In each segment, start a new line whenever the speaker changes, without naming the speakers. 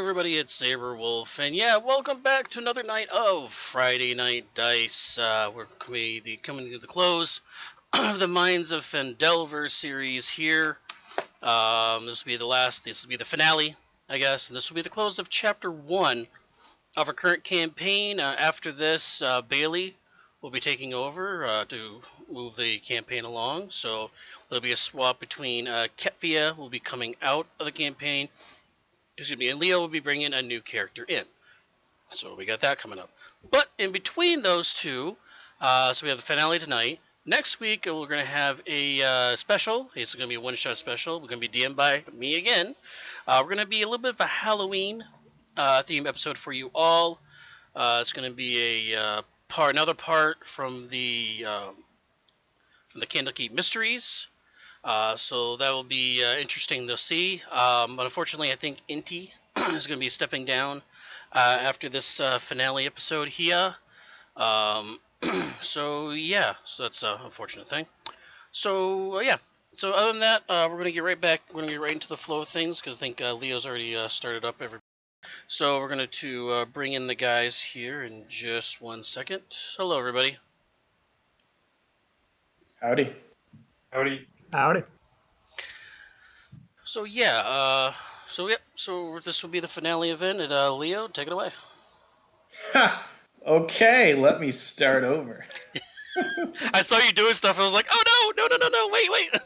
everybody, it's Saberwolf, and yeah, welcome back to another night of Friday Night Dice. We're coming to the close of the Minds of Phandelver series here. This will be the last, this will be the finale, I guess, and this will be the close of Chapter 1 of our current campaign. After this, Bailey will be taking over to move the campaign along, so there'll be a swap between Ketvia will be coming out of the campaign, and Leo will be bringing a new character in. So we got that coming up. But in between those two, so we have the finale tonight. Next week we're going to have a special. It's going to be a one-shot special. We're going to be DM'd by me again. We're going to be a little bit of a Halloween theme episode for you all. It's going to be another part from the Candlekeep Mysteries. So that will be interesting to see. But unfortunately, I think Inti is going to be stepping down after this finale episode here. So that's an unfortunate thing. So yeah. So other than that, we're going to get right back. We're going to get right into the flow of things because I think Leo's already started up every. So we're going to bring in the guys here in just 1 second. Hello, everybody.
Howdy.
Howdy.
Howdy.
So so this will be the finale event. And Leo, take it away.
Ha! Okay, let me start over.
I saw you doing stuff. I was like, oh no, wait.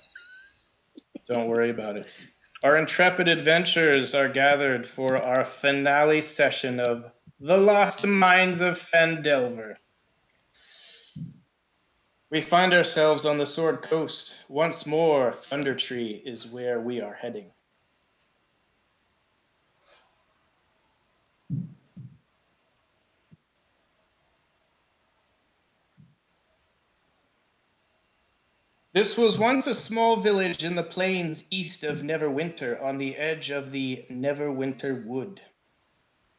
Don't worry about it. Our intrepid adventurers are gathered for our finale session of The Lost Mines of Phandelver. We find ourselves on the Sword Coast. Once more, Thundertree is where we are heading. This was once a small village in the plains east of Neverwinter on the edge of the Neverwinter Wood.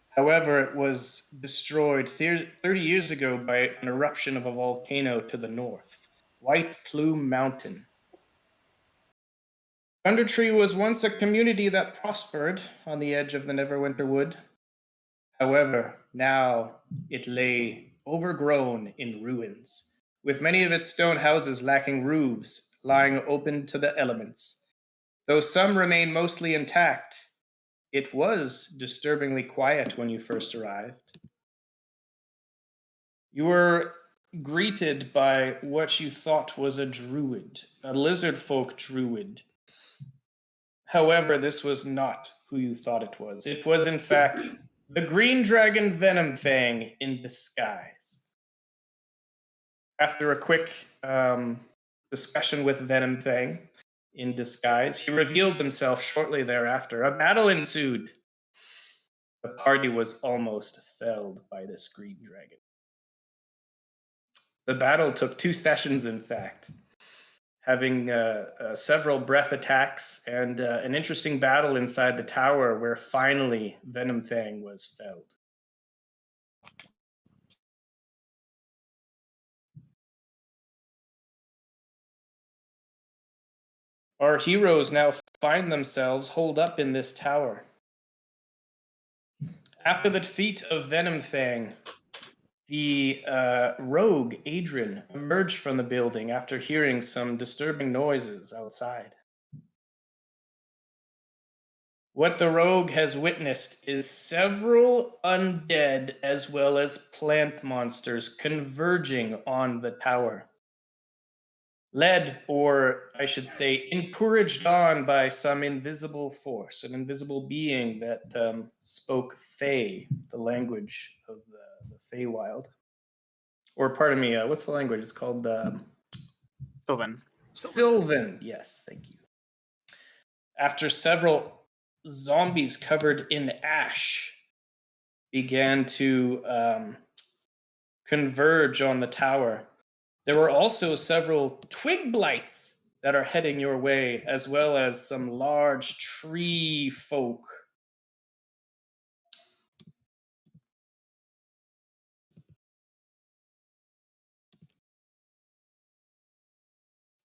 However, it was destroyed 30 years ago by an eruption of a volcano to the north, White Plume Mountain. Thundertree was once a community that prospered on the edge of the Neverwinter Wood. However, now it lay overgrown in ruins, with many of its stone houses lacking roofs, lying open to the elements. Though some remain mostly intact, it was disturbingly quiet when you first arrived. You were greeted by what you thought was a druid, a lizard folk druid. However, this was not who you thought it was. It was, in fact, the Green Dragon Venom Fang in disguise. After a quick discussion with Venom Fang in disguise, he revealed himself shortly thereafter. A battle ensued. The party was almost felled by this green dragon. The battle took 2 sessions, in fact, having several breath attacks and an interesting battle inside the tower where finally Venom Fang was felled. Our heroes now find themselves holed up in this tower. After the defeat of Venom Fang, the rogue, Adrian, emerged from the building after hearing some disturbing noises outside. What the rogue has witnessed is several undead as well as plant monsters converging on the tower. Led, or I should say, encouraged on by some invisible force, an invisible being that spoke Fey, the language of the Feywild. Or pardon me, what's the language? It's called
Sylvan.
Sylvan, yes, thank you. After several zombies covered in ash began to converge on the tower, there were also several twig blights that are heading your way, as well as some large tree folk.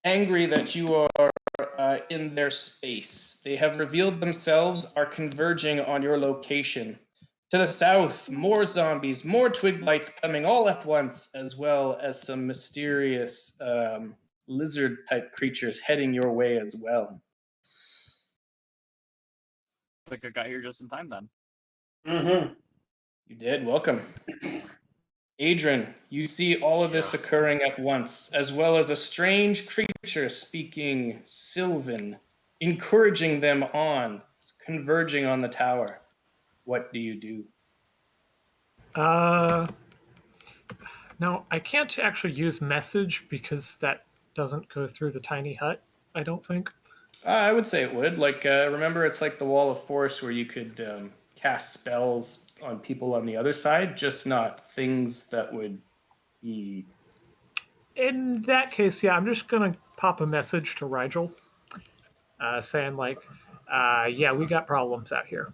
Angry that you are in their space. They have revealed themselves, are converging on your location. To the south, more zombies, more twig blights coming all at once, as well as some mysterious lizard-type creatures heading your way as well.
I think I got here just in time then.
Mm-hmm.
You did. Welcome. Adrian, you see all of this
Yeah.
occurring at once, as well as a strange creature speaking Sylvan, encouraging them on, converging on the tower. What do you do?
No, I can't actually use message because that doesn't go through the tiny hut, I don't think.
I would say it would. Like, remember, it's like the Wall of Force where you could cast spells on people on the other side, just not things that would be.
In that case, yeah, I'm just going to pop a message to Rigel saying, like, yeah, we got problems out here.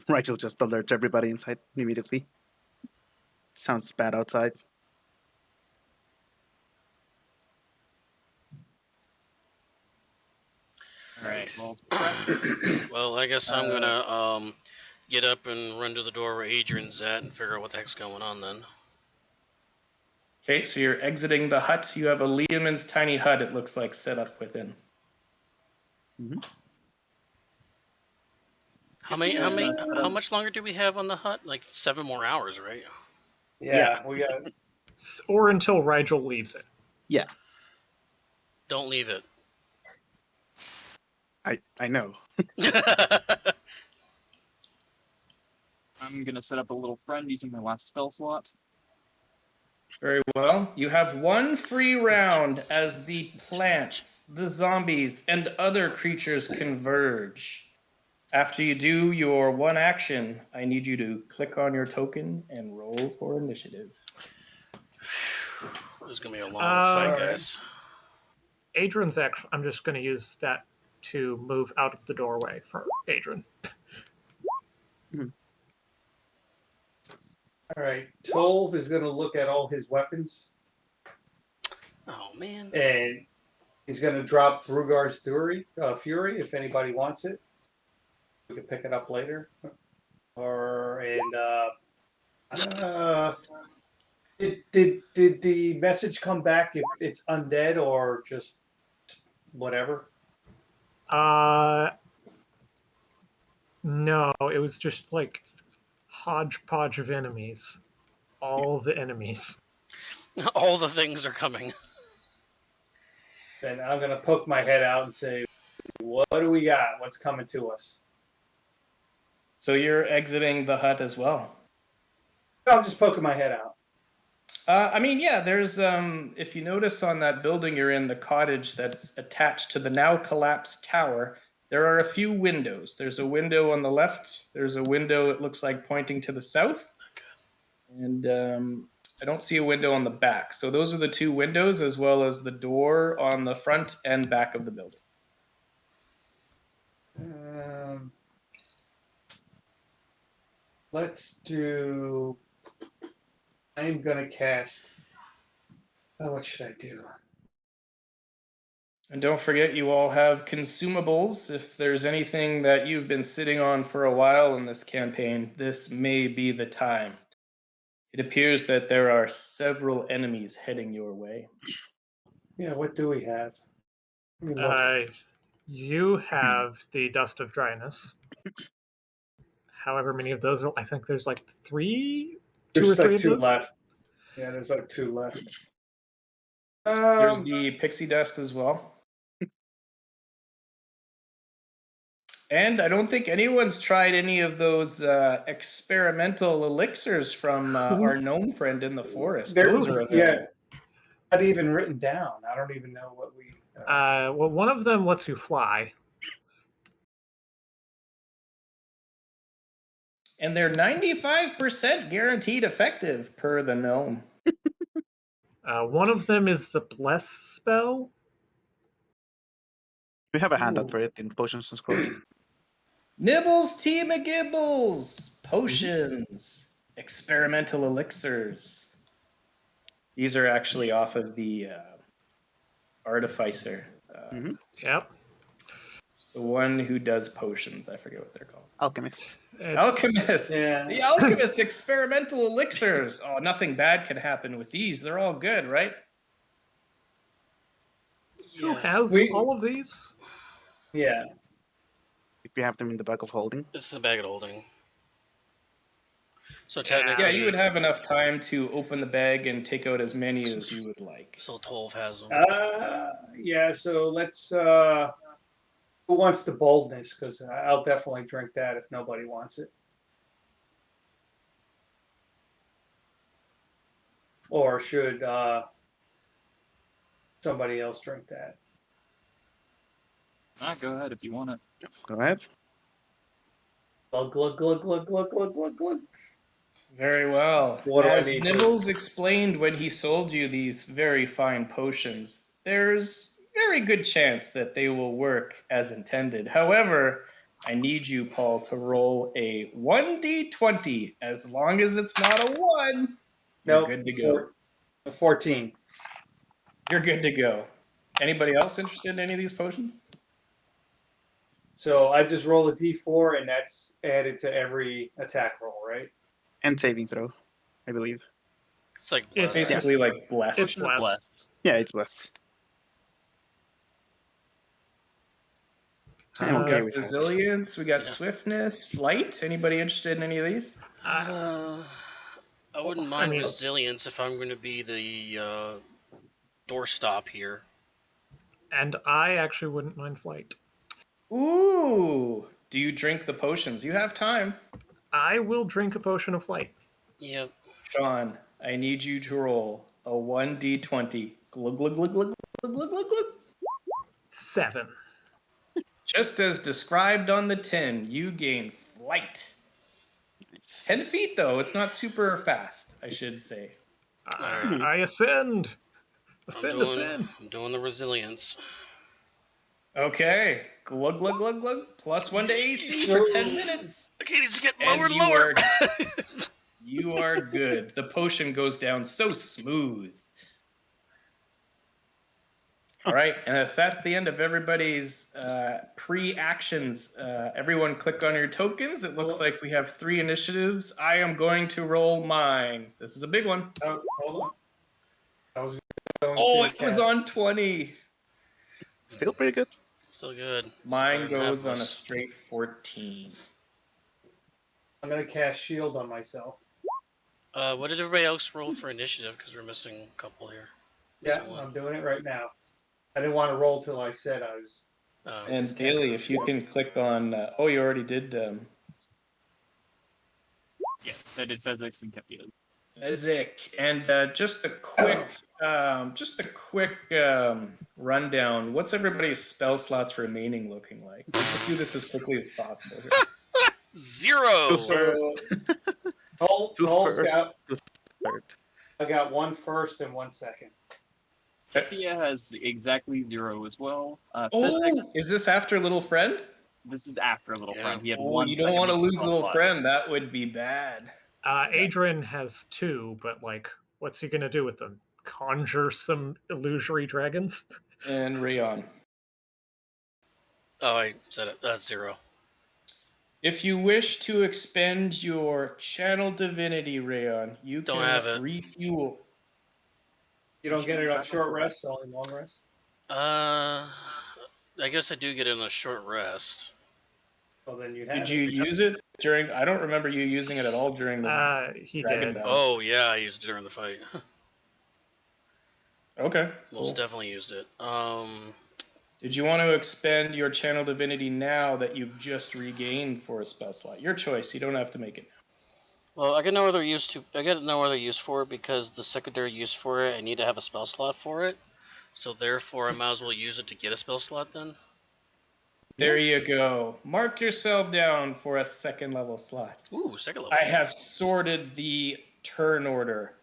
Rigel just alerts everybody inside immediately. Sounds bad outside.
All right. Well,
Well, I guess I'm gonna get up and run to the door where Adrian's at and figure out what the heck's going on then.
Okay, so you're exiting the hut. You have a Liamon's tiny hut, it looks like, set up within.
How much longer do we have on the hut? Like 7 more hours, right?
Yeah, we got.
Or until Rigel leaves it.
Yeah,
Don't leave it.
I know.
I'm gonna set up a little friend using my last spell slot.
Very well. You have one free round as the plants, the zombies, and other creatures converge. After you do your one action, I need you to click on your token and roll for initiative.
This is gonna be a long fight, guys.
Adrian's actually, I'm just going to use that to move out of the doorway for Adrian.
All right. Tolv is going to look at all his weapons,
Oh man.
and he's going to drop Brugar's Fury if anybody wants it. We can pick it up later. Did the message come back if it's undead or just whatever?
No, it was just like hodgepodge of enemies. All the enemies.
All the things are coming.
Then I'm going to poke my head out and say, what do we got? What's coming to us?
So you're exiting the hut as well.
I'm just poking my head out.
I mean, yeah, there's, if you notice on that building you're in, the cottage that's attached to the now collapsed tower, there are a few windows. There's a window on the left. There's a window, it looks like, pointing to the south. And I don't see a window on the back. So those are the two windows, as well as the door on the front and back of the building.
Let's do... I'm going to cast... what should I do?
And don't forget, you all have consumables. If there's anything that you've been sitting on for a while in this campaign, this may be the time. It appears that there are several enemies heading your way.
Yeah, what do we have?
You have the Dust of Dryness. However many of those, I think there's like two or three
two
of those.
left. Yeah, there's like 2 left.
There's the pixie dust as well. And I don't think anyone's tried any of those experimental elixirs from our gnome friend in the forest. Those are available.
Not even written down. I don't even know what we...
Well, one of them lets you fly.
And they're 95% guaranteed effective per the gnome.
One of them is the Bless spell.
We have a handout for it in Potions and Scrolls.
Nibbles, tea, McGibbles, potions, experimental elixirs. These are actually off of the artificer.
Yep.
The one who does potions. I forget what they're called.
Alchemist.
Alchemist.
Yeah.
The alchemist experimental elixirs. Oh, nothing bad can happen with these. They're all good, right?
Who
Yeah.
has all of these?
Yeah.
If you have them in the bag of holding.
It's the bag of holding. So
Yeah.
technically,
Yeah, you would have enough time to open the bag and take out as many as you would like.
So 12 has them.
Yeah, so let's who wants the boldness? Because I'll definitely drink that if nobody wants it. Or should somebody else drink that?
Go ahead if you want it.
Go ahead.
Glug glug glug glug glug glug glug glug.
Very well.
What do I
As
need to-
Nibbles explained when he sold you these very fine potions, there's very good chance that they will work as intended. However, I need you, Paul, to roll a 1d20. As long as it's not a 1, you're
Nope,
good to go.
14.
You're good to go. Anybody else interested in any of these potions?
So I just roll a d4 and that's added to every attack roll, right?
And saving throw, I believe.
It's like
It's
blessed.
Basically, like blessed.
It's blessed.
Yeah, it's blessed. I'm
We
okay
got
with that.
resilience. We got
Yeah.
swiftness, flight. Anybody interested in any of these?
I wouldn't
I
mind
mean-
resilience if I'm going to be the doorstop here.
And I actually wouldn't mind flight.
Ooh! Do you drink the potions? You have time.
I will drink a potion of flight.
Yep.
Sean, I need you to roll a 1d20. Glug, glug, glug, glug, glug, glug, glug, glug.
7.
Just as described on the tin, you gain flight.
Nice.
10 feet, though. It's not super fast, I should say.
Alright.
I ascend. Ascend, ascend.
I'm doing the resilience.
Okay. Glug, glug, glug, glug. Plus 1 to AC for 10 minutes.
Okay, needs to get
And
lower and
you
lower.
You are good. The potion goes down so smooth. All right, and if that's the end of everybody's pre-actions, everyone click on your tokens. It looks like we have 3 initiatives. I am going to roll mine. This is a big one.
Oh, hold on. I was going
Oh,
to
it was
cast-
on 20.
Still pretty good.
Still good. It's
Mine
better than
goes on a
half-less.
straight 14.
I'm going to cast shield on myself.
What did everybody else roll for initiative? Because we're missing a couple here.
Yeah,
Missing one.
I'm doing it right now. I didn't want to roll till I said I was.
And Bailey, if you can click on... oh, you already did
Yeah, I did physics and kept you.
Physic. And just a quick rundown. What's everybody's spell slots remaining looking like? Let's do this as quickly as possible here.
0.
So, Hulk's
First,
got,
to third.
I got 1 first and 1 second.
Thea has exactly 0 as well. Physics,
Oh, is this after Little Friend?
this is after Little
Yeah.
Friend. He had
Oh,
one.
you don't
second
want to
each
lose
spell
Little
slot.
Friend. That would be bad.
Adrian has 2, but like, what's he gonna do with them? Conjure some illusory dragons?
And Rayon.
Oh, I said it. That's 0.
If you wish to expend your Channel Divinity, Rayon, you
Don't
can
have it.
refuel.
You don't get it on short rest, only long rest?
I guess I do get in a short rest.
Well, then you have
Did you use it during... I don't remember you using it at all during the
He
Dragon
did.
Battle.
Oh, yeah, I used it during the fight.
Okay,
Most
cool.
definitely used it.
Did you want to expend your Channel Divinity now that you've just regained for a spell slot? Your choice. You don't have to make it.
Well, I got no other use for it because the secondary use for it, I need to have a spell slot for it. So therefore, I might as well use it to get a spell slot then.
There you go. Mark yourself down for a second level slot.
Ooh, second level.
I have sorted the turn order.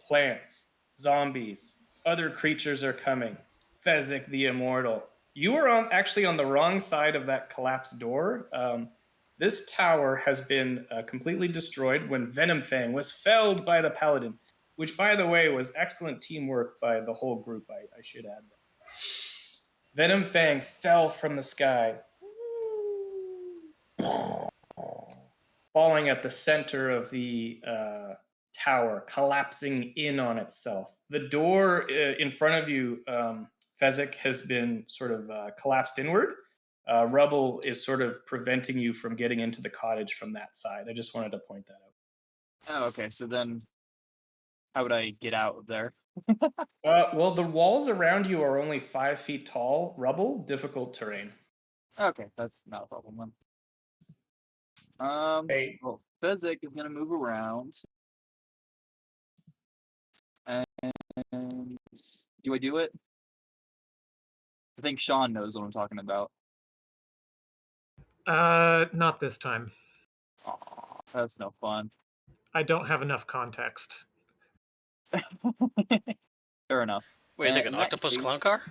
Plants, zombies, other creatures are coming. Fezzik the Immortal. You were actually on the wrong side of that collapsed door. This tower has been completely destroyed when Venomfang was felled by the Paladin, which, by the way, was excellent teamwork by the whole group, I should add. Venom Fang fell from the sky, falling at the center of the tower, collapsing in on itself. The door in front of you, Fezzik, has been sort of collapsed inward. Rubble is sort of preventing you from getting into the cottage from that side. I just wanted to point that out.
Oh, okay. So then, how would I get out of there?
Well, the walls around you are only 5 feet tall. Rubble, difficult terrain.
Okay, that's not a problem then.
Hey.
Well, Fezzik is gonna move around. And do I do it? I think Sean knows what I'm talking about.
Not this time.
Aw, that's no fun.
I don't have enough context.
Fair enough.
Wait, like
In
an
that
octopus
case-
clown car?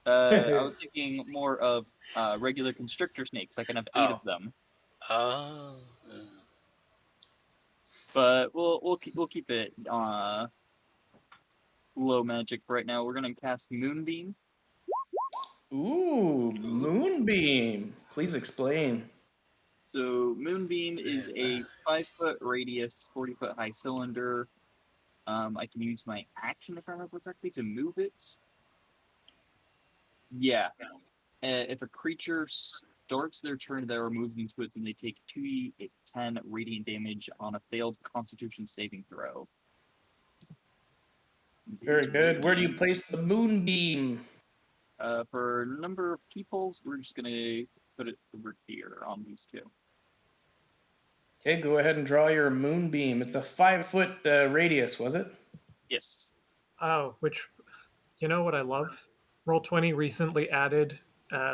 I was thinking more of regular constrictor snakes. I can have 8 of them,
Oh.
but we'll keep it low magic for right now. We're gonna cast Moonbeam.
Ooh, Moonbeam. Please explain.
So Moonbeam is
Very
a 5-foot radius, 40-foot high cylinder. I can use my action, if I remember correctly, to move it. Yeah. If a creature starts their turn that or moves into it, then they take 2d10 radiant damage on a failed Constitution saving throw.
Very good. Where do you place the Moonbeam?
For a number of peoples, we're just gonna put it over here on these 2.
Okay, go ahead and draw your Moonbeam. It's a 5-foot radius, was it?
Yes.
Oh, which, you know what I love? Roll20 recently added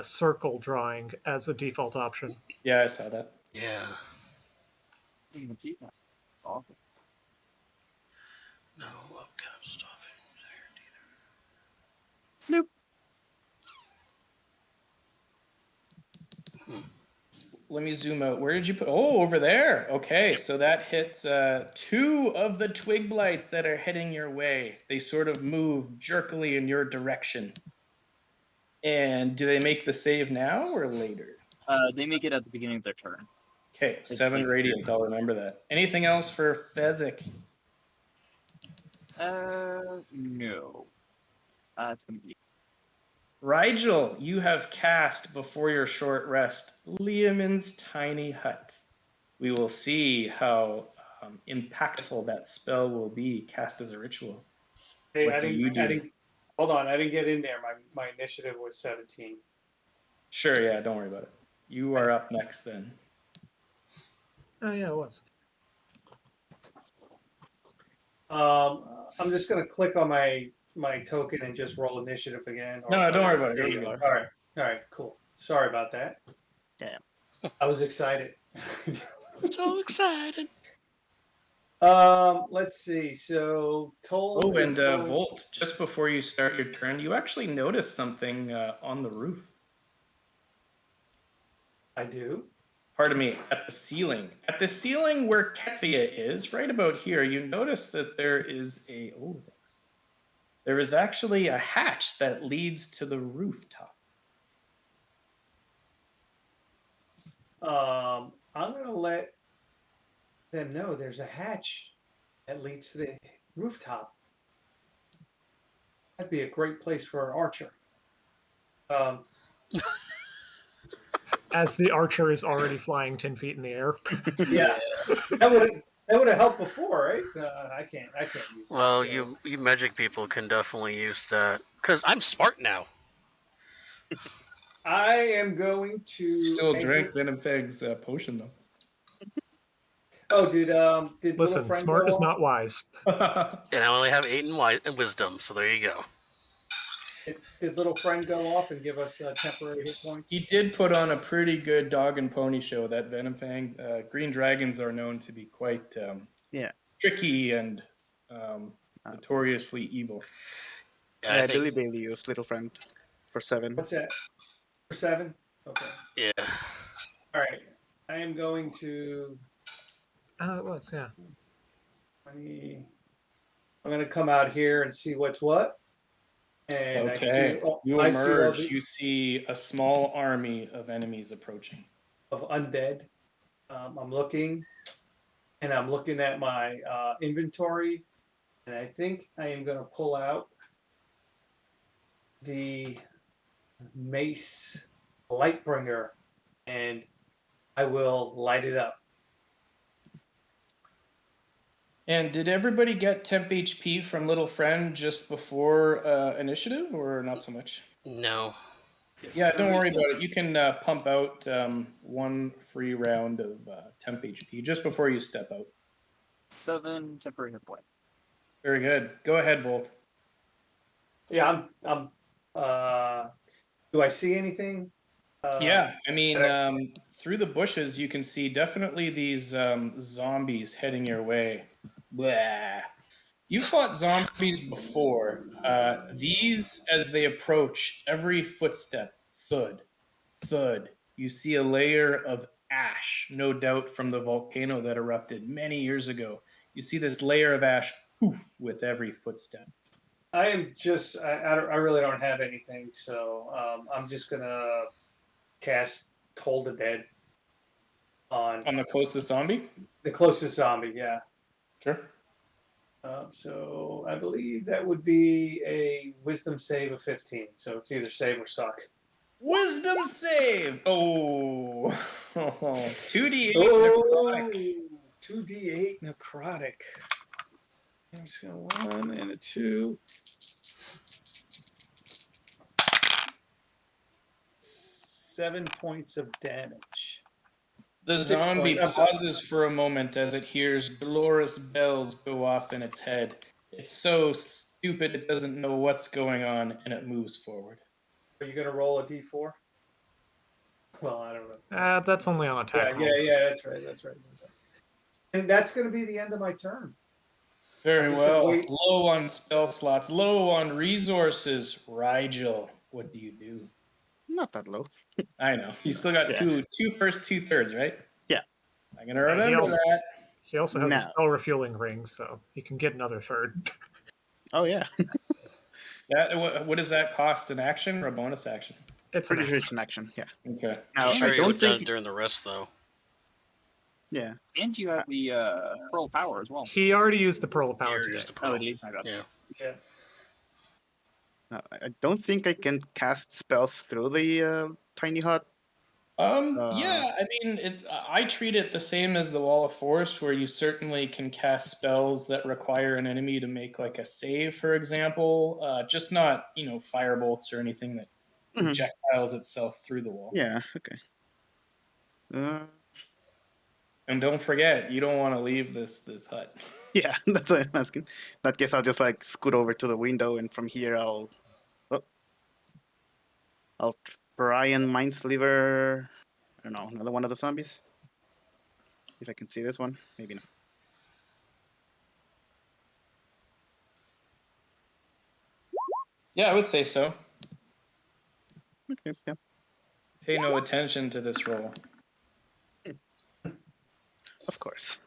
circle drawing as a default option.
Yeah, I saw that.
Yeah.
You can see that. It's awesome.
No upcast stuff.
Nope.
Let me zoom out. Where did you put? Oh, over there. Okay, so that hits 2 of the twig blights that are heading your way. They sort of move jerkily in your direction. And do they make the save now or later?
They make it at the beginning of their turn.
Okay, 7
like-
radiant. I'll remember that. Anything else for Fezzik?
No. It's gonna be.
Rigel, you have cast before your short rest Liamin's tiny hut. We will see how impactful that spell will be cast as a ritual.
Hey,
What do you do?
Hold on, I didn't get in there. My initiative was 17.
Sure, yeah, don't worry about it. You are up next then.
Oh, yeah, it was.
I'm just gonna click on my token and just roll initiative again.
No, don't worry about it.
There
You're
you
good.
are. All right, cool. Sorry about that.
Damn.
I was excited.
So excited.
Let's see. So Toll.
Oh,
is
and
going-
Volt, just before you start your turn, you actually notice something on the roof.
I do.
Pardon me, at the ceiling. At the ceiling where Ketvia is, right about here, you notice that there is there is actually a hatch that leads to the rooftop.
I'm gonna let them know there's a hatch that leads to the rooftop. That'd be a great place for an archer.
As the archer is already flying 10 feet in the air.
Yeah, that would have helped before, right? I can't use.
Well,
that, so.
you magic people can definitely use that. Because I'm smart now.
I am going to
Still drink Venom Fang's potion, though.
Oh, did little
Listen,
friend
smart
go
is
off?
not wise.
And I only have 8 in wisdom, so there you go.
Did little friend go off and give us temporary hit points?
He did put on a pretty good dog and pony show, that Venom Fang. Green dragons are known to be quite tricky and notoriously evil.
Yeah,
Yeah,
I think,
Dilly Bailey used Little Friend for 7.
What's that? For 7? Okay.
yeah.
All right. I am going to.
It was, yeah.
I'm going to come out here and see what's what. And
Okay. You
I see all
emerge. You see a small army of enemies approaching.
of undead. I'm looking, and I'm looking at my inventory, and I think I am going to pull out the mace Lightbringer, and I will light it up.
And did everybody get temp HP from Little Friend just before initiative, or not so much?
No.
Yeah, don't worry about it. You can pump out one free round of temp HP just before you step out.
7 temporary hit point.
Very good. Go ahead, Volt.
Yeah, I'm. Do I see anything?
Yeah, I mean, through the bushes, you can see definitely these zombies heading your way. Blah. You fought zombies before. These, as they approach, every footstep, thud, thud. You see a layer of ash, no doubt from the volcano that erupted many years ago. You see this layer of ash poof with every footstep.
I am just. I really don't have anything, so I'm just gonna cast Toll the Dead on
On the closest zombie?
the closest zombie. Yeah.
Sure.
So I believe that would be a Wisdom save of 15. So it's either save or suck.
Wisdom save! Oh. 2d8 necrotic.
2d8 necrotic. I'm just gonna 1 and a 2. 7 points of damage.
The
6
zombie
points. I'm sorry.
pauses for a moment as it hears glorious bells go off in its head. It's so stupid it doesn't know what's going on, and it moves forward.
Are you gonna roll a d4? Well, I don't know.
That's only on attack rolls.
Yeah. That's right. And that's gonna be the end of my turn.
Very
I'm just gonna
well.
wait.
Low on spell slots, low on resources. Rigel, what do you do?
Not that low.
I know. You still got
Yeah.
two first, 2/3, right?
Yeah.
I'm going to remember that.
He also has
No.
a spell refueling ring, so he can get another third.
Oh yeah.
What does that cost? An action or a bonus action?
It's
Pretty
an
sure it's an action. Yeah.
Okay.
Now
I'm sure
I
you
don't
would have done
think.
it during the rest, though.
Yeah.
And you have the Pearl Power as well.
He already used the Pearl of Power
Here,
today.
here's the
Oh,
pearl.
it is. My bad.
Yeah.
Yeah.
No, I don't think I can cast spells through the tiny hut.
Yeah, I mean, I treat it the same as the Wall of Force, where you certainly can cast spells that require an enemy to make like a save, for example. Just not, firebolts or anything that
Mhm.
projectiles itself through the wall.
Yeah. Okay.
And don't forget, you don't want to leave this hut.
Yeah, that's what I'm asking. In that case, I'll just like scoot over to the window, and from here I'll try and Mindsliver. I don't know, another one of the zombies. If I can see this one, maybe not.
Yeah, I would say so.
Okay, yeah.
Pay no attention to this roll.
Of course.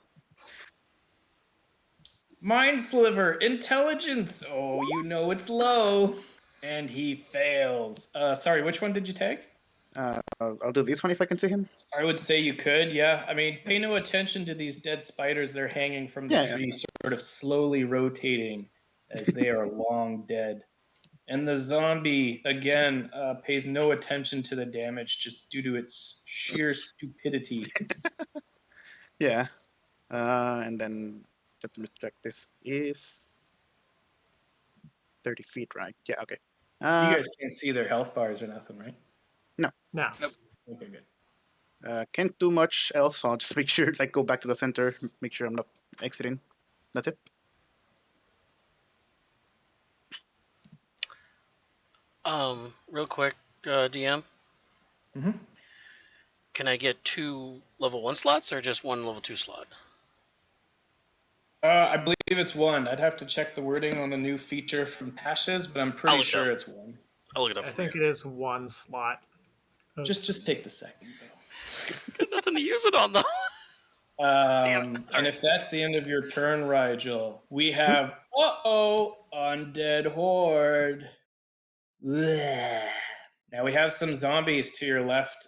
Mind Sliver, intelligence. Oh, it's low. And he fails. Sorry, which one did you take?
I'll do this one if I can see him.
I would say you could, yeah. I mean, pay no attention to these dead spiders. They're hanging from the tree, sort of slowly rotating as they are long dead. And the zombie, again, pays no attention to the damage just due to its sheer stupidity.
Yeah. And then let me check. This is 30 feet, right? Yeah, okay.
You guys can't see their health bars or nothing, right?
No.
Okay, good.
Can't do much else. I'll just make sure, go back to the center, make sure I'm not exiting. That's it.
Real quick, DM.
Mm-hmm.
Can I get 2 level 1 slots or just 1 level 2 slot?
I believe it's 1. I'd have to check the wording on the new feature from Tasha's, but I'm pretty sure it's 1.
I'll look it up.
I think it is 1 slot.
Just take the second, though.
Got nothing to use it on, though.
And if that's the end of your turn, Rigel, we have undead horde. Bleh. Now we have some zombies to your left,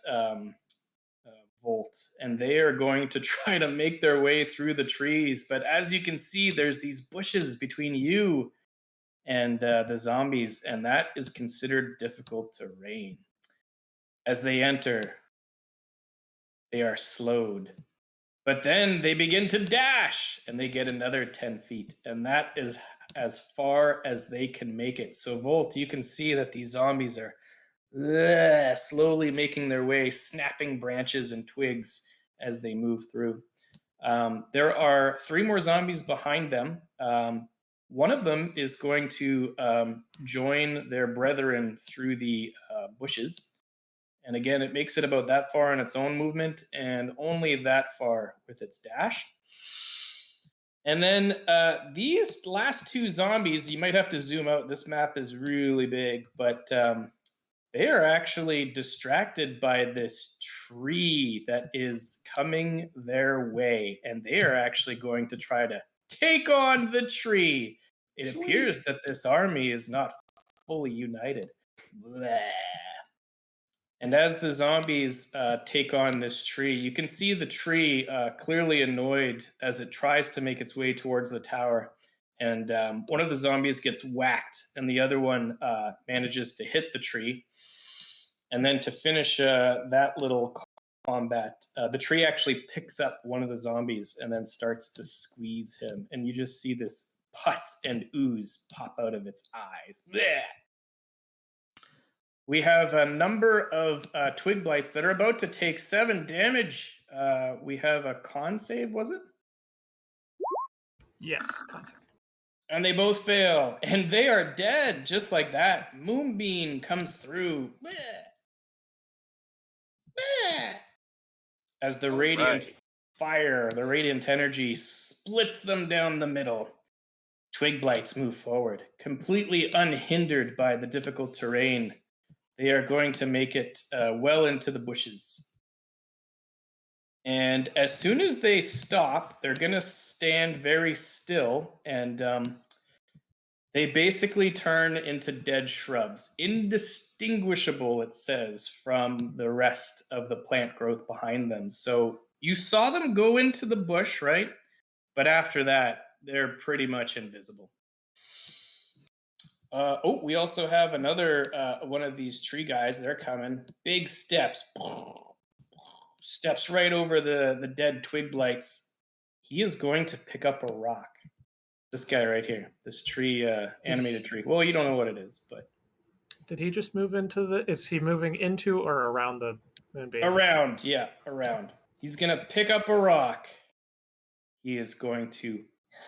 Volt, and they are going to try to make their way through the trees. But as you can see, there's these bushes between you and the zombies, and that is considered difficult terrain. As they enter, they are slowed. But then they begin to dash, and they get another 10 feet, and that is as far as they can make it. So, Volt, you can see that these zombies are slowly making their way, snapping branches and twigs as they move through. There are 3 more zombies behind them. One of them is going to join their brethren through the bushes. And again, it makes it about that far in its own movement and only that far with its dash. And then these last 2 zombies, you might have to zoom out. This map is really big, but they are actually distracted by this tree that is coming their way. And they are actually going to try to take on the tree. It appears that this army is not fully united. Bleh. And as the zombies take on this tree, you can see the tree clearly annoyed as it tries to make its way towards the tower. And one of the zombies gets whacked, and the other one manages to hit the tree. And then to finish that little combat, the tree actually picks up one of the zombies and then starts to squeeze him. And you just see this pus and ooze pop out of its eyes. Blech. We have a number of twig blights that are about to take 7 damage. We have a con save, was it?
Yes, contact.
And they both fail. And they are dead, just like that. Moonbeam comes through. As the radiant fire, the radiant energy splits them down the middle. Twig blights move forward, completely unhindered by the difficult terrain. They are going to make it well into the bushes. And as soon as they stop, they're going to stand very still, and they basically turn into dead shrubs, indistinguishable, it says, from the rest of the plant growth behind them. So you saw them go into the bush, right? But after that, they're pretty much invisible. We also have another one of these tree guys. They're coming. Big steps. Steps right over the dead twig blights. He is going to pick up a rock. This guy right here. This tree, animated tree. Well, you don't know what it is, but...
Did he just move into the... Is he moving into or around the moonbeam?
Around, yeah, around. He's going to pick up a rock. He is going to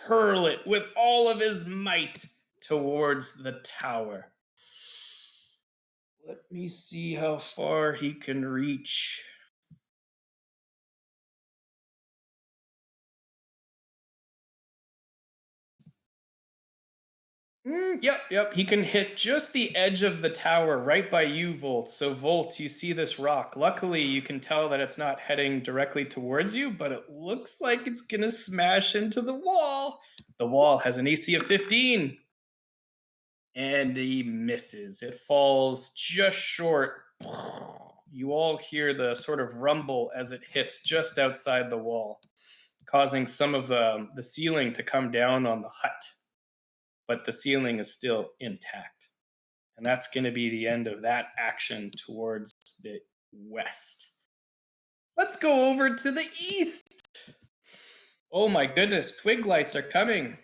hurl it with all of his might towards the tower. Let me see how far he can reach. Yep. He can hit just the edge of the tower right by you, Volt. So, Volt, you see this rock. Luckily, you can tell that it's not heading directly towards you, but it looks like it's going to smash into the wall. The wall has an AC of 15. And he misses. It falls just short. You all hear the sort of rumble as it hits just outside the wall, causing some of the ceiling to come down on the hut. But the ceiling is still intact. And that's going to be the end of that action towards the west. Let's go over to the east. Oh my goodness, twig lights are coming.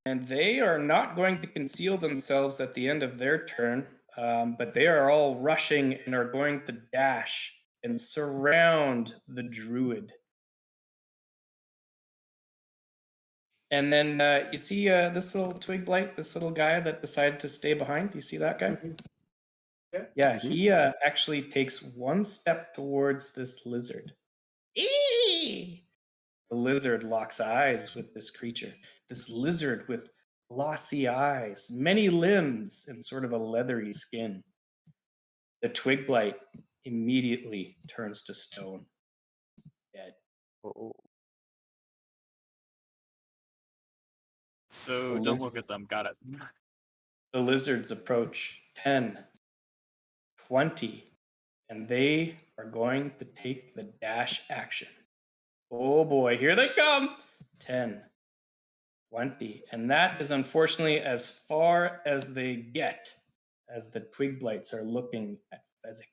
And they are not going to conceal themselves at the end of their turn, but they are all rushing and are going to dash and surround the druid. And then you see this little twig blight, this little guy that decided to stay behind. Do you see that guy?
Mm-hmm.
Yeah, he actually takes 1 step towards this lizard. Eee! The lizard locks eyes with this creature. This lizard with glossy eyes, many limbs, and sort of a leathery skin. The twig blight immediately turns to stone. Dead.
Oh.
So don't look at them. Got it.
The lizards approach. 10, 20, and they are going to take the dash action. Oh boy, here they come. 10, 20, and that is unfortunately as far as they get as the twig blights are looking at Fezzik.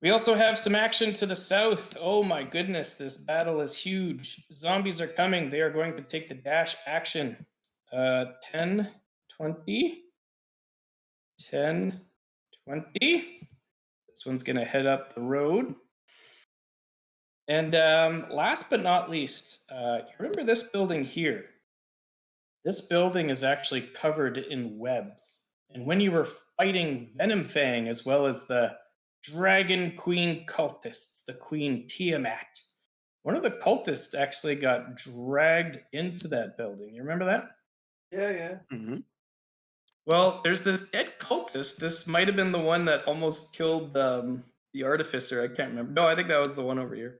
We also have some action to the south. Oh my goodness, this battle is huge. Zombies are coming. They are going to take the dash action. 10, 20, 10, 20. This one's going to head up the road. And last but not least, you remember this building here? This building is actually covered in webs. And when you were fighting Venom Fang as well as the Dragon Queen cultists, the Queen Tiamat, one of the cultists actually got dragged into that building. You remember that?
Yeah.
Mm-hmm.
Well, there's this dead cultist. This might have been the one that almost killed the artificer. I can't remember. No, I think that was the one over here.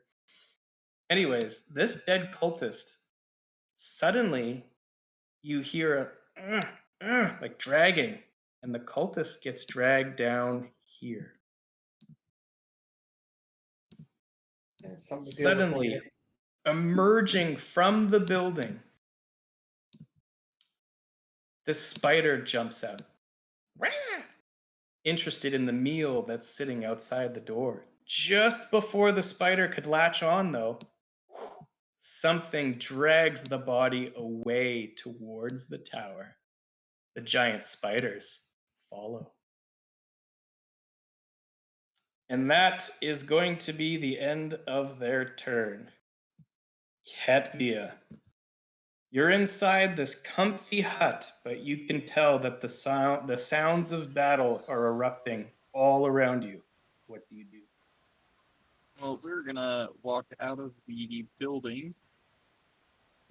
Anyways, this dead cultist, suddenly you hear a like dragging, and the cultist gets dragged down here. Suddenly, emerging from the building, this spider jumps out, interested in the meal that's sitting outside the door. Just before the spider could latch on, though, something drags the body away towards the tower. The giant spiders follow. And that is going to be the end of their turn. Ketvia, you're inside this comfy hut, but you can tell that the sounds of battle are erupting all around you. What do you do?
Well, we're gonna walk out of the building.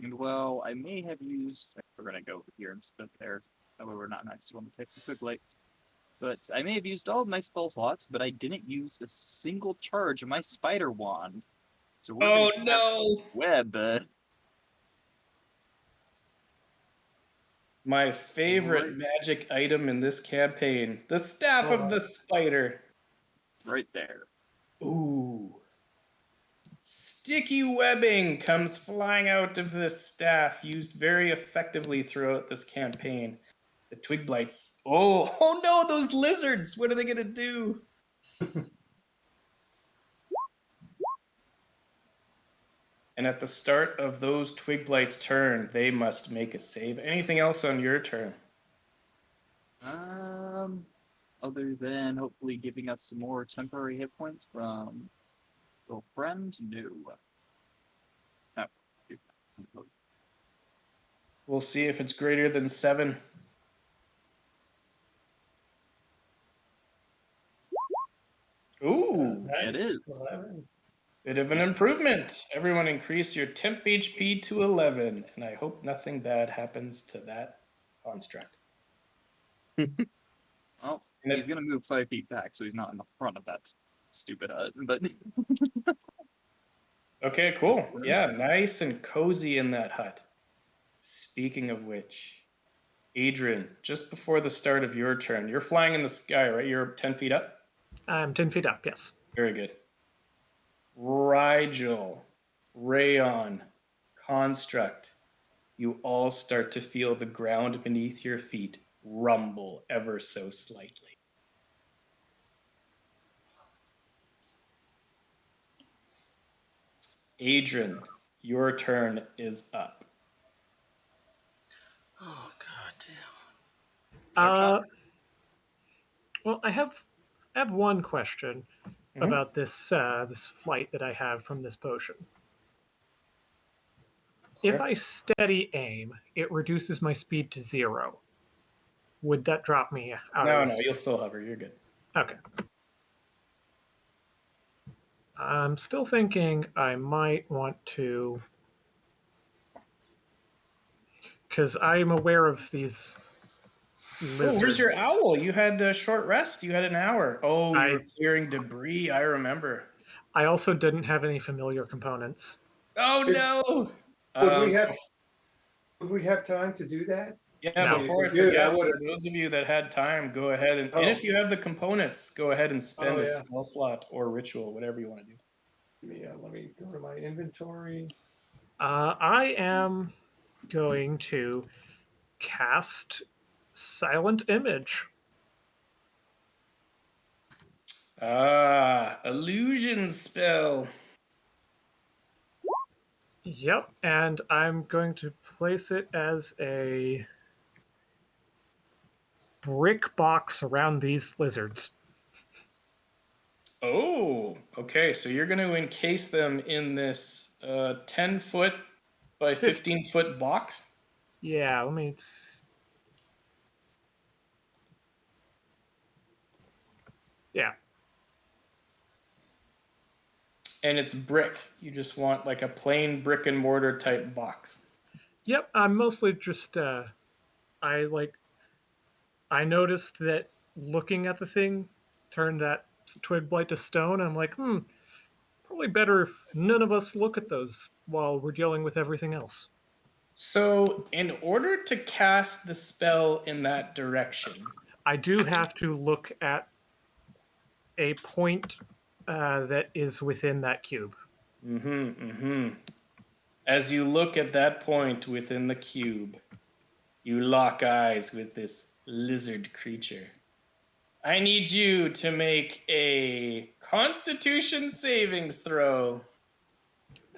And well, I may have used. We're gonna go over here instead of there. That way we're not next to one to take the quick light. But I may have used all of my spell slots, but I didn't use a single charge of my spider wand. So we're
Oh
gonna
no!
web.
My favorite magic item in this campaign, the Staff of the Spider.
Right there.
Ooh. Sticky webbing comes flying out of this staff, used very effectively throughout this campaign. The twig blights. Oh no, those lizards! What are they gonna do? And at the start of those twig blights' turn, they must make a save. Anything else on your turn?
Other than hopefully giving us some more temporary hit points from little friend, no.
We'll see if it's greater than 7. Ooh,
Nice.
It is.
11.
Bit of an improvement. Everyone increase your temp HP to 11, and I hope nothing bad happens to that construct.
Well,
And
he's gonna move 5 feet back, so he's not in the front of that stupid hut. But
Okay, cool. Yeah, nice and cozy in that hut. Speaking of which, Adrian, just before the start of your turn, you're flying in the sky, right? You're 10 feet up?
I'm 10 feet up, yes.
Very good. Rigel, Rayon, Construct, you all start to feel the ground beneath your feet rumble ever so slightly. Adrian, your turn is up.
Oh god damn.
Well, I have one question about this this flight that I have from this potion. If I steady aim, it reduces my speed to 0. Would that drop me out?
No, you'll still hover. You're good.
Okay. I'm still thinking I might want to, because I'm aware of these lizards.
Oh, where's your owl? You had a short rest. You had an hour. Oh, you were clearing debris. I remember.
I also didn't have any familiar components.
Oh no!
Would we have time to do that?
Yeah,
No.
before I
If you did, I
forget,
would've-
for those of you that had time, go ahead and
Oh.
if you have the components, go ahead and spend
Oh,
a
yeah.
spell slot or ritual, whatever you want to do.
Let me go to my inventory.
I am going to cast Silent Image.
Ah, illusion spell.
Yep, and I'm going to place it as a brick box around these lizards.
Oh, okay. So you're going to encase them in this 10-foot by 15-foot box?
Yeah, yeah.
And it's brick. You just want like a plain brick and mortar type box.
Yep, I'm mostly just I I noticed that looking at the thing turned that twig blight to stone. I'm like, probably better if none of us look at those while we're dealing with everything else.
So, in order to cast the spell in that direction,
I do have to look at a point that is within that cube.
as you look at that point within the cube, you lock eyes with this lizard creature. I need you to make a Constitution savings throw.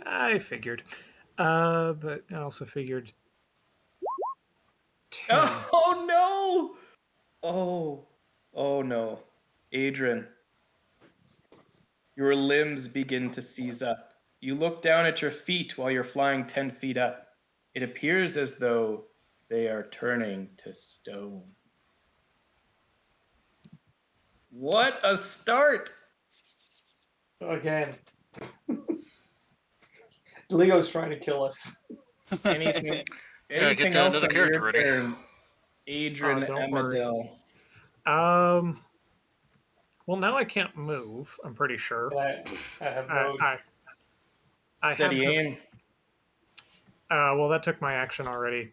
I figured. But I also figured 10.
Oh no! Oh no. Adrian, your limbs begin to seize up. You look down at your feet while you're flying 10 feet up. It appears as though they are turning to stone. What a start!
Again. Leo's trying to kill us.
Anything,
Yeah, get
anything
that
else
another
on
character
your
ready.
turn, Adrian
Don't worry.
Amadel?
Well, now I can't move. I'm pretty sure.
I have
I,
mode.
I
Steady
have.
aim.
Well, that took my action already.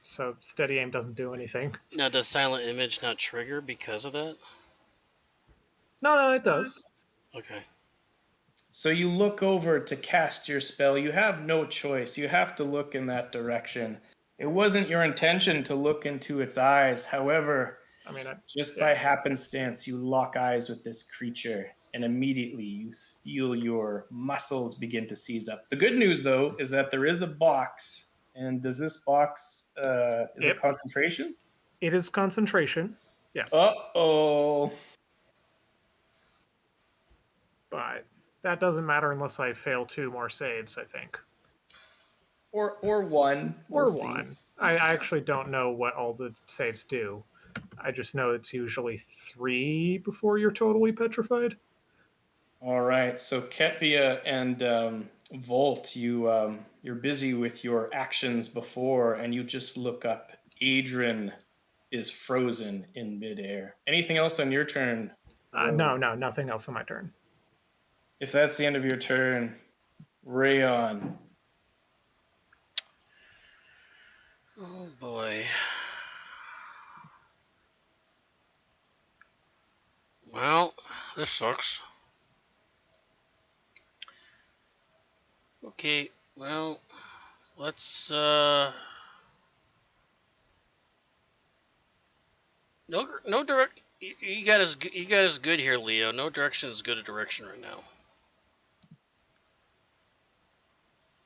So steady aim doesn't do anything.
Now, does Silent Image not trigger because of that?
No, it does.
Okay.
So you look over to cast your spell. You have no choice. You have to look in that direction. It wasn't your intention to look into its eyes. However,
I mean,
just by happenstance, you lock eyes with this creature, and immediately you feel your muscles begin to seize up. The good news, though, is that there is a box. And does this box is it concentration?
It is concentration. Yes.
Uh-oh.
But that doesn't matter unless I fail 2 more saves, I think.
Or one. We'll see.
One. I actually don't know what all the saves do. I just know it's usually 3 before you're totally petrified.
All right. So Ketvia and Volt, you're busy with your actions before, and you just look up. Adrian is frozen in midair. Anything else on your turn?
No, nothing else on my turn.
If that's the end of your turn, Rayon.
Oh boy. Well, this sucks. Okay, well, let's no direct. You got us good here, Leo. No direction is good a direction right now.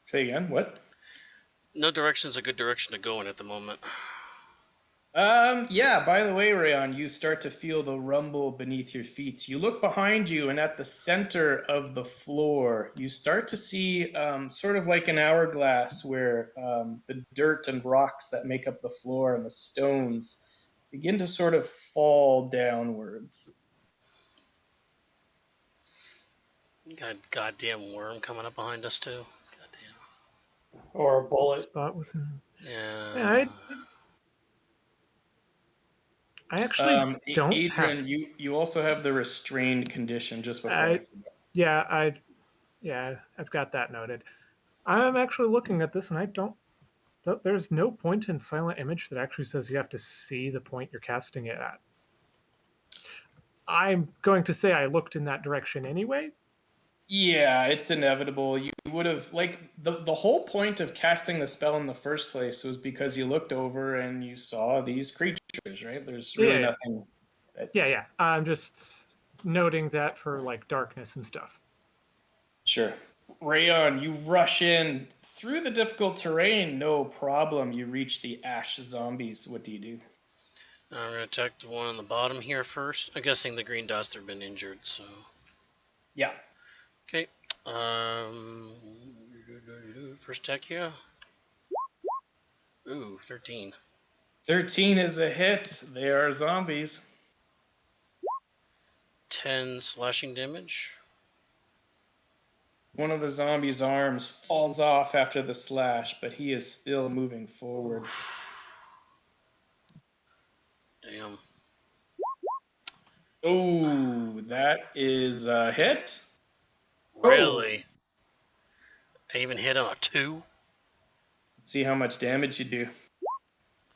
Say again. What?
No direction is a good direction to go in at the moment.
Yeah, by the way, Rayon, you start to feel the rumble beneath your feet. You look behind you, and at the center of the floor, you start to see sort of like an hourglass where the dirt and rocks that make up the floor and the stones begin to sort of fall downwards.
You got a goddamn worm coming up behind us too. Goddamn.
Or a bullet.
Spot within.
Yeah.
I actually don't
Adrian,
have.
you also have the restrained condition just before I forget.
Yeah, I've got that noted. I'm actually looking at this, and I don't There's no point in Silent Image that actually says you have to see the point you're casting it at. I'm going to say I looked in that direction anyway.
Yeah, it's inevitable. You would have the whole point of casting the spell in the first place was because you looked over and you saw these creatures, right? There's really nothing.
Yeah. I'm just noting that for like darkness and stuff.
Sure. Rayon, you rush in through the difficult terrain, no problem. You reach the ash zombies. What do you do?
I'm gonna attack the one on the bottom here first. I'm guessing the green dust have been injured, so.
Yeah.
Okay. First attack here. Ooh, 13.
13 is a hit. They are zombies.
10 slashing damage.
One of the zombies' arms falls off after the slash, but he is still moving forward.
Damn.
Oh, that is a hit.
Really? I even hit on a 2?
Let's see how much damage you do.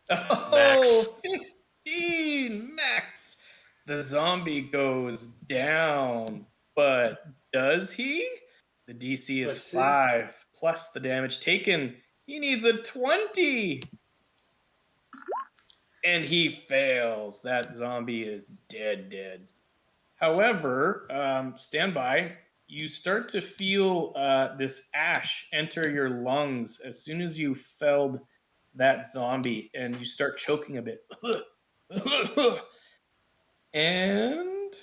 Max.
15 max. The zombie goes down, but does he? The DC is 5 plus the damage taken. He needs a 20. And he fails. That zombie is dead. However, stand by. You start to feel this ash enter your lungs as soon as you felled that zombie, and you start choking a bit. And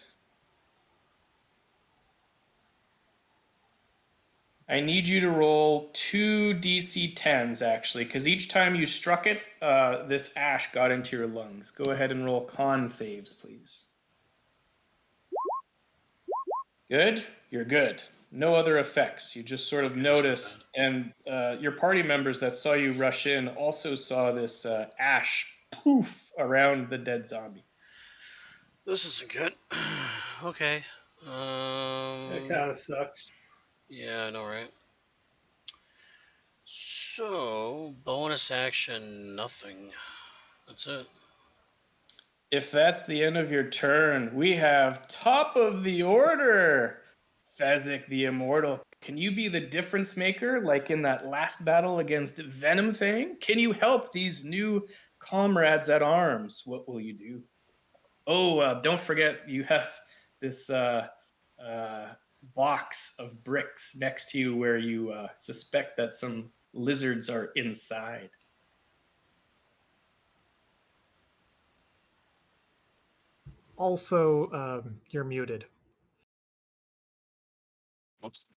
I need you to roll 2 DC 10s, actually, because each time you struck it, this ash got into your lungs. Go ahead and roll con saves, please. Good? You're good. No other effects. You just sort of noticed, and your party members that saw you rush in also saw this ash poof around the dead zombie.
This isn't good. Okay.
That kind of sucks.
Yeah, I know, right? So, bonus action, nothing. That's it.
If that's the end of your turn, we have top of the order, Fezzik the Immortal. Can you be the difference maker like in that last battle against Venom Fang? Can you help these new comrades at arms? What will you do? Oh, don't forget you have this box of bricks next to you where you suspect that some lizards are inside.
Also, you're muted.
Whoops.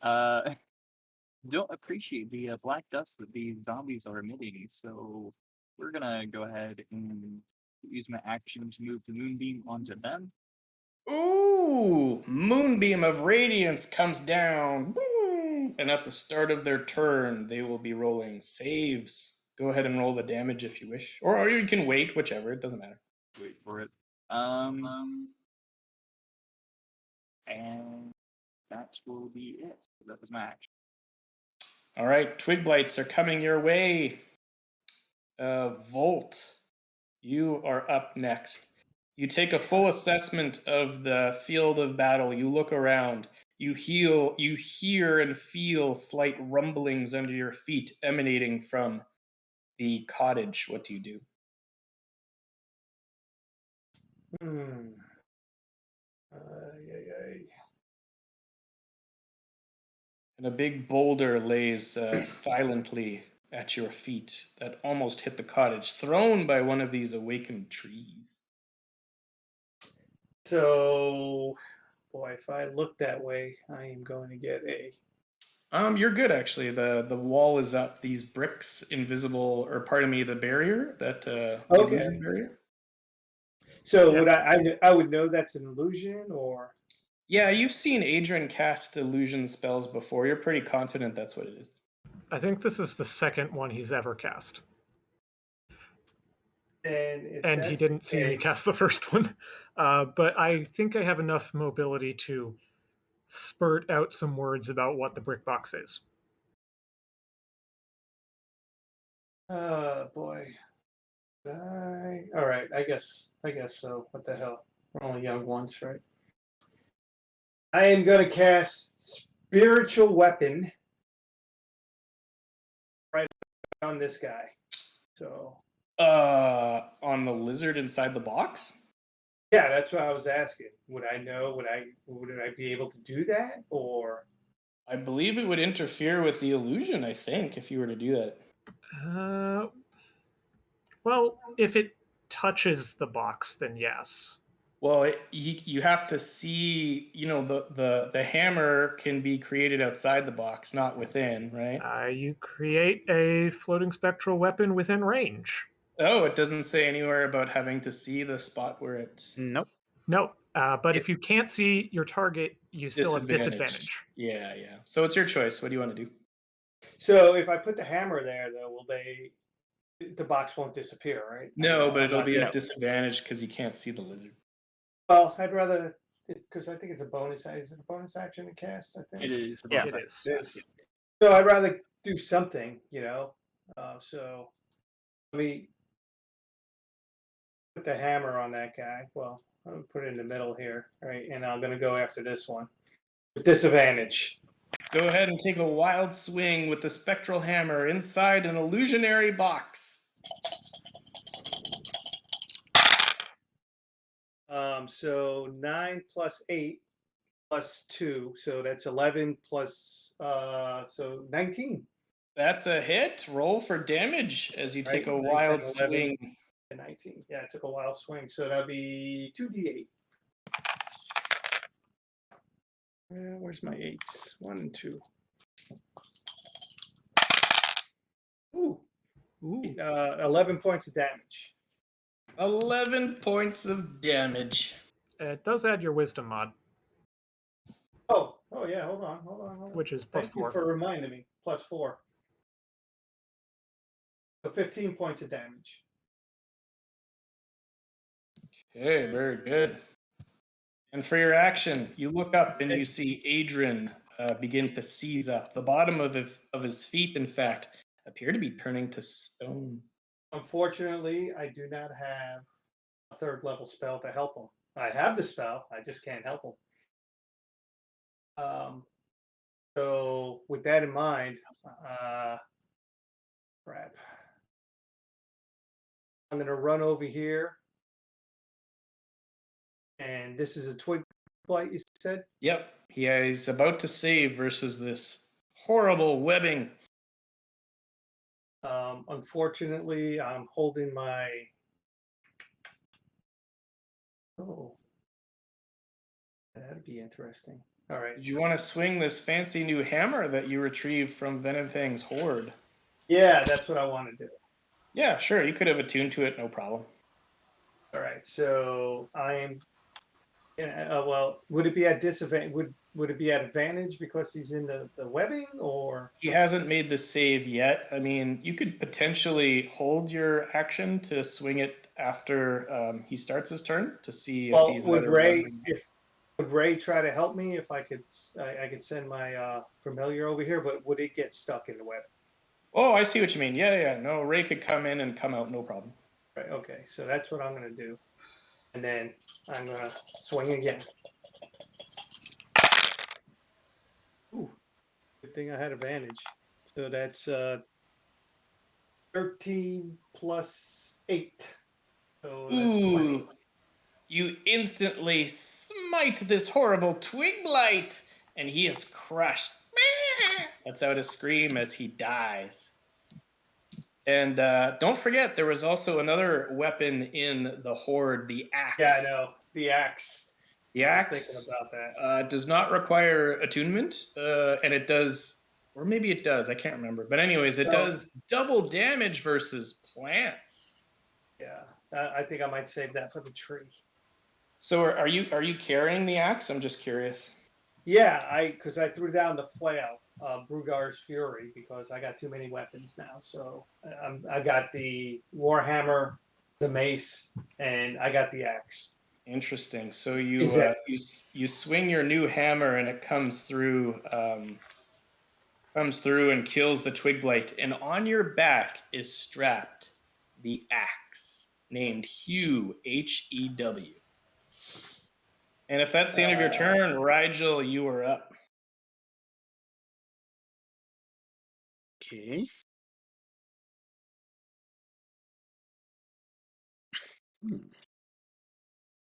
Don't appreciate the black dust that these zombies are emitting, so we're gonna go ahead and use my action to move the moonbeam onto them.
Ooh, Moonbeam of Radiance comes down. And at the start of their turn, they will be rolling saves. Go ahead and roll the damage if you wish. Or you can wait, whichever. It doesn't matter.
Wait for it. And that will be it. That was my action.
All right, Twig Blights are coming your way. Volt, you are up next. You take a full assessment of the field of battle. You look around. You hear and feel slight rumblings under your feet emanating from the cottage. What do you do? And a big boulder lays silently at your feet that almost hit the cottage, thrown by one of these awakened trees.
So, boy, if I look that way, I am going to get a.
You're good actually. The wall is up. These bricks, invisible, or pardon me, the barrier that illusion barrier.
So would I would know that's an illusion, or?
Yeah, you've seen Adrian cast illusion spells before. You're pretty confident that's what it is.
I think this is the second one he's ever cast. And he didn't see me cast the first one. But I think I have enough mobility to spurt out some words about what the brick box is.
Boy. All right, I guess so. What the hell? We're only young ones, right? I am going to cast Spiritual Weapon right on this guy. So.
On the lizard inside the box?
Yeah, that's what I was asking. Would I know? Would I be able to do that, or?
I believe it would interfere with the illusion, I think, if you were to do that.
Well, if it touches the box, then yes.
Well, you have to see, the hammer can be created outside the box, not within, right?
You create a floating spectral weapon within range.
Oh, it doesn't say anywhere about having to see the spot where it...
Nope.
No, but
It-
if you can't see your target, you still have disadvantage.
Yeah. So it's your choice. What do you want to do?
So if I put the hammer there, though, the box won't disappear, right?
No, but
I'm
it'll
not
be
gonna-
a disadvantage because you can't see the lizard.
Well, I'd rather, because I think it's a bonus. Is it a bonus action to cast? I think
It is.
Yeah.
It is.
It is. So I'd rather do something, So let me put the hammer on that guy. Well, I'm gonna put it in the middle here, right? And I'm gonna go after this one with disadvantage.
Go ahead and take a wild swing with the spectral hammer inside an illusionary box.
So 9 plus 8 plus 2, so that's 11 plus so 19.
That's a hit. Roll for damage as you take
Right,
a
9,
wild
10, 11.
swing.
19. Yeah, it took a wild swing, so that'd be 2d8. Where's my 8s? 1 and 2. Ooh,
Ooh.
11 points of damage.
11 points of damage.
It does add your wisdom mod,
Oh yeah, hold on.
which is plus
Thank you
4.
for reminding me. Plus 4. So 15 points of damage.
Okay, very good. And for your action, you look up and you see Adrian begin to seize up. The bottom of his feet, in fact, appear to be turning to stone.
Unfortunately, I do not have a 3rd level spell to help him. I have the spell, I just can't help him. So with that in mind, crap. I'm gonna run over here, and this is a twig blight. You said?
Yep, he's about to save versus this horrible webbing.
Unfortunately, I'm holding my. Oh, that'd be interesting. All right.
Did you want to swing this fancy new hammer that you retrieved from Venonfang's horde?
Yeah, that's what I want to do.
Yeah, sure. You could have attuned to it, no problem.
All right. So I'm. Well, would it be at disadvantage? Would it be at advantage because he's in the webbing, or?
He hasn't made the save yet. I mean, you could potentially hold your action to swing it after he starts his turn to see if he's
would
either
Ray
webbing-
would Ray try to help me if I could send my familiar over here, but would it get stuck in the web?
Oh, I see what you mean. Yeah. No, Ray could come in and come out, no problem.
Right. Okay. So that's what I'm gonna do, and then I'm gonna swing again. Ooh, good thing I had advantage. So that's 13 plus 8. So that's 20.
Ooh, you instantly smite this horrible twig blight, and he is crushed. Lets out a scream as he dies. And don't forget, there was also another weapon in the horde, the axe.
Yeah, I know. The axe.
The
I was
axe
thinking about that.
does not require attunement, and it does, or maybe it does, I can't remember. But anyways, it
No.
does double damage versus plants.
Yeah, I think I might save that for the tree.
So are you carrying the axe? I'm just curious.
Yeah, because I threw down the flail, Brugar's Fury, because I got too many weapons now. So I got the Warhammer, the mace, and I got the axe.
Interesting. So
Is that-
you swing your new hammer and it comes through. comes through and kills the twig blight, and on your back is strapped the axe named Hew, Hew. And if that's the end of your turn, Rigel, you are up.
Okay.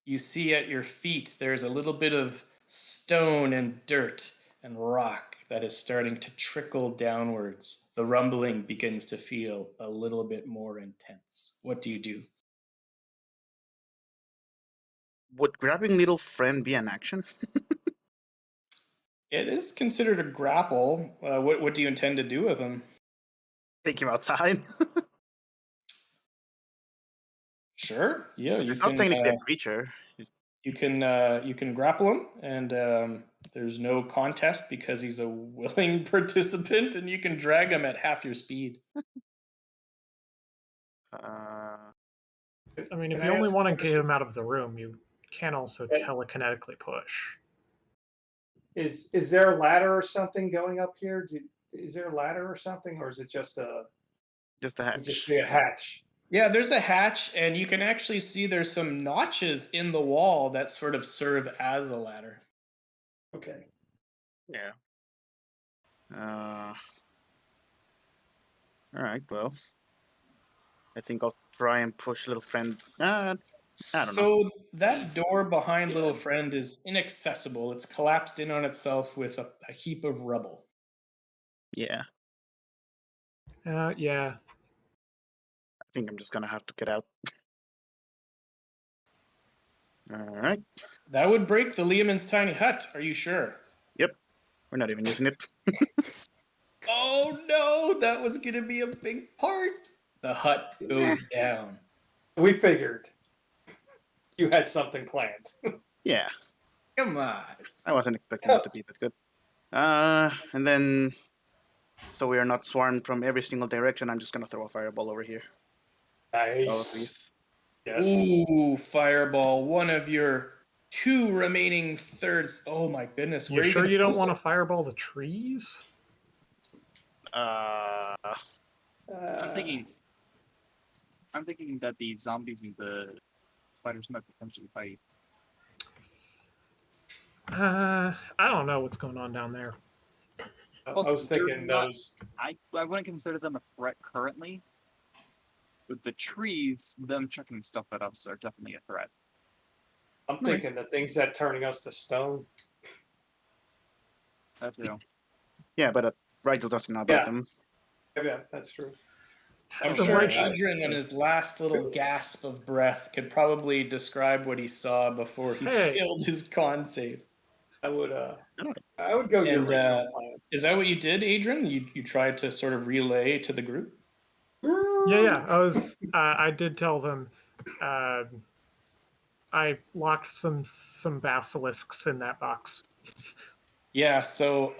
You see at your feet there's a little bit of stone and dirt and rock that is starting to trickle downwards. The rumbling begins to feel a little bit more intense. What do you do?
Would grabbing little friend be an action?
It is considered a grapple. What do you intend to do with him?
Take him outside.
Sure. Yeah, you
It's not
can.
technically a creature.
You can grapple him, and there's no contest because he's a willing participant, and you can drag him at half your speed.
I mean, if
Can
you
I
only
ask
want
a
to
question?
get him out of the room, you can also
Okay.
telekinetically push.
Is there a ladder or something going up here? Is there a ladder or something, or is it just a
Just a
you just
hatch.
see a hatch?
Yeah, there's a hatch, and you can actually see there's some notches in the wall that sort of serve as a ladder.
Okay.
Yeah. All right. Well, I think I'll try and push little friend. I don't know.
So that door behind little friend is inaccessible. It's collapsed in on itself with a heap of rubble.
Yeah.
Yeah.
I think I'm just gonna have to get out. All right.
That would break the Leoman's tiny hut. Are you sure?
Yep. We're not even using it.
Oh no, that was gonna be a big part. The hut goes down.
We figured you had something planned.
Yeah.
Come on.
I wasn't expecting it to be that good. And then, so we are not swarmed from every single direction, I'm just gonna throw a fireball over here. Oh,
Nice.
please.
Yes.
Ooh, fireball. One of your two remaining thirds. Oh my goodness. Where
You
are you
sure
gonna
you don't
place
want
it?
to fireball the trees?
Uh,
I'm thinking that the zombies and the spiders might potentially fight.
I don't know what's going on down there.
I
Also,
was
they're
thinking
not-
those.
I wouldn't consider them a threat currently. With the trees, them chucking stuff at us are definitely a threat.
I'm thinking the things that turning us to stone.
That's
yeah, but Rigel doesn't know about
Yeah.
them.
Yeah, that's true.
I'm
The
sure
right-
Adrian, on his last little gasp of breath, could probably describe what he saw before he
Hey.
failed his con save.
I would
Alright.
go your
And,
original plan.
Is that what you did, Adrian? You tried to sort of relay to the group?
Yeah. I did tell them. I locked some basilisks in that box.
Yeah, so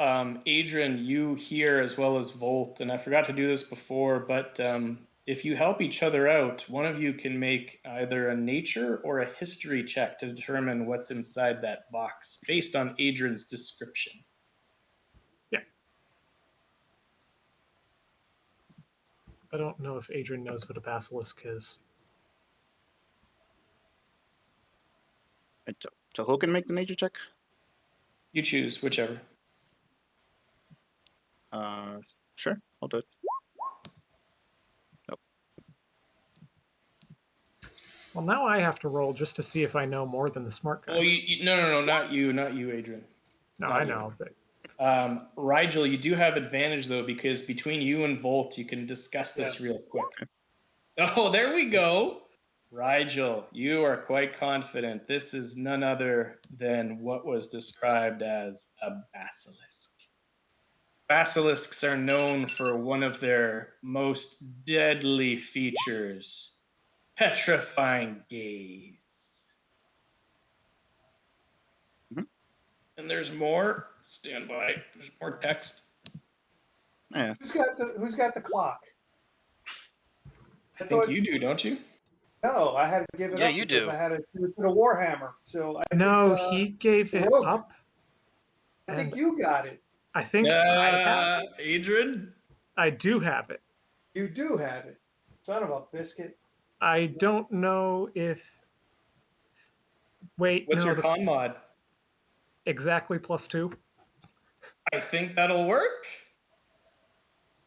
Adrian, you hear as well as Volt, and I forgot to do this before, but if you help each other out, one of you can make either a nature or a history check to determine what's inside that box based on Adrian's description.
Yeah. I don't know if Adrian knows what a basilisk is.
So who can make the nature check?
You choose, whichever.
Sure, I'll do it.
Well, now I have to roll just to see if I know more than the smart guy.
Oh, no, not you, Adrian.
no,
not
I
you.
know, but
Rigel, you do have advantage though, because between you and Volt, you can discuss this real quick. Oh, there we go. Rigel, you are quite confident. This is none other than what was described as a basilisk. Basilisks are known for one of their most deadly features, Petrifying Gaze.
Mhm.
And there's more. Stand by. There's more text.
Yeah.
Who's got the clock?
I think
thought-
you do, don't you?
No, I had to give it
Yeah,
up
you
because
do.
I had to do it to the Warhammer. So I
no,
think,
he gave it
Rogue.
up.
I think
and-
you got it.
I think I have.
Adrian?
I do have it.
You do have it. Son of a biscuit.
I don't know if. Wait,
What's
no,
your
the
con mod?
exactly +2.
I think that'll work.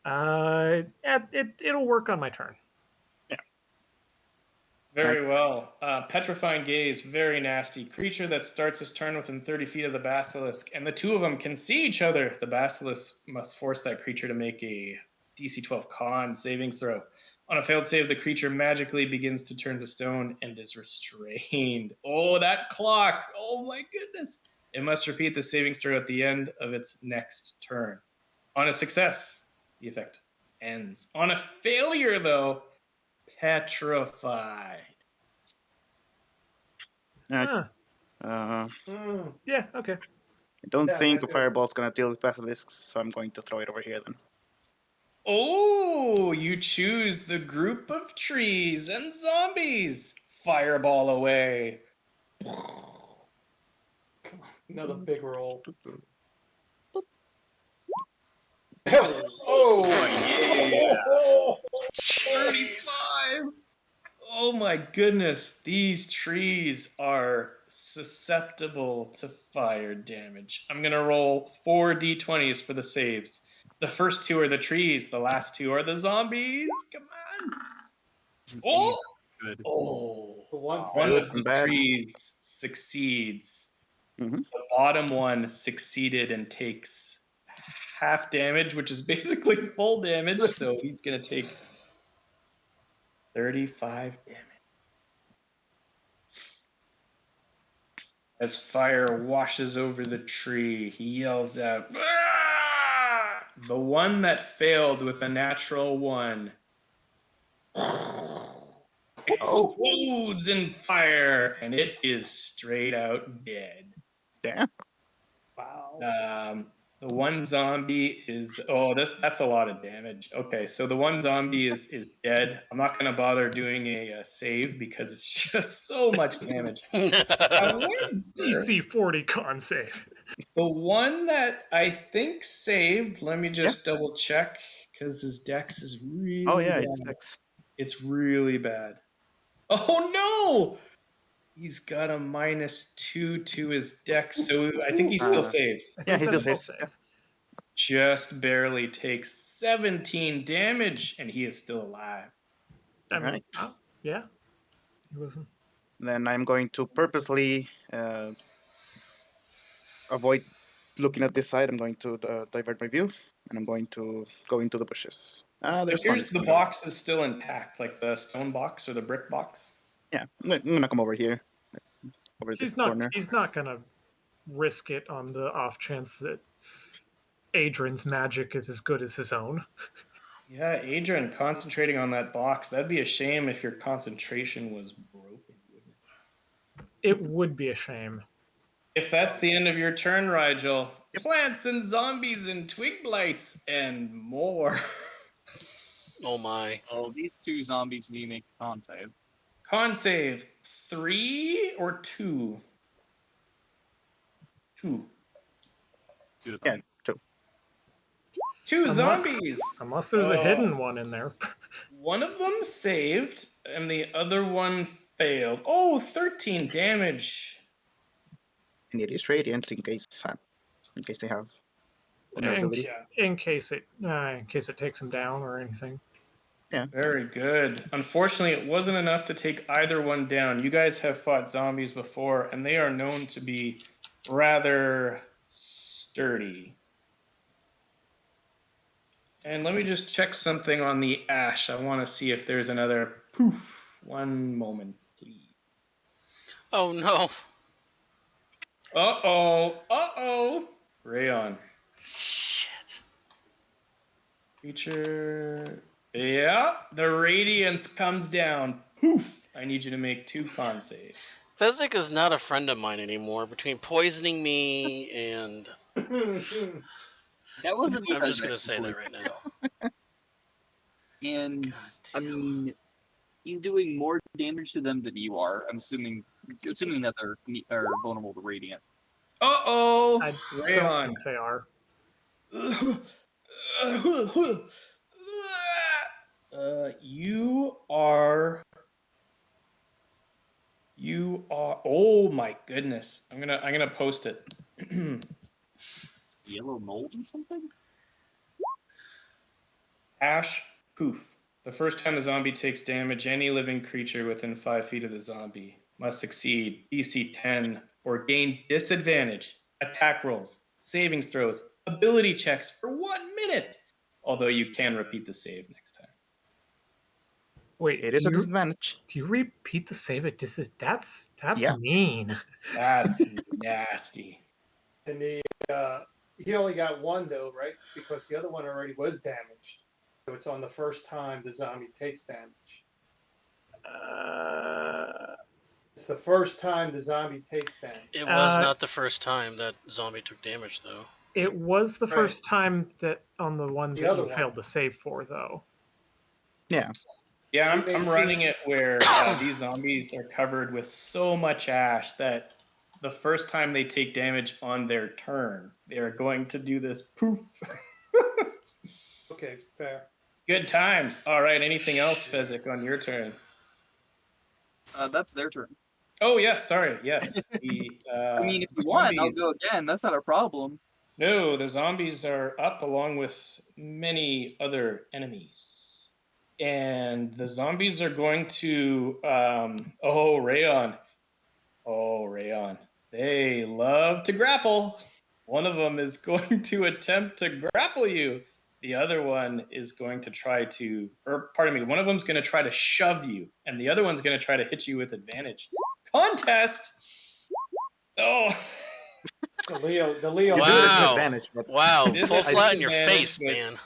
It'll work on my turn.
Very well. Petrifying Gaze, very nasty. Creature that starts his turn within 30 feet of the basilisk, and the two of them can see each other. The basilisk must force that creature to make a DC 12 con savings throw. On a failed save, the creature magically begins to turn to stone and is restrained. Oh, that clock! Oh my goodness! It must repeat the savings throw at the end of its next turn. On a success, the effect ends. On a failure, though, petrified.
Alright.
Huh.
I
Yeah, okay.
don't
Yeah,
think a
but-
fireball's gonna deal with basilisks, so I'm going to throw it over here then.
Oh, you choose the group of trees and zombies. Fireball away.
Another big roll. Oh,
yeah. 35. Oh my goodness. These trees are susceptible to fire damage. I'm going to roll 4 d20s for the saves. The first 2 are the trees, the last 2 are the zombies. Come on. Oh!
Good.
Oh,
The one
one
Good
of
and
the
bad.
trees succeeds.
Mhm.
The bottom one succeeded and takes half damage, which is basically full damage. So he's going to take 35 damage. As fire washes over the tree, he yells out, "Ah!" The one that failed with a natural 1 explodes in fire, and it is straight out dead.
Damn.
wow.
The one zombie is that's a lot of damage. Okay, so the one zombie is dead. I'm not gonna bother doing a save because it's just so much damage. However,
DC 40 con save.
the one that I think saved, let me just double check because his dex is really
Oh yeah,
bad.
it's X.
It's really bad. Oh no! He's got a -2 to his dex, so I think he still saves.
I
Yeah,
think
he
that
still
still
saves.
saves.
Just barely takes 17 damage, and he is still alive.
I mean,
Alright.
yeah. He wasn't.
Then I'm going to purposely avoid looking at this side. I'm going to divert my view, and I'm going to go into the bushes.
It
There's
appears
zombies.
the box is still intact, like the stone box or the brick box.
Yeah, I'm gonna come over here, over this corner.
He's not gonna risk it on the off chance that Adrian's magic is as good as his own.
Yeah, Adrian, concentrating on that box. That'd be a shame if your concentration was broken, wouldn't it?
It would be a shame.
If that's the end of your turn, Rigel, plants and zombies and twig blights and more.
Oh my.
Oh, these 2 zombies need to make a con save.
Con save 3 or 2? 2.
Do the
Yeah,
thing.
2.
2
Unless-
zombies.
Unless there's a hidden one in there.
One of them saved, and the other one failed. Oh, 13 damage.
And it is radiant in case they have vulnerability.
In case it takes him down or anything.
Very good. Unfortunately, it wasn't enough to take either one down. You guys have fought zombies before, and they are known to be rather sturdy. And let me just check something on the ash. I want to see if there's another poof. One moment, please.
Oh no.
Uh-oh. Rayon.
Shit.
Creature. Yeah, the radiance comes down. Poof! I need you to make 2 con saves.
Fezzik is not a friend of mine anymore. Between poisoning me and
That wasn't
I'm just gonna say that right now.
And I mean, he's doing more damage to them than you are. I'm assuming that they're vulnerable to radiant.
Uh-oh!
I don't
Rayon.
think they are.
You are. Oh my goodness! I'm gonna post it.
Yellow mold or something?
Ash poof. The first time the zombie takes damage, any living creature within 5 feet of the zombie must succeed DC 10 or gain disadvantage, attack rolls, savings throws, ability checks for 1 minute. Although you can repeat the save next time.
Wait,
It is a disadvantage.
do you repeat the save at that's
Yeah.
mean.
That's nasty.
And he only got one though, right? Because the other one already was damaged. So it's on the first time the zombie takes damage. It's the first time the zombie takes damage.
It was not the first time that zombie took damage, though.
It was the
Right.
first time that on the one
The
that
other
you
one.
failed to save for, though.
Yeah.
Yeah,
We made
I'm running it where these zombies are covered with so much ash that the first time they take damage on their turn, they are going to do this poof.
Okay, fair.
Good times. All right, anything else, Fezzik, on your turn?
That's their turn.
Oh, yes, sorry. Yes. The,
I mean, if you want, I'll
zombies-
go again. That's not a problem.
No, the zombies are up along with many other enemies. And the zombies are going to, Rayon. Oh, Rayon. They love to grapple. One of them is going to attempt to grapple you. The other one is going to try to, one of them's going to try to shove you, and the other one's going to try to hit you with advantage. Contest! Oh.
The Leo.
You're doing it
Wow.
disadvantage, but
Wow,
It is
full
a
flat in your
disadvantage,
face,
but
man.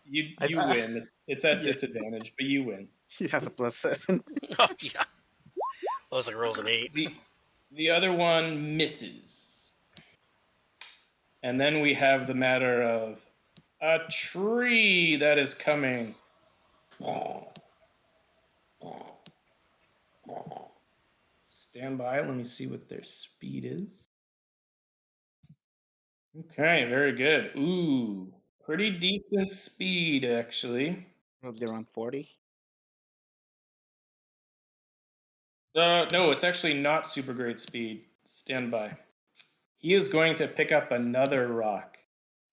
You
I-
win. It's at
Yeah.
disadvantage, but you win.
he has a +7.
Oh, yeah. Looks like rolls an 8.
The other one misses. And then we have the matter of a tree that is coming. Stand by. Let me see what their speed is. Okay, very good. Ooh, pretty decent speed, actually.
Probably around 40.
No, it's actually not super great speed. Stand by. He is going to pick up another rock,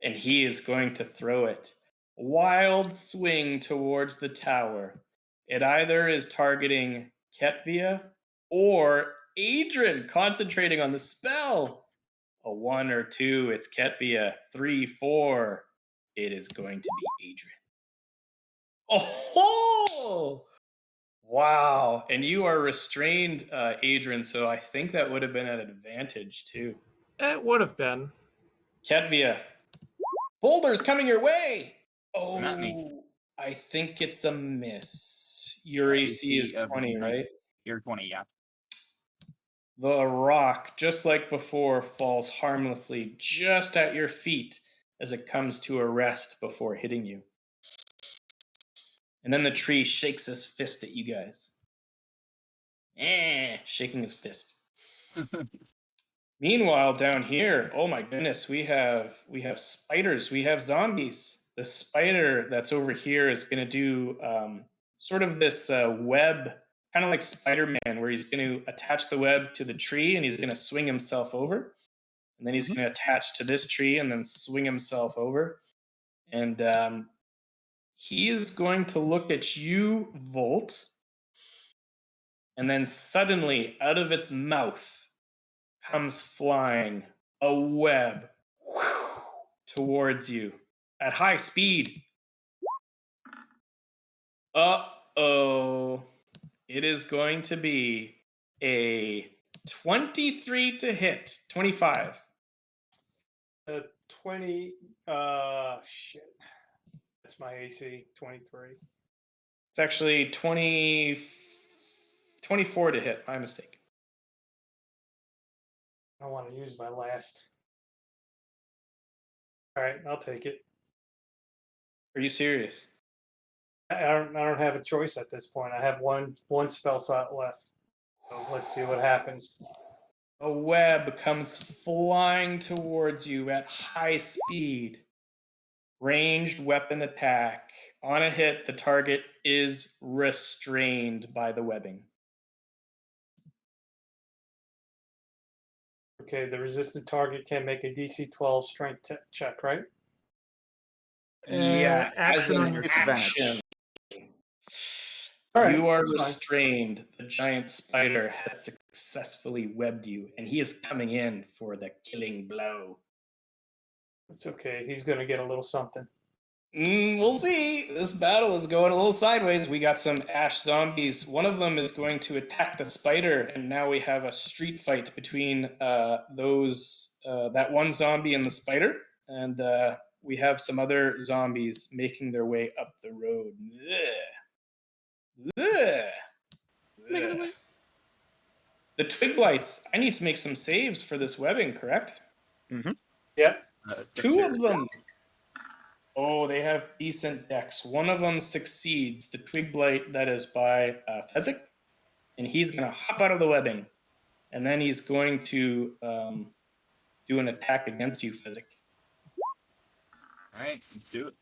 and he is going to throw it. Wild swing towards the tower. It either is targeting Ketvia or Adrian, concentrating on the spell. A 1 or 2, it's Ketvia. 3, 4, it is going to be Adrian. Oh! Wow. And you are restrained, Adrian, so I think that would have been an advantage, too.
It would have been.
Ketvia. Boulders coming your way! Oh,
Not me.
I think it's a miss. Your AC is 20, right?
You're 20, yeah.
The rock, just like before, falls harmlessly just at your feet as it comes to a rest before hitting you. And then the tree shakes his fist at you guys. Shaking his fist. Meanwhile, down here, oh my goodness, we have spiders, we have zombies. The spider that's over here is going to do sort of this web, kind of like Spider-Man, where he's going to attach the web to the tree and he's going to swing himself over. And then he's going to attach to this tree and then swing himself over. And he is going to look at you, Volt. And then suddenly, out of its mouth, comes flying a web towards you at high speed. Uh-oh. It is going to be a 23 to hit. 25.
20. Shit. That's my AC. 23.
It's actually 24 to hit. My mistake.
I don't want to use my last. All right, I'll take it.
Are you serious?
I don't have a choice at this point. I have one spell slot left. So let's see what happens.
A web comes flying towards you at high speed. Ranged weapon attack. On a hit, the target is restrained by the webbing.
Okay, the resistant target can make a DC 12 strength check, right?
Yeah, as
action
an
on your
action.
All right,
You are
that's fine.
restrained. The giant spider has successfully webbed you, and he is coming in for the killing blow.
It's okay. He's going to get a little something.
We'll see. This battle is going a little sideways. We got some ash zombies. One of them is going to attack the spider, and now we have a street fight between that one zombie and the spider. And we have some other zombies making their way up the road.
Make it away.
The twig blights. I need to make some saves for this webbing, correct?
Mm-hmm.
Yep.
Two of them. Oh, they have decent decks. One of them succeeds. The twig blight that is by Fezzik, and he's going to hop out of the webbing, and then he's going to do an attack against you, Fezzik.
All right, let's do it.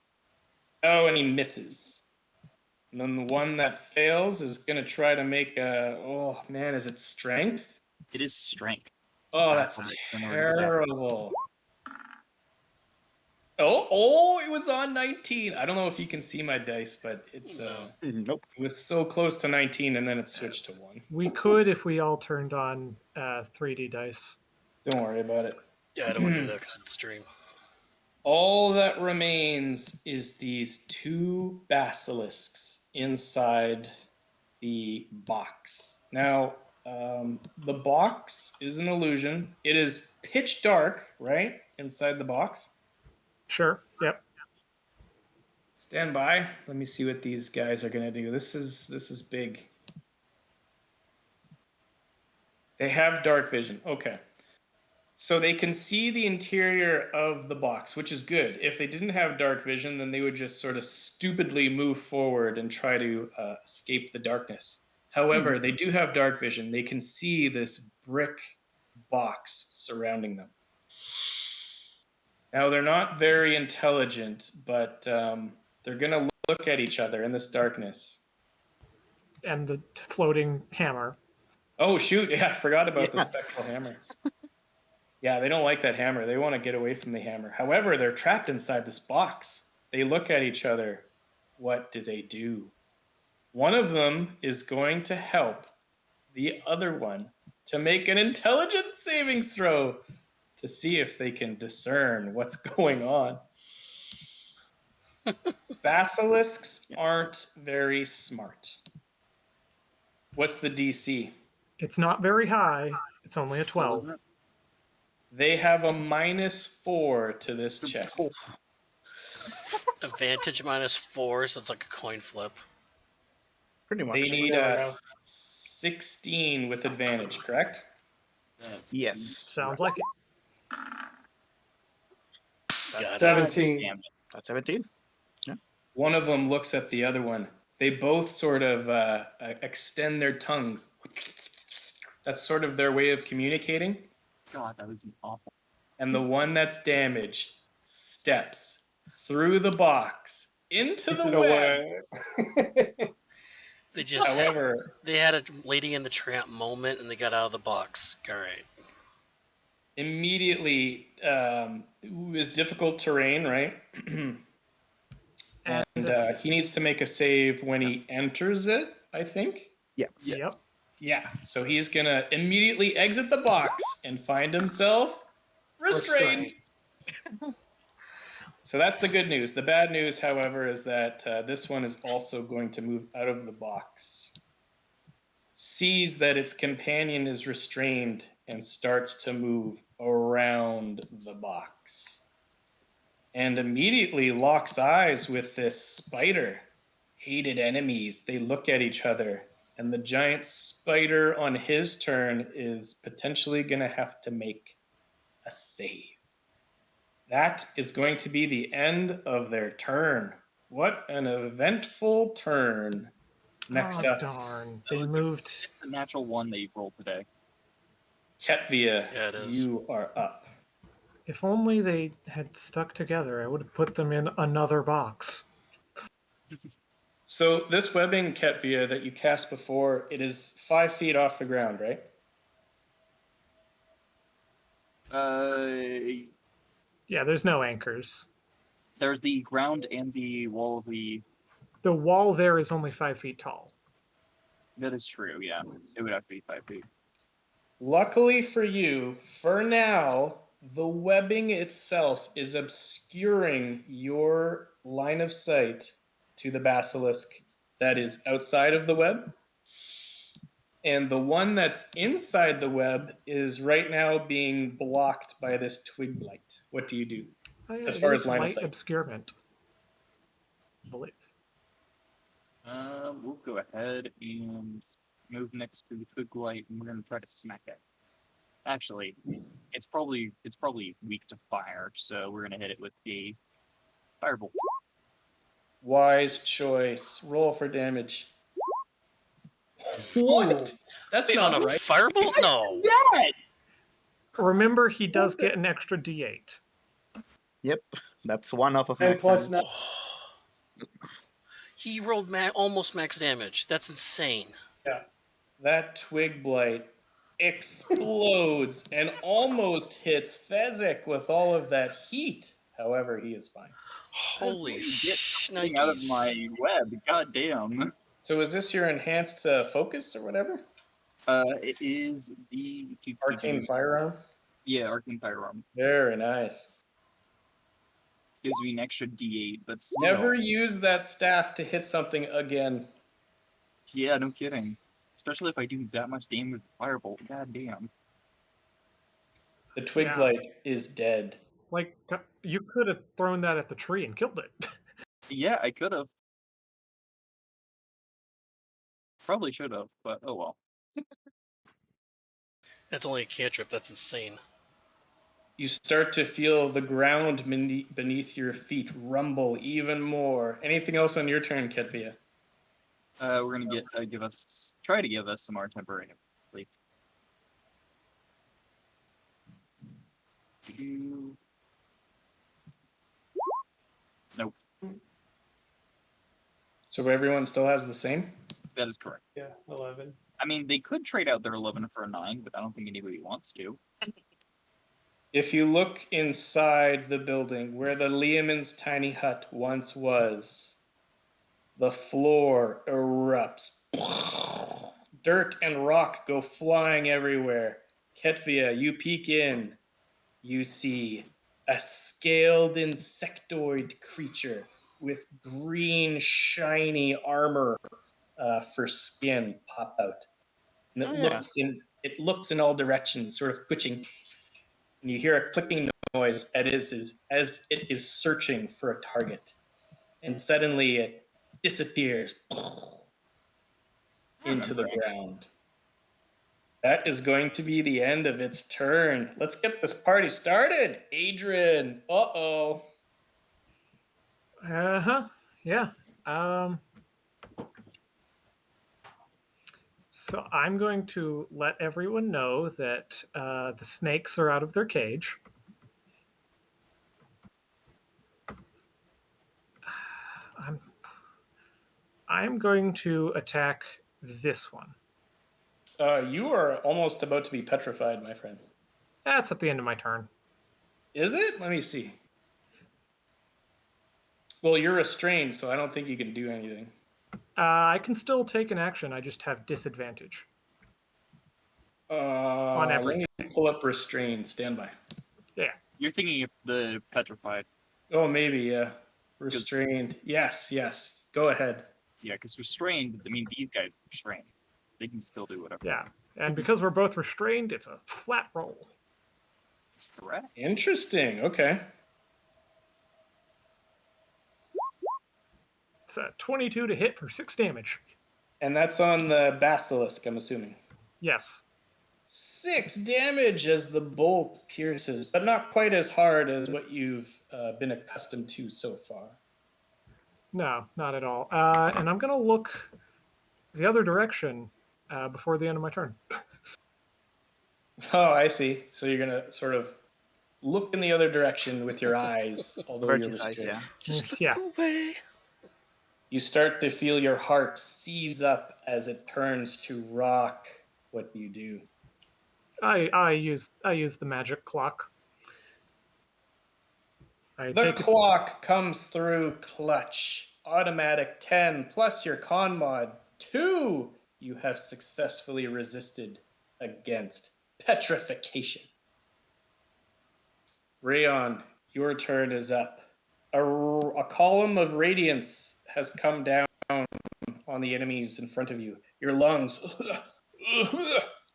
Oh, and he misses. And then the one that fails is going to try to make a... Oh, man, is it strength?
It is strength.
Oh, that's terrible. Oh, it was on 19. I don't know if you can see my dice, but it's
Nope.
it was so close to 19, and then it switched to 1.
We could if we all turned on 3D dice.
Don't worry about it.
Yeah, I don't want to do that because it's stream.
All that remains is these 2 basilisks inside the box. Now, the box is an illusion. It is pitch dark, right, inside the box.
Sure. Yep.
Stand by. Let me see what these guys are going to do. This is big. They have dark vision. Okay. So they can see the interior of the box, which is good. If they didn't have dark vision, then they would just sort of stupidly move forward and try to escape the darkness. However, they do have dark vision. They can see this brick box surrounding them. Now, they're not very intelligent, but they're going to look at each other in this darkness.
And the floating hammer.
Oh, shoot. Yeah, I forgot about the spectral hammer. Yeah, they don't like that hammer. They want to get away from the hammer. However, they're trapped inside this box. They look at each other. What do they do? One of them is going to help the other one to make an intelligence savings throw to see if they can discern what's going on. Basilisks aren't very smart. What's the DC?
It's not very high. It's only a 12.
They have a -4 to this check.
Advantage -4, so it's like a coin flip.
Pretty much.
They need a 16 with advantage, correct?
Yes.
Sounds like it.
Got it.
17.
Damn it.
That's 17.
One of them looks at the other one. They both sort of extend their tongues. That's sort of their way of communicating.
God, that was awful.
And the one that's damaged steps through the box into the web.
They just
However,
they had a Lady in the Tramp moment and they got out of the box. All right.
immediately it was difficult terrain, right? And he needs to make a save when he enters it, I think.
Yeah.
Yep.
Yeah, so he's going to immediately exit the box and find himself restrained. So that's the good news. The bad news, however, is that this one is also going to move out of the box. Sees that its companion is restrained and starts to move around the box. And immediately locks eyes with this spider. Hated enemies. They look at each other. And the giant spider on his turn is potentially going to have to make a save. That is going to be the end of their turn. What an eventful turn. Next up,
Darn. They moved.
It's the natural one that you rolled today.
Ketvia,
Yeah, it is.
you are up.
If only they had stuck together, I would have put them in another box.
So this webbing, Ketvia, that you cast before, it is 5 feet off the ground, right?
Yeah, there's no anchors.
There's the ground and the wall of the.
The wall there is only 5 feet tall.
That is true. Yeah, it would have to be 5 feet.
Luckily for you, for now, the webbing itself is obscuring your line of sight to the basilisk that is outside of the web. And the one that's inside the web is right now being blocked by this twig blight. What do you do?
Oh, yeah,
As
it
far
is
as line of
light
sight.
obscurement, I believe.
We'll go ahead and move next to the twig light, and we're gonna try to smack it. Actually, it's probably weak to fire, so we're gonna hit it with the firebolt.
Wise choice. Roll for damage. What? That's
Wait,
not
on a
right.
firebolt? No.
Remember, he does get an extra D8.
Yep, that's one off of
And
max
plus
damage.
He rolled almost max damage. That's insane.
That twig blight explodes and almost hits Fezzik with all of that heat. However, he is fine.
Holy
Getting out of my
shnikes.
web. God damn.
So is this your enhanced focus or whatever?
It is the
Arcane firearm?
Yeah, arcane firearm.
Very nice.
Gives me an extra D8, but still.
Never use that staff to hit something again.
Yeah, no kidding. Especially if I do that much damage with firebolt. God damn.
The twig
Yeah.
blight is dead.
Like, you could have thrown that at the tree and killed it.
Yeah, I could have. Probably should have, but oh well.
That's only a cantrip. That's insane.
You start to feel the ground beneath your feet rumble even more. Anything else on your turn, Ketvia?
We're gonna try to give us some more temporary please. Nope,
So everyone still has the same?
that is correct.
Yeah, 11.
I mean, they could trade out their 11 for a 9, but I don't think anybody wants to.
If you look inside the building where the Liamon's tiny hut once was, the floor erupts. Dirt and rock go flying everywhere. Ketvia, you peek in. You see a scaled insectoid creature with green, shiny armor for skin pop out. And it looks in all directions, sort of twitching. And you hear a clicking noise as it is searching for a target. And suddenly it disappears into the ground. That is going to be the end of its turn. Let's get this party started. Adrian. Uh-oh.
Uh-huh. Yeah. So I'm going to let everyone know that the snakes are out of their cage. I'm going to attack this one.
You are almost about to be petrified, my friend.
That's at the end of my turn.
Is it? Let me see. Well, you're restrained, so I don't think you can do anything.
I can still take an action. I just have disadvantage. On everything.
Let me pull up restrained. Stand by.
Yeah.
You're thinking of the petrified.
Oh, maybe, yeah. Restrained. Yes. Go ahead.
Yeah, because restrained, I mean, these guys are restrained. They can still do whatever.
Yeah. And because we're both restrained, it's a flat roll.
That's correct.
Interesting. Okay.
It's a 22 to hit for 6 damage.
And that's on the basilisk, I'm assuming.
Yes.
6 damage as the bolt pierces, but not quite as hard as what you've been accustomed to so far.
No, not at all. And I'm going to look the other direction before the end of my turn.
Oh, I see. So you're going to sort of look in the other direction with your eyes, although
Avert
you're
his eyes,
restrained.
yeah.
Just look
Yeah.
away.
You start to feel your heart seize up as it turns to rock. What do you do?
I use the magic clock. I
The
take it.
clock comes through clutch. Automatic 10 plus your con mod 2. You have successfully resisted against petrification. Rayon, your turn is up. A column of radiance has come down on the enemies in front of you. Your lungs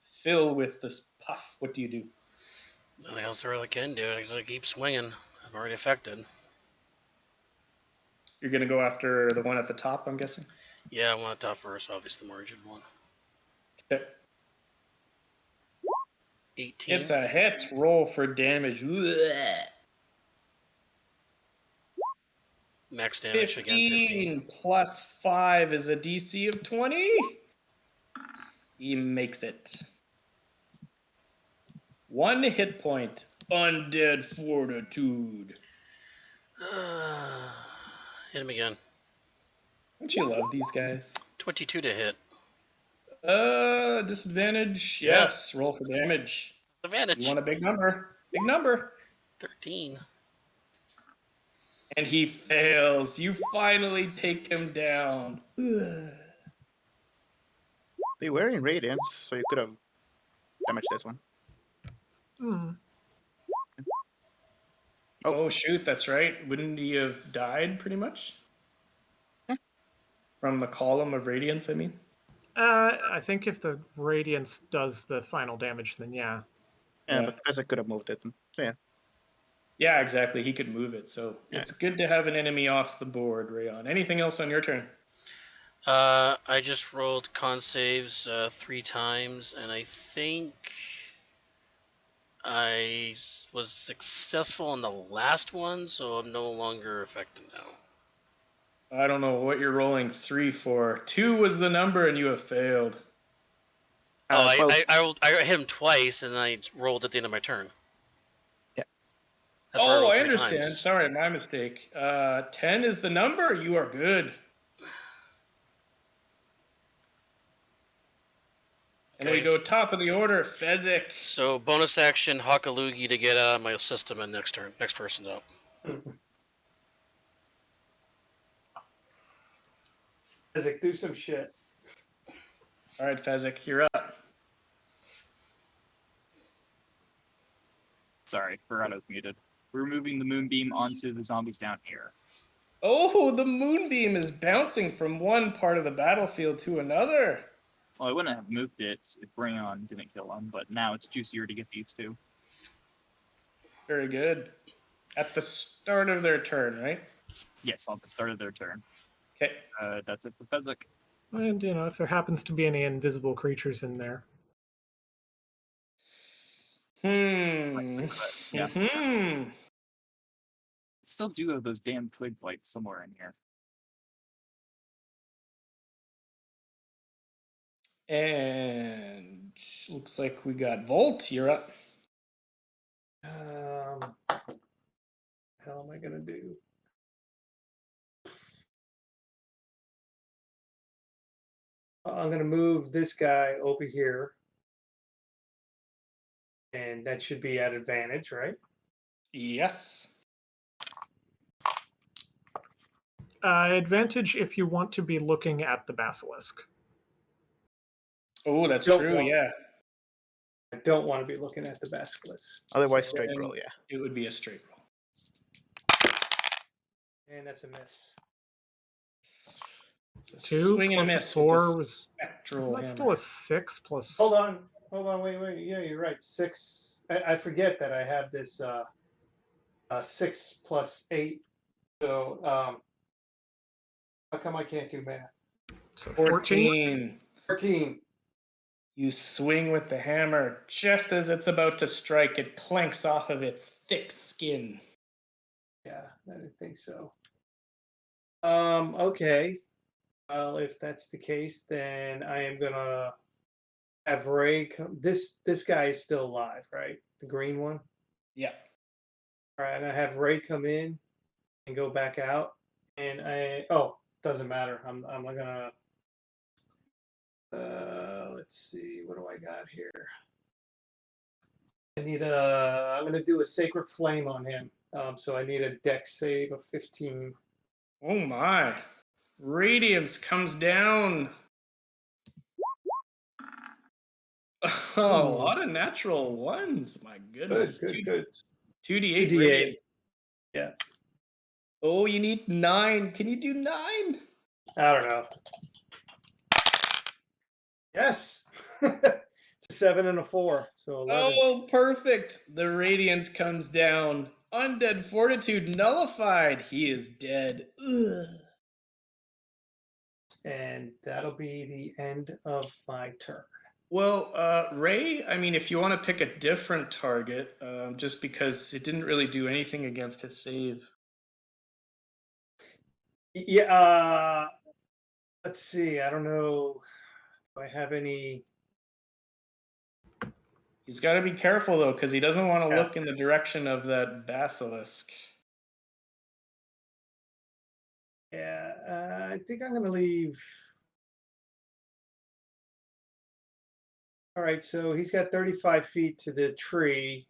fill with this puff. What do you do?
Nothing else I really can do. I gotta keep swinging. I'm already affected.
You're going to go after the one at the top, I'm guessing?
Yeah, I want to top first, obviously the margin one.
Okay.
18.
It's a hit. Roll for damage.
Max damage
15
again, 15.
plus 5 is a DC of 20. He makes it. 1 hit point. Undead fortitude.
Hit him again.
Don't you love these guys?
22 to hit.
Disadvantage.
Yeah.
Yes, roll for damage.
Advantage.
You want a big number. Big number.
13.
And he fails. You finally take him down. Ugh.
They were in radiance, so you could have damaged this one.
Hmm.
Oh, shoot, that's right. Wouldn't he have died pretty much? From the column of radiance, I mean?
I think if the radiance does the final damage, then yeah.
Yeah,
Yeah.
but Isaac could have moved it. So yeah.
Yeah, exactly. He could move it. So
Yeah.
it's good to have an enemy off the board, Rayon. Anything else on your turn?
I just rolled con saves 3 times, and I think I was successful on the last one, so I'm no longer affected now.
I don't know what you're rolling 3 for. 2 was the number, and you have failed.
Well,
I hit him twice, and I rolled at the end of my turn.
Yeah.
That's why I
Oh,
rolled
I
3
understand.
times.
Sorry, my mistake. 10 is the number. You are good. And we
Okay.
go top of the order, Fezzik.
So bonus action, Hakalugi to get out of my system, and next turn, next person's up.
Isaac, do some shit.
All right, Fezzik, you're up.
Sorry, forgot I was muted. We're moving the moonbeam onto the zombies down here.
Oh, the moonbeam is bouncing from one part of the battlefield to another.
Well, I wouldn't have moved it if Brayon didn't kill him, but now it's juicier to get these two.
Very good. At the start of their turn, right?
Yes, on the start of their turn.
Okay.
That's it for Fezzik.
And if there happens to be any invisible creatures in there.
Yeah. Still do have those damn twig blights somewhere in here.
And looks like we got Volt. You're up.
Hell am I gonna do? I'm gonna move this guy over here, and that should be at advantage, right?
Yes.
Advantage if you want to be looking at the basilisk.
Oh, that's
Don't
true.
want-
Yeah.
I don't want to be looking at the basilisk.
otherwise, straight
Then
roll, yeah.
It would be a straight roll.
And that's a miss.
It's a
2
swing and a
plus a
miss.
4 was.
Spectral
That's
hammer.
still a 6 plus.
Hold on, wait. Yeah, you're right. 6. I forget that I have this 6 plus 8. So how come I can't do math?
So 14.
14.
You swing with the hammer. Just as it's about to strike, it clanks off of its thick skin.
Yeah, I didn't think so. Okay. Well, if that's the case, then I am gonna have Ray come. This guy is still alive, right? The green one.
Yeah.
All right, I'm gonna have Ray come in and go back out, and doesn't matter. I'm gonna let's see, what do I got here? I'm gonna do a Sacred Flame on him. So I need a Dex save of 15.
Oh my. Radiance comes down. Oh, a lot of natural ones. My goodness.
Good.
2d8
2d8.
radiant.
Yeah.
Oh, you need 9. Can you do 9?
I don't know. Yes. It's a 7 and a 4, so 11.
Oh, perfect. The radiance comes down. Undead fortitude nullified. He is dead. Ugh.
And that'll be the end of my turn.
Well, Ray, I mean, if you want to pick a different target, just because it didn't really do anything against his save.
Yeah. Let's see. I don't know. Do I have any?
He's got to be careful, though, because he doesn't want to
Yeah.
look in the direction of that basilisk.
Yeah. I think I'm going to leave. All right. So he's got 35 feet to the tree,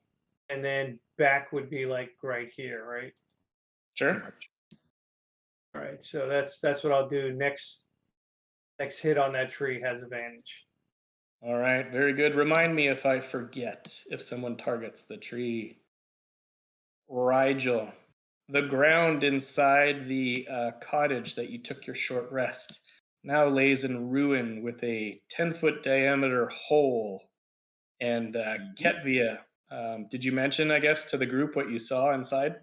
and then back would be like right here, right?
Sure.
All right. So that's what I'll do. Next hit on that tree has advantage.
All right, very good. Remind me if I forget if someone targets the tree. Rigel, the ground inside the cottage that you took your short rest now lays in ruin with a 10-foot diameter hole. And Ketvia, did you mention, I guess, to the group what you saw inside?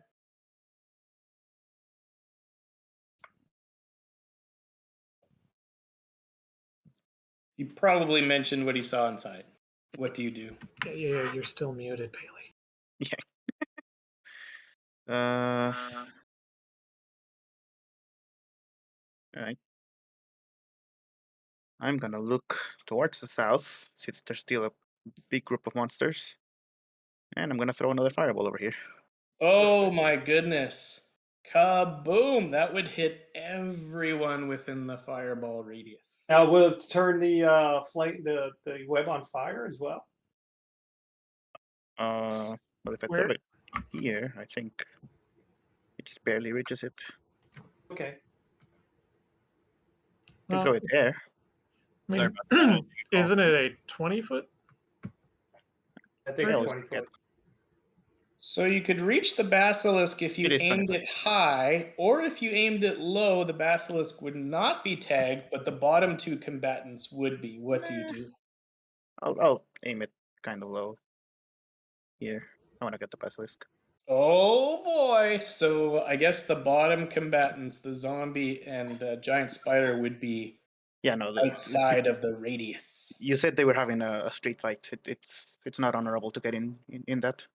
He probably mentioned what he saw inside. What do you do?
Yeah, you're still muted, Bailey.
All right. I'm gonna look towards the south, see if there's still a big group of monsters, and I'm gonna throw another fireball over here.
Oh my goodness. Kaboom! That would hit everyone within the fireball radius.
Now will it turn the the web on fire as well?
But if I throw it here, I think it just barely reaches it.
Okay.
I can throw it there.
I mean,
Sorry about that.
isn't it a 20-foot?
I think
I
it's
always
20
forget.
foot.
So you could reach the basilisk if you
It is
aimed
25.
it high, or if you aimed it low, the basilisk would not be tagged, but the bottom two combatants would be. What do you do?
I'll aim it kind of low. Here, I want to get the basilisk.
Oh boy! So I guess the bottom combatants, the zombie and giant spider, would be
Yeah, no.
outside of the radius.
You said they were having a street fight. It's not honorable to get in that.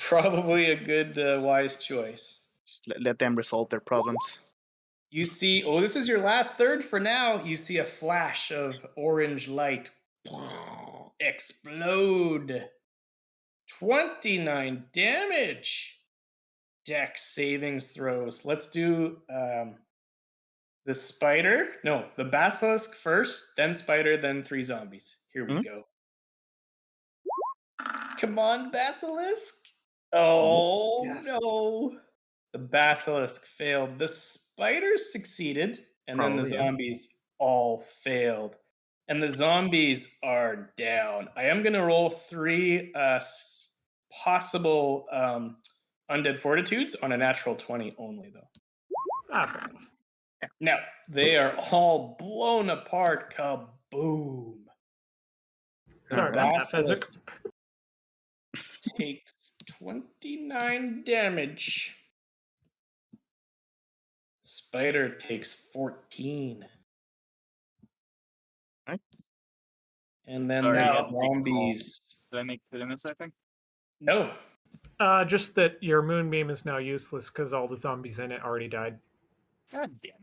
Probably a good, wise choice.
Just let them resolve their problems.
You see, oh, this is your last third for now. You see a flash of orange light explode. 29 damage. Dex savings throws. Let's do the spider. No, the basilisk first, then spider, then 3 zombies. Here we go. Come on, basilisk. Oh,
Yes.
no. The basilisk failed. The spiders succeeded, and then the
Probably, yeah.
zombies all failed. And the zombies are down. I am going to roll 3 possible undead fortitudes on a natural 20 only, though.
Fair enough.
Now, they are all blown apart. Kaboom.
Sorry about that, physics.
Takes 29 damage. Spider takes 14.
Right.
And then
Sorry,
the
yeah.
zombies.
Did I make it in this, I think?
No.
Just that your moonbeam is now useless because all the zombies in it already died.
God damn.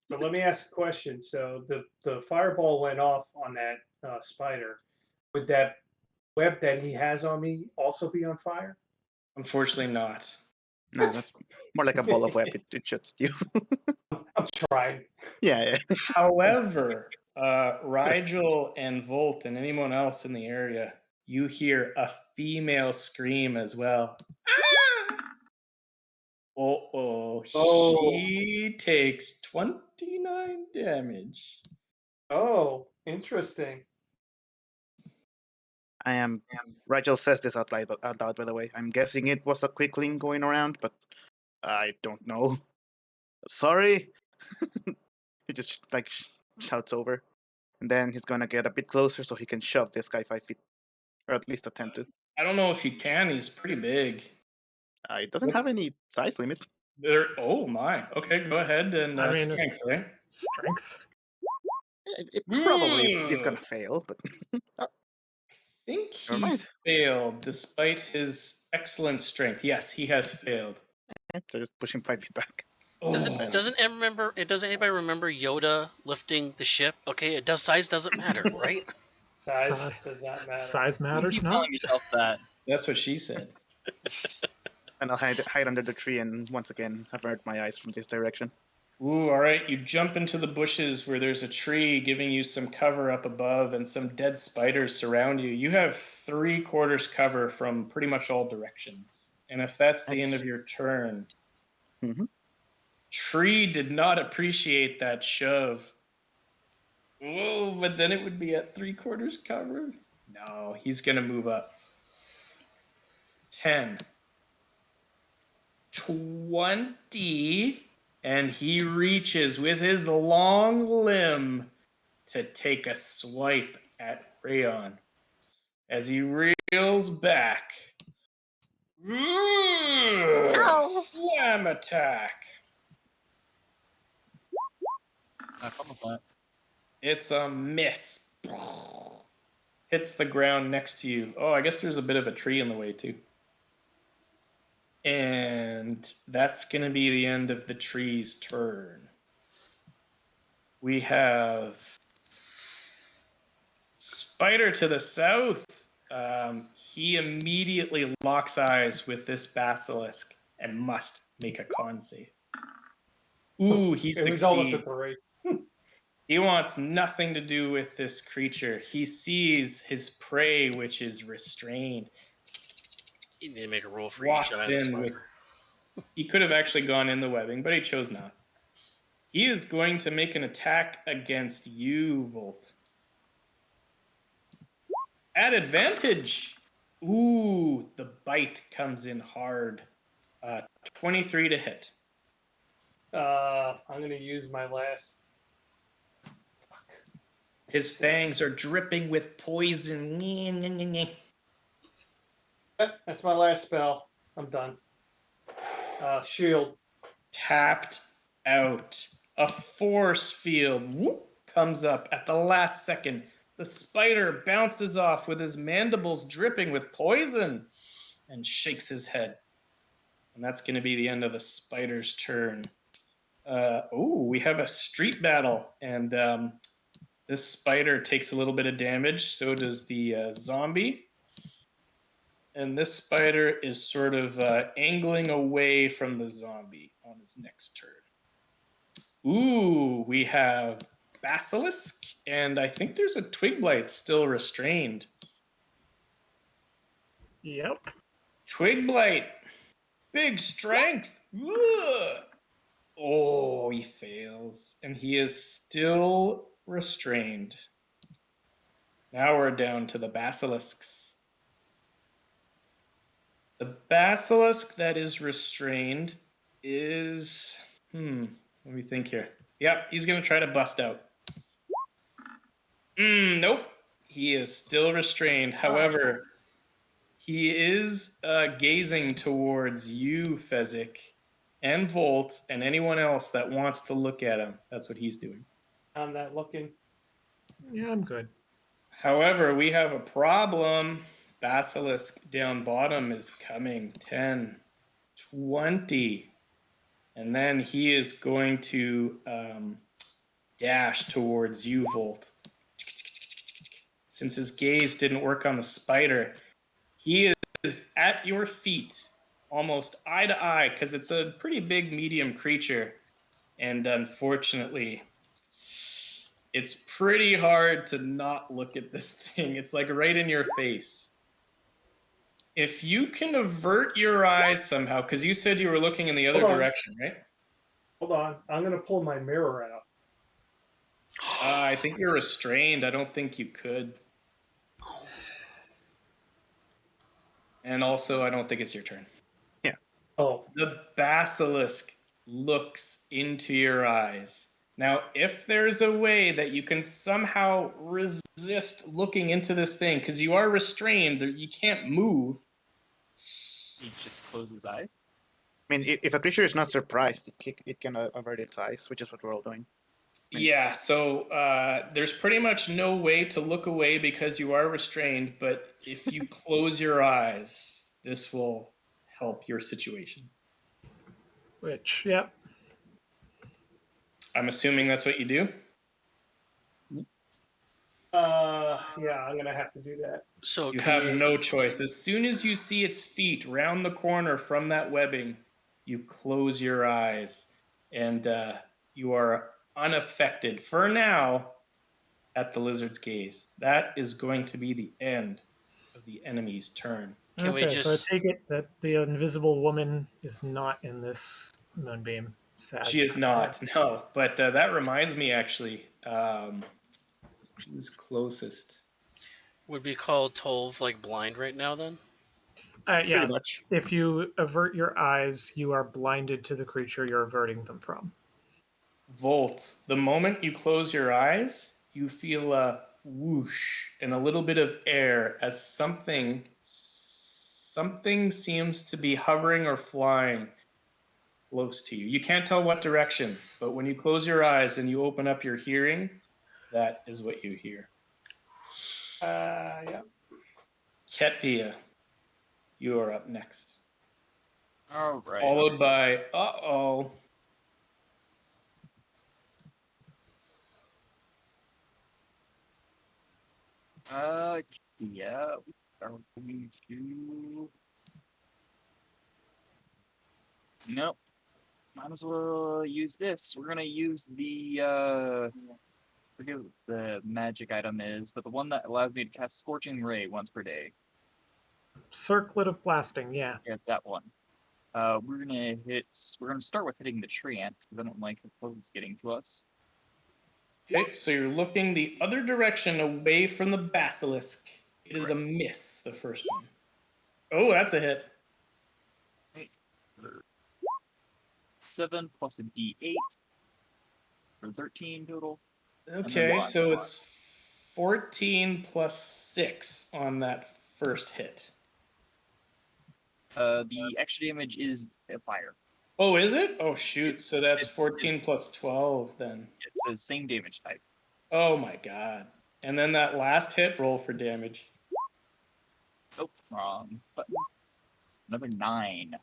But let me ask a question. So the fireball went off on that spider. Would that web that he has on me also be on fire?
Unfortunately not.
No, that's more like a ball of web. It shoots at you.
I'm trying.
Yeah.
However, Rigel and Volt and anyone else in the area, you hear a female scream as well. Oh, she takes 29 damage.
Oh, interesting.
I am. Rigel says this out loud, by the way. I'm guessing it was a quickling going around, but I don't know. Sorry. He just like shouts over, and then he's gonna get a bit closer so he can shove this guy 5 feet, or at least attempt to.
I don't know if he can. He's pretty big.
It doesn't have
What's-
any size limit.
Oh my. Okay, go ahead and
I mean,
strength, right?
Strength.
It probably is gonna fail, but
I think
Never
he
mind.
failed despite his excellent strength. Yes, he has failed.
so just push him 5 feet back.
Oh.
Doesn't anybody remember Yoda lifting the ship? Okay, size doesn't matter, right?
Size
Si-
does not matter.
Size
You
matters
keep
not.
telling yourself that.
That's what she said.
And I'll hide under the tree and once again avert my eyes from this direction.
Ooh, all right. You jump into the bushes where there's a tree giving you some cover up above and some dead spiders surround you. You have 3/4 cover from pretty much all directions. And if that's the end of your turn,
Mm-hmm.
Tree did not appreciate that shove. Whoa, but then it would be at 3/4 cover. No, he's going to move up. 10. 20. And he reaches with his long limb to take a swipe at Rayon. As he reels back. Slam attack.
I fun with that.
It's a miss. Hits the ground next to you. Oh, I guess there's a bit of a tree in the way, too. And that's going to be the end of the tree's turn. We have Spider to the south. He immediately locks eyes with this basilisk and must make a con save. Ooh, he
It was almost a
succeeds.
3.
He wants nothing to do with this creature. He sees his prey, which is restrained.
You need to make a roll for
Walks
each eye of the
in
spider.
with. He could have actually gone in the webbing, but he chose not. He is going to make an attack against you, Volt. At advantage. Ooh, the bite comes in hard. 23 to hit.
I'm going to use my last.
His fangs are dripping with poison.
That's my last spell. I'm done. Shield.
Tapped out. A force field comes up at the last second. The spider bounces off with his mandibles dripping with poison and shakes his head. And that's going to be the end of the spider's turn. We have a street battle. And this spider takes a little bit of damage. So does the zombie. And this spider is sort of angling away from the zombie on his next turn. Ooh, we have Basilisk, and I think there's a Twig Blight still restrained.
Yep.
Twig Blight, big strength. Ugh. Oh, he fails, and he is still restrained. Now we're down to the Basilisks. The Basilisk that is restrained is... Let me think here. Yep, he's going to try to bust out. Nope. He is still restrained. However, he is gazing towards you, Fezzik, and Volt, and anyone else that wants to look at him. That's what he's doing.
I'm not looking.
Yeah, I'm good.
However, we have a problem. Basilisk down bottom is coming. 10, 20. And then he is going to dash towards you, Volt. Since his gaze didn't work on the spider, he is at your feet almost eye to eye because it's a pretty big medium creature. And unfortunately, it's pretty hard to not look at this thing. It's like right in your face. If you can avert your eyes somehow, because you said you were looking in the other
Hold on.
direction, right?
Hold on. I'm going to pull my mirror out.
I think you're restrained. I don't think you could. And also, I don't think it's your turn.
Oh,
The basilisk looks into your eyes. Now, if there's a way that you can somehow resist looking into this thing, because you are restrained, you can't move.
He just closes his eyes.
I mean, if a creature is not surprised, it can avert its eyes, which is what we're all doing.
Yeah, so there's pretty much no way to look away because you are restrained, but if you close your eyes, this will help your situation.
Which, yep.
I'm assuming that's what you do?
yeah, I'm going to have to do that.
So
You
can
have
we,
no choice. As soon as you see its feet round the corner from that webbing, you close your eyes and you are unaffected for now at the lizard's gaze. That is going to be the end of the enemy's turn.
Can we
Okay, so I
just-
take it that the invisible woman is not in this moonbeam. Sad.
She is not, no. But that reminds me, actually, who's closest?
would we call Tolv like blind right now then?
Yeah,
Pretty much.
if you avert your eyes, you are blinded to the creature you're averting them from.
Volt, the moment you close your eyes, you feel a whoosh and a little bit of air as something seems to be hovering or flying close to you. You can't tell what direction, but when you close your eyes and you open up your hearing, that is what you hear.
Yeah.
Ketvia, you are up next.
All right.
Followed by, uh-oh.
Yeah, we are going to. Nope. Might as well use this. We're gonna use the forget what the magic item is, but the one that allows me to cast Scorching Ray once per day.
Circlet of blasting, yeah.
Yeah, that one. We're gonna start with hitting the treant, because I don't like the clothes getting to us.
Okay, so you're looking the other direction away from the basilisk. It is a miss, the first one. Oh, that's a hit.
7 plus a D8 for 13 total.
Okay,
one.
so it's 14 plus 6 on that first hit.
The extra damage is fire.
Oh, is it? Oh, shoot. So that's 14 plus 12 then.
It's the same damage type.
Oh, my God. And then that last hit, roll for damage.
Oh, wrong button. Another 9.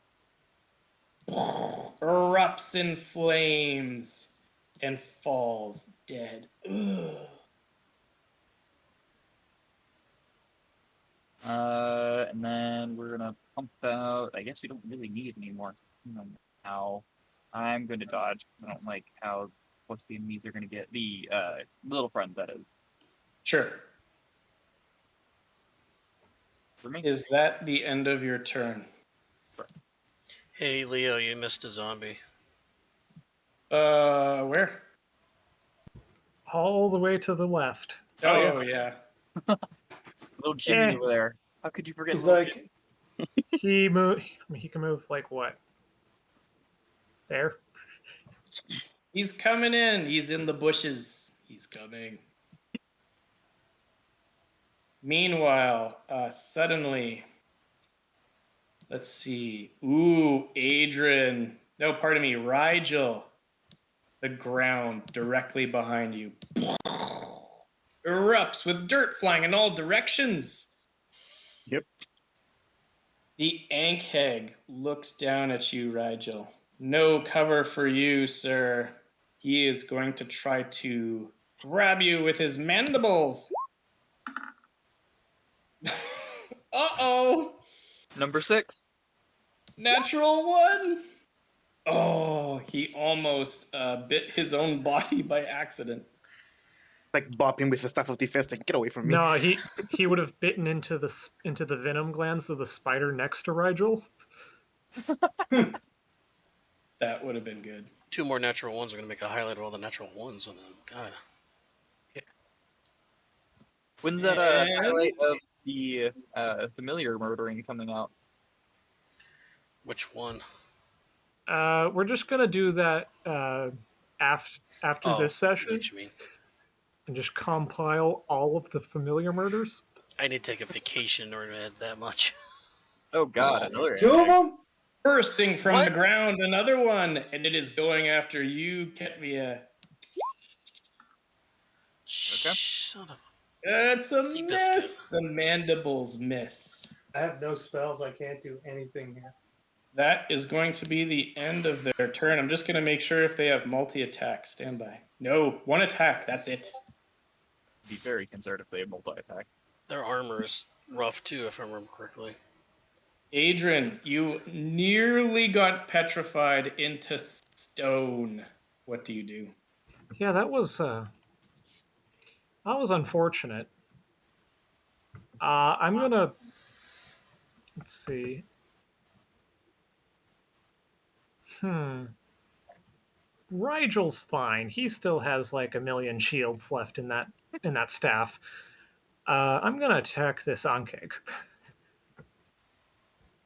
Erupts in flames and falls dead. Ugh.
And then we're gonna pump out. I guess we don't really need any more. How I'm going to dodge. I don't like how close the enemies are going to get. The little friend, that is.
Sure.
For me.
Is that the end of your turn?
Hey Leo, you missed a zombie.
Where?
All the way to the left.
Oh, yeah.
Little Jimmy
Eh.
over there. How could you forget
He's
little
like,
Jimmy?
He move. I mean, he can move like what? There.
He's coming in. He's in the bushes. He's coming. Meanwhile, suddenly, let's see. Ooh, Adrian. No, pardon me, Rigel. The ground directly behind you erupts with dirt flying in all directions.
Yep.
The Ankheg looks down at you, Rigel. No cover for you, sir. He is going to try to grab you with his mandibles. Uh-oh.
Number 6.
Natural 1. Oh, he almost bit his own body by accident.
Like bopping with the staff of defense, like get away from me.
No, he would have bitten into the venom glands of the spider next to Rigel.
That would have been good.
2 more natural 1s are going to make a highlight of all the natural 1s on them. God.
When's that
And-
highlight of the familiar murdering coming out?
Which one?
We're just gonna do that after
Oh,
this
I know
session
what you mean.
and just compile all of the familiar murders.
I need to take a vacation in order to add that much.
Oh god, another
2 of
anime.
them?
Bursting from
What?
the ground, another one, and it is going after you, Ketvia.
Son of
It's a
Sea
miss. The mandibles miss.
I have no spells. I can't do anything here.
That is going to be the end of their turn. I'm just going to make sure if they have multi-attack. Stand by. No, 1 attack. That's it.
Be very concerned if they have multi-attack.
Their armor is rough too, if I remember correctly.
Adrian, you nearly got petrified into stone. What do you do?
Yeah, that was unfortunate. I'm gonna let's see. Rigel's fine. He still has like a million shields left in that staff. I'm gonna attack this Ankeg.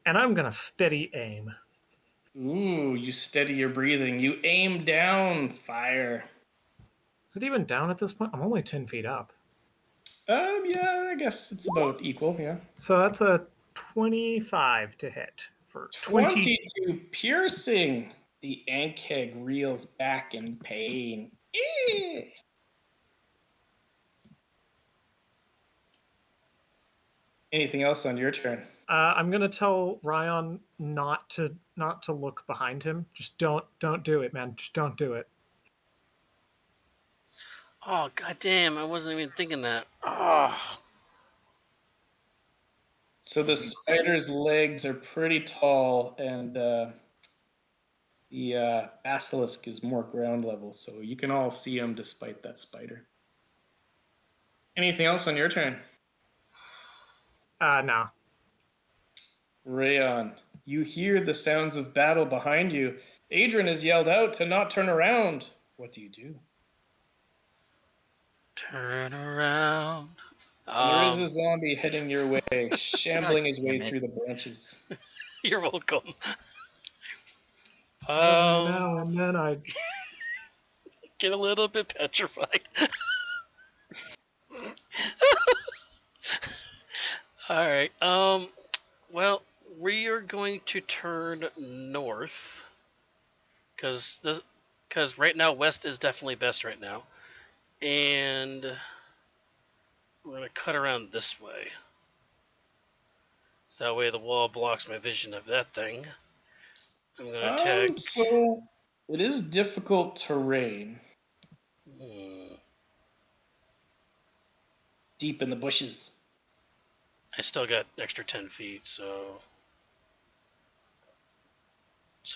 And I'm gonna steady aim.
Ooh, you steady your breathing. You aim down, fire.
Is it even down at this point? I'm only 10 feet up.
Yeah, I guess it's about equal, yeah.
So that's a 25 to hit for 20.
22 piercing. The Ankeg reels back in pain. Eeh. Anything else on your turn?
I'm gonna tell Ryan not to look behind him. Just don't do it, man. Just don't do it.
Oh, goddamn! I wasn't even thinking that. Oh.
So the spider's legs are pretty tall, and the basilisk is more ground level, so you can all see him despite that spider. Anything else on your turn?
No.
Rayon, you hear the sounds of battle behind you. Adrian has yelled out to not turn around. What do you do?
Turn around.
And there is a zombie heading your way, shambling his way
damn it.
through the branches.
You're welcome.
Every now and then I
Get a little bit petrified. All right. Well, we are going to turn north because right now west is definitely best right now, and we're gonna cut around this way. So that way the wall blocks my vision of that thing. I'm gonna attack.
So it is difficult terrain. Deep in the bushes.
I still got extra 10 feet, so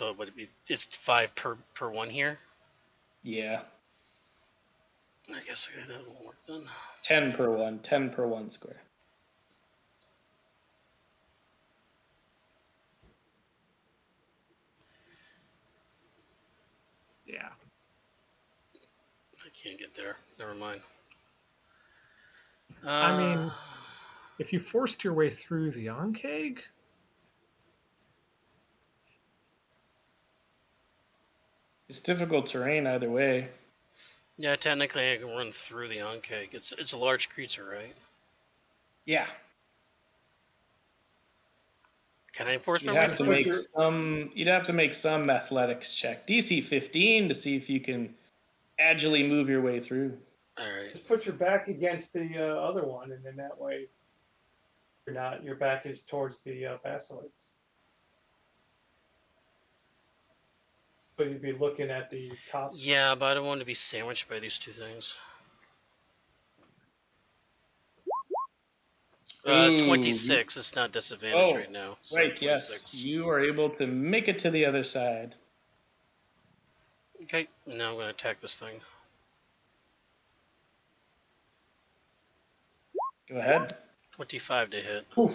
it would be it's 5 per one here.
Yeah.
I guess that won't work then.
10 per one. 10 per one square.
yeah.
I can't get there. Never mind.
I mean, if you forced your way through the Ankeg,
It's difficult terrain either way.
yeah, technically I can run through the Ankeg. It's a large creature, right?
Yeah.
Can I force
You'd
my way
have to
through?
make some athletics check. DC 15 to see if you can agilely move your way through.
All right.
Just put your back against the other one, and then that way your back is towards the basilisks. So you'd be looking at the top.
Yeah, but I don't want to be sandwiched by these two things.
Ooh,
26. It's not disadvantage right now. So
right,
26.
yes. You are able to make it to the other side.
Okay, now I'm going to attack this thing.
Go ahead.
25 to hit.
I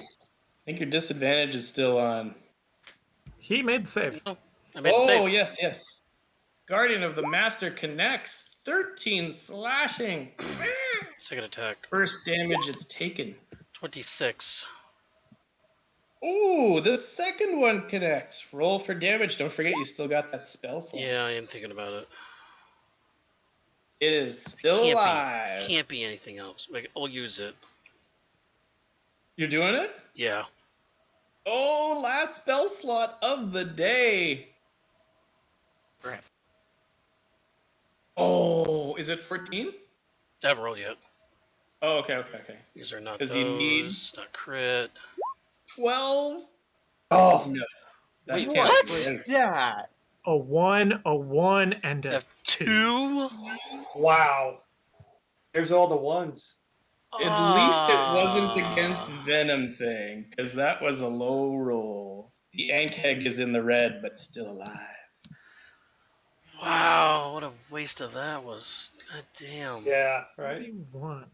think your disadvantage is still on.
He made the save.
Oh, I made the save.
Yes. Guardian of the Master connects. 13 slashing.
Second attack.
First damage it's taken.
26.
Ooh, the second one connects. Roll for damage. Don't forget you still got that spell slot.
Yeah, I am thinking about it.
It is still alive.
Can't be anything else. I'll use it.
You're doing it?
Yeah.
Oh, last spell slot of the day.
Right.
Oh, is it 14?
I haven't rolled yet.
Oh, okay.
These are not
'Cause
those.
you need-
Not crit.
12?
Oh,
No. That
Wait,
can't
what?
be right.
Yeah.
A 1, and a 2.
2?
wow. There's all the ones.
At least it wasn't
Ah.
against Venom Thing, because that was a low roll. The Ankheg is in the red, but still alive.
Wow, what a waste of that was. God damn.
Yeah, right.
31.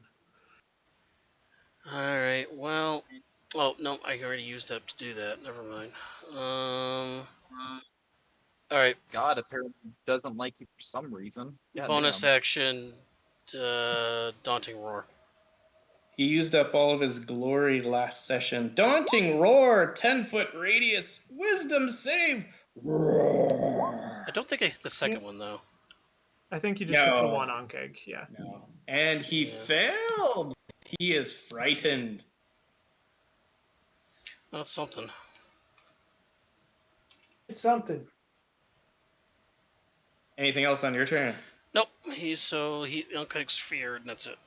Alright, well. Oh, no, I already used up to do that. Never mind. Alright,
God apparently doesn't like you for some reason. God
bonus
damn.
action. Daunting Roar.
He used up all of his glory last session. Daunting Roar, 10-foot radius, wisdom save. Roar.
I don't think I hit the second one, though.
I think you just hit the
No.
one on keg, yeah.
No. And he
Yeah.
failed. He is frightened.
That's something.
It's something.
Anything else on your turn?
Nope, Unkeg's feared, and that's it.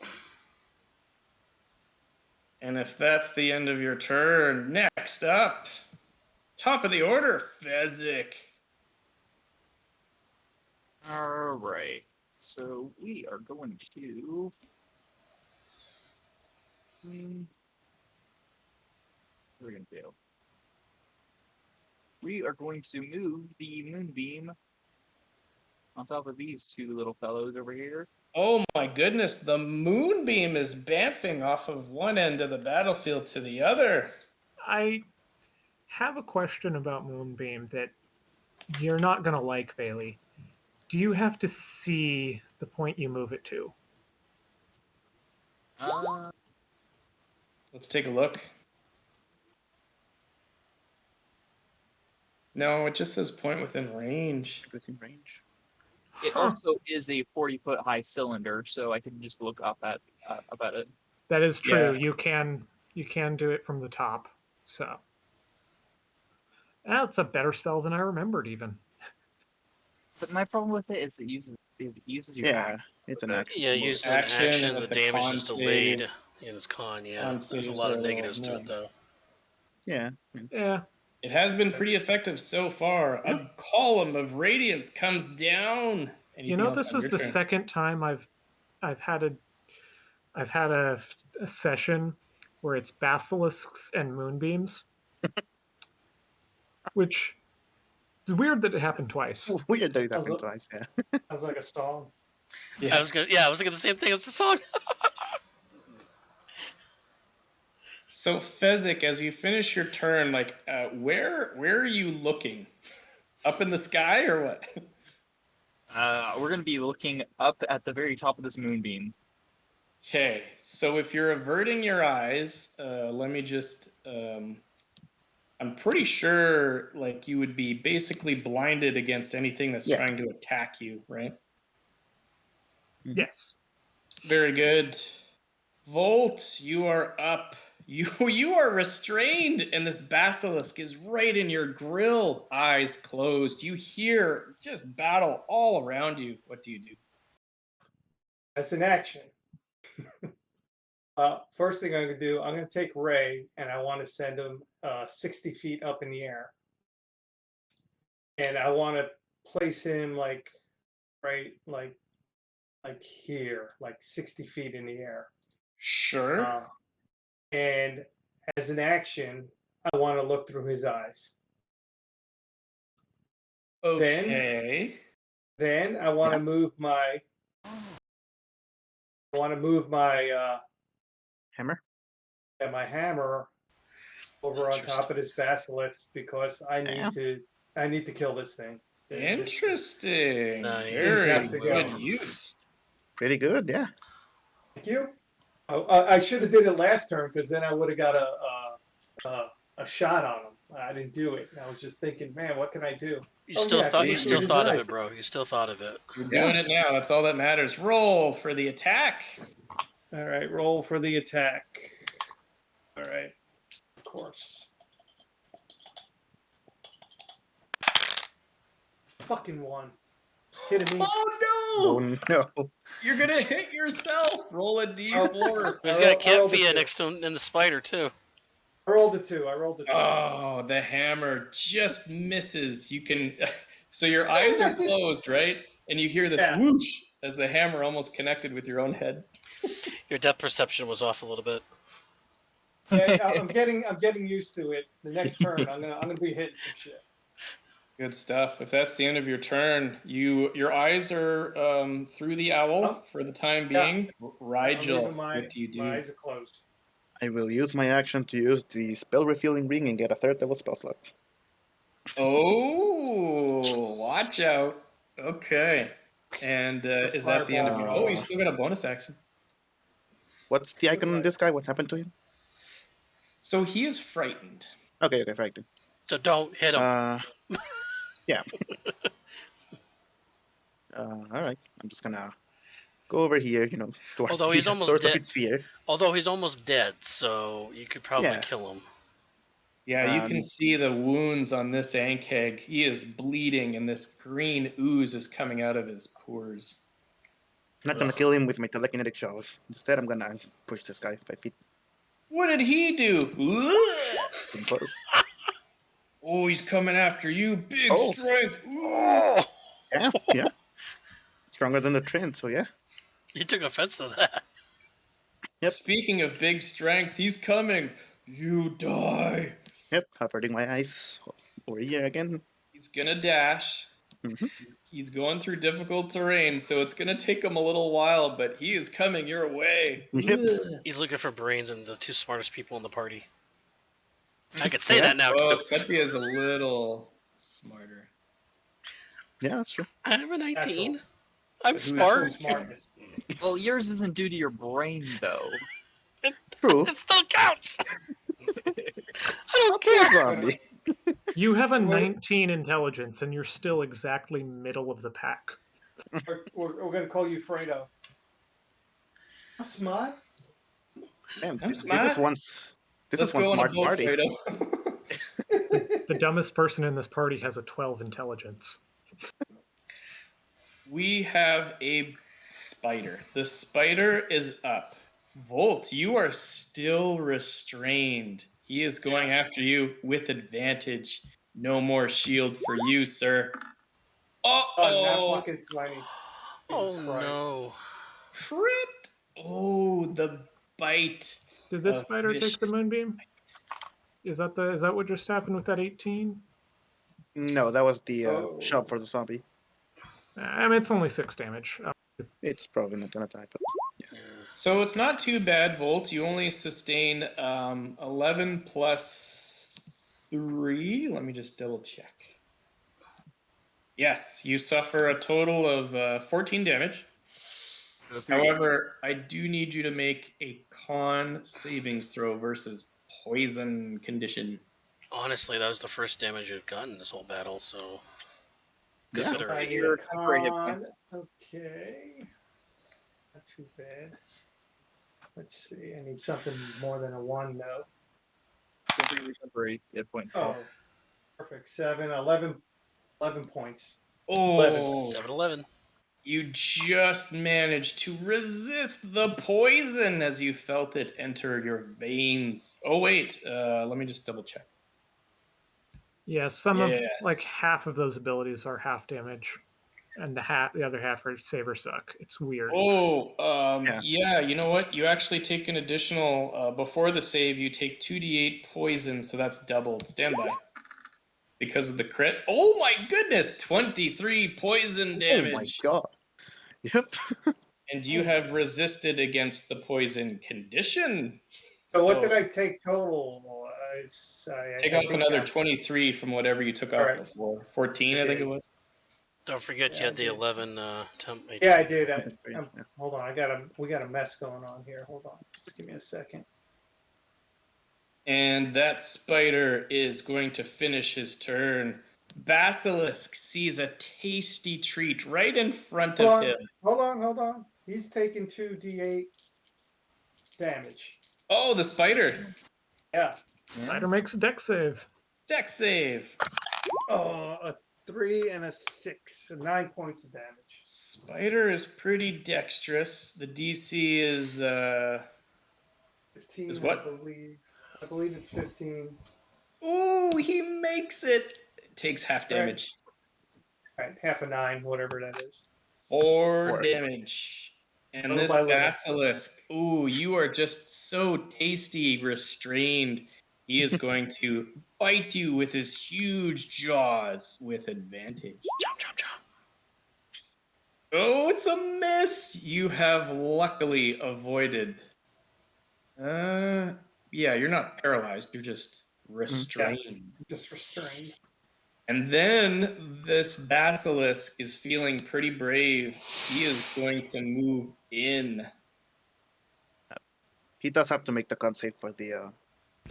And if that's the end of your turn, next up, top of the order, Fezzik.
All right. So we are going to. What are we going to do? We are going to move the moonbeam on top of these two little fellows over here.
Oh my goodness, the moonbeam is bamfing off of one end of the battlefield to the other.
I have a question about Moonbeam that you're not going to like, Bailey. Do you have to see the point you move it to?
Let's take a look. No, it just says point within range.
Within range.
It also is a 40-foot high cylinder, so I can just look up at about it.
That is true.
Yeah.
You can do it from the top. So that's a better spell than I remembered, even.
But my problem with it is it uses your
Yeah,
action.
it's an action.
Yeah, use an
Action,
action,
and
the
it's a
damage
con
is delayed.
save.
And it's con, yeah.
Con
There's a
saves
lot
are
of
a
negatives to
little
it, though.
Yeah.
Yeah.
It has been pretty effective so far. A column of radiance comes down.
You know, this is the second time I've had a session where it's basilisks and moonbeams, which is weird that it happened twice.
Weird that it
How's
happened
it?
twice, yeah.
Sounds like a song.
I was thinking the same thing as the song.
So Fezzik, as you finish your turn, like where are you looking? Up in the sky or what?
We're going to be looking up at the very top of this moonbeam.
Okay, so if you're averting your eyes, let me just I'm pretty sure like you would be basically blinded against anything that's trying to attack you, right?
Yes.
Very good. Volt, you are up. You are restrained, and this basilisk is right in your grill, eyes closed. You hear just battle all around you. What do you do?
That's an action. First thing I'm going to do, I'm going to take Ray, and I want to send him 60 feet up in the air. And I want to place him like here, like 60 feet in the air.
Sure.
And as an action, I want to look through his eyes.
Okay.
Then I want to
Yeah.
move my. I want to move my
Hammer.
my hammer over on top of this basilisk because I
Yeah.
need to kill this thing.
Interesting.
Nice.
Very
Have to go.
good use.
Pretty good. Yeah.
Thank you. I should have did it last turn because then I would have got a shot on him. I didn't do it. I was just thinking, man, what can I do?
You
Oh,
still
yeah, I
thought
can
you
look
still
through his
thought of
eyes.
it, bro. You still thought of it.
You're doing it now. That's all that matters. Roll for the attack.
All right, roll for the attack. All right, of course. Fucking one. Kidding me?
Oh no!
no.
You're gonna hit yourself. Roll a d4.
He's
I
got
rolled a
Campfia
two.
next to him in the spider too.
I rolled a two.
Oh, the hammer just misses. You can. So your eyes are closed, right? And you hear this
Yeah.
whoosh as the hammer almost connected with your own head.
Your depth perception was off a little bit.
Yeah, I'm getting used to it. The next turn, I'm gonna be hitting some shit.
Good stuff. If that's the end of your turn, your eyes are through the owl for the time
Yeah.
being.
I'm
Rigel,
leaving
what do you do?
My eyes are closed.
I will use my action to use the spell refueling ring and get a third level spell slot.
Oh, watch out. Okay. And is that the end of your... Oh, you
Fireball.
still got a bonus action.
What's the icon on this guy? What happened to him?
So he is frightened.
Okay, right.
So don't hit him.
Yeah. All right. I'm just gonna go over here, towards
Although he's
the
almost
source of
dead.
its fear.
Although he's almost dead, so you could probably
Yeah.
kill him.
Yeah, you can see the wounds on this Ankeg. He is bleeding, and this green ooze is coming out of his pores.
I'm not gonna kill him with my telekinetic shove. Instead, I'm gonna push this guy 5 feet.
What did he do?
Close.
Oh, he's coming after you. Big
Oh.
strength.
Oh,
Yeah. Stronger than the trend, so yeah.
you took offense to that.
Yep.
Speaking of big strength, he's coming. You die.
Yep, averting my eyes over here again.
He's gonna dash.
Mhm.
He's going through difficult terrain, so it's gonna take him a little while, but he is coming your way.
Yep.
He's looking for brains and the two smartest people in the party. I could say
Yeah.
that now
Oh,
too.
Petia is a little smarter.
Yeah, that's true.
I have a 19.
Natural.
I'm
Who's
smart.
Smartness.
Well, yours isn't due to your brain, though.
True.
It still counts. I don't care.
Zombie.
You have a
Well-
19 intelligence, and you're still exactly middle of the pack.
We're gonna call you Fredo. I'm smart.
Damn,
I'm
this
smart.
is once. This
Let's
is one
go on a
smart
boat,
party.
Fredo.
The dumbest person in this party has a 12 intelligence.
We have a spider. The spider is up. Volt, you are still restrained. He is going after you with advantage. No more shield for you, sir.
Not
Uh-oh!
fucking 20.
Oh
Jesus Christ.
no.
Crit! Oh, the bite.
Did this
A
spider
fish.
take the moonbeam? Is that what just happened with that 18?
No, that was the
Oh.
shove for the zombie.
I mean, it's only 6 damage.
It's probably not gonna die, but
So it's not too bad, Volt. You only sustain 11 plus 3. Let me just double check. Yes, you suffer a total of 14 damage.
So
However, I do need you to make a con savings throw versus poison condition.
Honestly, that was the first damage you've gotten this whole battle, so
Yeah.
consider
I
it.
need
Your
a
temporary hit
con.
points.
Okay. Not too bad. Let's see. I need something more than a 1 though.
Temporary hit points.
Oh, perfect. 11 points.
Oh,
7-11.
you just managed to resist the poison as you felt it enter your veins. Oh, wait. Let me just double check.
Yeah, some of
Yes.
like half of those abilities are half damage. and the other half are saber suck. It's weird.
Oh,
Yeah.
yeah. You know what? You actually take an additional before the save. You take 2d8 poison, so that's doubled. Stand by. Because of the crit. Oh my goodness! 23 poison damage.
Oh my god. Yep.
And you have resisted against the poison condition.
So what did I take total?
Take
I
off
think
another
that-
23 from whatever you took
All
off
right.
before. 14, I think it was.
Don't forget
Yeah,
you
I
had the
did.
11 temp.
Yeah, I did.
Yeah.
Hold on, we got a mess going on here. Hold on, just give me a second.
And that spider is going to finish his turn. Basilisk sees a tasty treat right in front of him.
Hold on. He's taking 2d8 damage.
Oh, the spider.
Yeah.
Spider makes a deck save.
Deck save.
Oh, a 3 and a 6, so 9 points of damage.
Spider is pretty dexterous. The DC is
15,
Is what?
I believe it's 15.
ooh, he makes it. It takes half damage.
Right, half a 9, whatever that is.
4 damage. And
Little
this
by little.
basilisk, ooh, you are just so tasty restrained. He is going to bite you with his huge jaws with advantage.
Chomp, chomp, chomp.
Oh, it's a miss. You have luckily avoided. Yeah, you're not paralyzed. You're just restrained.
Just restrained.
And then this basilisk is feeling pretty brave. He is going to move in.
He does have to make the con save for the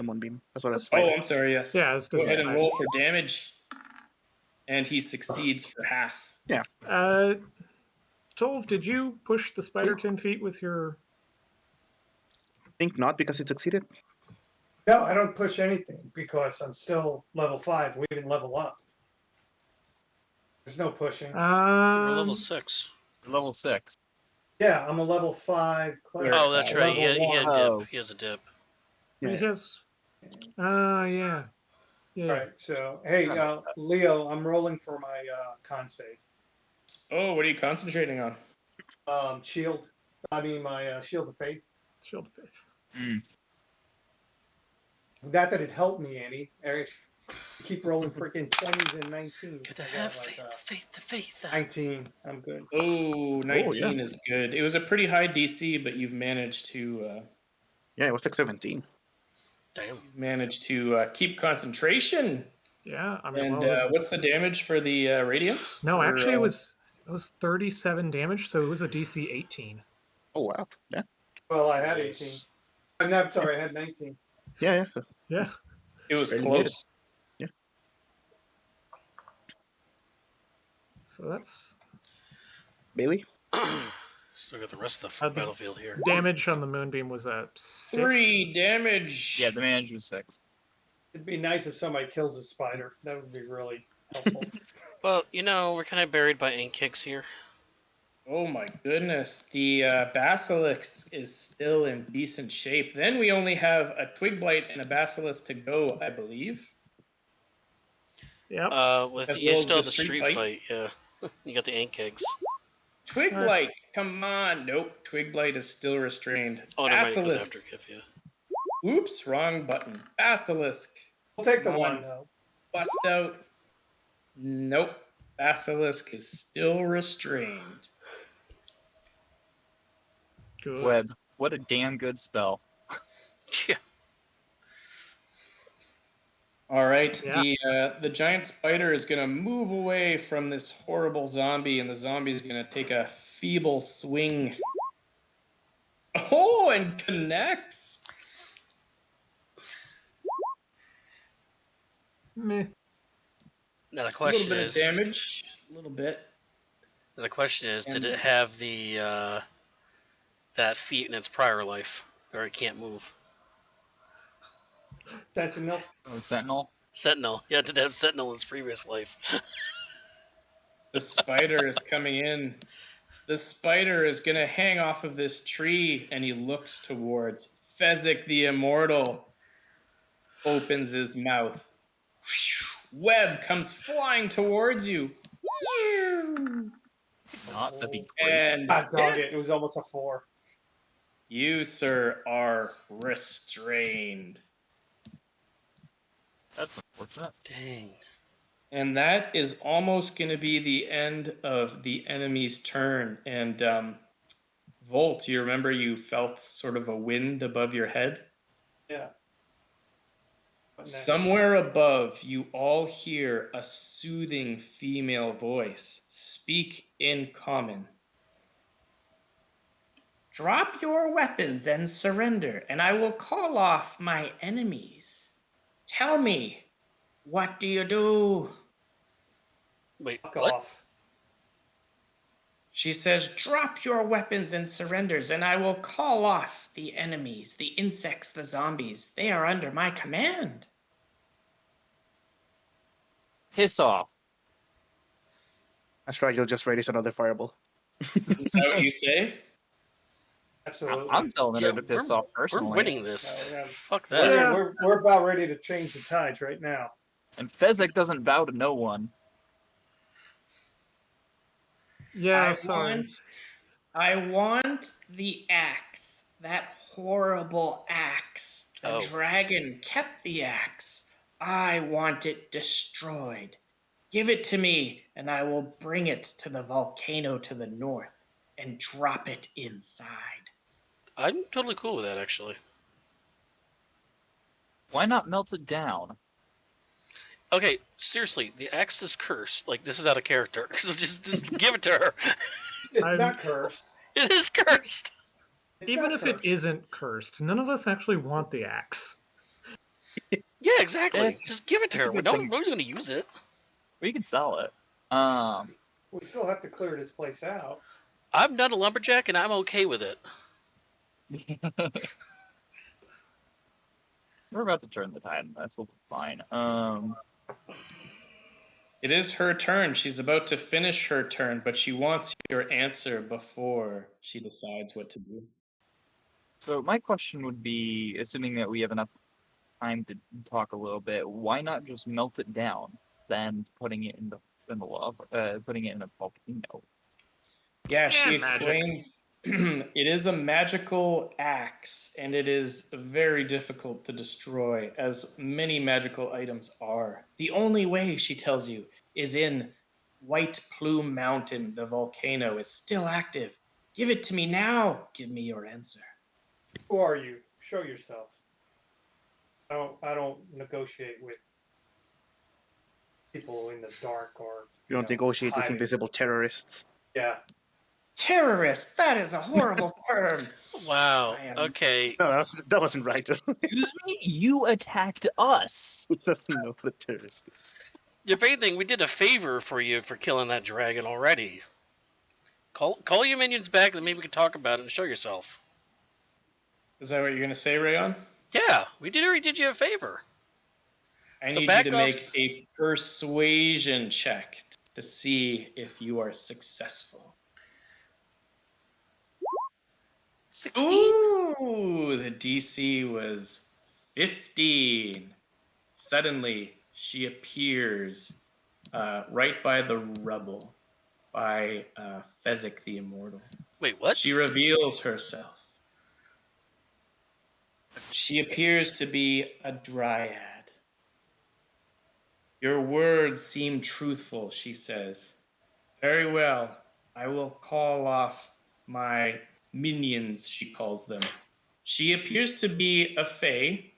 moonbeam as well as
Oh,
spider.
I'm sorry. Yes.
Yeah, let's do
Go
the
ahead and
spider.
roll for damage. And he succeeds for half.
Tolv, did you push the spider 10 feet with your...
I think not because it succeeded.
No, I don't push anything because I'm still level 5. We didn't level up. There's no pushing.
We're level 6.
Level 6.
Yeah, I'm a level 5 cleric.
Oh, that's right. He
Level
had
1.
dip.
Oh.
He has a dip.
He
Yeah.
has... yeah. Yeah.
All right, so hey, Leo, I'm rolling for my con save.
Oh, what are you concentrating on?
Shield. I mean my shield of faith.
Shield of Faith.
Mm.
Not that it helped me any. Eric, keep rolling freaking 20s and 19s.
Good to
I
have
got
faith, the faith.
19. I'm good.
Oh, 19
yeah.
is good. It was a pretty high DC, but you've managed to
Yeah, it was like 17.
Damn.
keep concentration.
Yeah, I mean,
And
well,
what's the damage for the radiant?
no,
For,
actually, it was 37 damage, so it was a DC 18.
Oh wow. Yeah.
Well, I had
Nice.
18. I'm sorry, I had 19.
Yeah.
Yeah.
It was
Barely made it.
close.
So that's
Bailey.
Still got the rest of the
I think-
battlefield here.
damage on the moonbeam was a 6.
3 damage.
Yeah, the damage was 6.
It'd be nice if somebody kills a spider. That would be really helpful.
Well, we're kind of buried by ink kicks here.
Oh my goodness. The basilisk is still in decent shape. Then we only have a twig blight and a basilisk to go, I believe.
Yep.
With
As
you
well as
still
the
the
street
street
fight?
fight, yeah. You got the ink kegs.
Twig blight, come on. Nope, twig blight is still restrained.
Oh, never mind, it goes
Basilisk.
after Kif, yeah.
Oops, wrong button. Basilisk.
We'll take the
Come on.
one though.
Bust out. Nope. Basilisk is still restrained.
Good.
Web. What a damn good spell.
Yeah.
All right,
Yeah.
the giant spider is going to move away from this horrible zombie, and the zombie is going to take a feeble swing. Oh, and connects.
Meh.
Now the
A little
question
bit
is,
of damage. A little bit.
did
And-
it have the that feat in its prior life, or it can't move?
Sentinel.
Oh, Sentinel.
Sentinel, yeah, did it have Sentinel in its previous life?
The spider is coming in. The spider is going to hang off of this tree, and he looks towards Fezzik the Immortal. Opens his mouth. Web comes flying towards you.
Not, that'd be great.
And
God dog it. It was almost a 4.
you, sir, are restrained.
That's unfortunate.
Dang.
And that is almost going to be the end of the enemy's turn. And Volt, you remember you felt sort of a wind above your head?
Yeah. What next?
Somewhere above, you all hear a soothing female voice speak in common. Drop your weapons and surrender, and I will call off my enemies. Tell me, what do you do?
Wait,
Fuck
what?
off.
She says, drop your weapons and surrenders, and I will call off the enemies, the insects, the zombies. They are under my command.
Piss off.
That's right, you'll just raise another fireball.
Is that what you say?
Absolutely.
I'm telling
Yeah,
her to piss off personally.
We're winning this.
No, yeah.
Fuck that.
Yeah.
We're about ready to change the tides right now.
And Fezzik doesn't bow to no one.
Yeah, sorry.
I want the axe. That horrible axe. The
Oh.
dragon kept the axe. I want it destroyed. Give it to me, and I will bring it to the volcano to the north and drop it inside.
I'm totally cool with that, actually.
Why not melt it down?
Okay, seriously, the axe is cursed. Like, this is out of character. So just give it to her.
It's
I'm-
not cursed.
It is cursed.
It's
Even
not
if
cursed.
it isn't cursed, none of us actually want the axe.
Yeah, exactly.
Yeah,
Just give it to
that's a
her.
good thing.
Nobody's going to use it.
We can sell it.
We still have to clear this place out.
I'm not a lumberjack, and I'm okay with it.
We're about to turn the tide, and that's fine.
It is her turn. She's about to finish her turn, but she wants your answer before she decides what to do.
So my question would be, assuming that we have enough time to talk a little bit, why not just melt it down than putting it in the lava, putting it in a volcano?
Yeah, she
And magic.
explains it is a magical axe, and it is very difficult to destroy, as many magical items are. The only way, she tells you, is in White Plume Mountain. The volcano is still active. Give it to me now. Give me your answer.
Who are you? Show yourself. I don't negotiate with people in the dark or
You don't negotiate with
hiding.
invisible terrorists.
Yeah.
Terrorist, that is a horrible term.
Wow.
I am-
Okay.
No, that wasn't right. Just
Excuse me? You attacked us!
who doesn't know what a terrorist is?
If anything, we did a favor for you for killing that dragon already. Call your minions back, and maybe we can talk about it and show yourself.
Is that what you're going to say, Rayon?
Yeah, we already did you a favor.
I
So
need you
back
to
off.
make a persuasion check to see if you are successful.
16?
Ooh, the DC was 15. Suddenly, she appears right by the rubble, by Fezzik the Immortal.
Wait, what?
She reveals herself. She appears to be a dryad. Your words seem truthful, she says. Very well. I will call off my minions, she calls them. She appears to be a fae.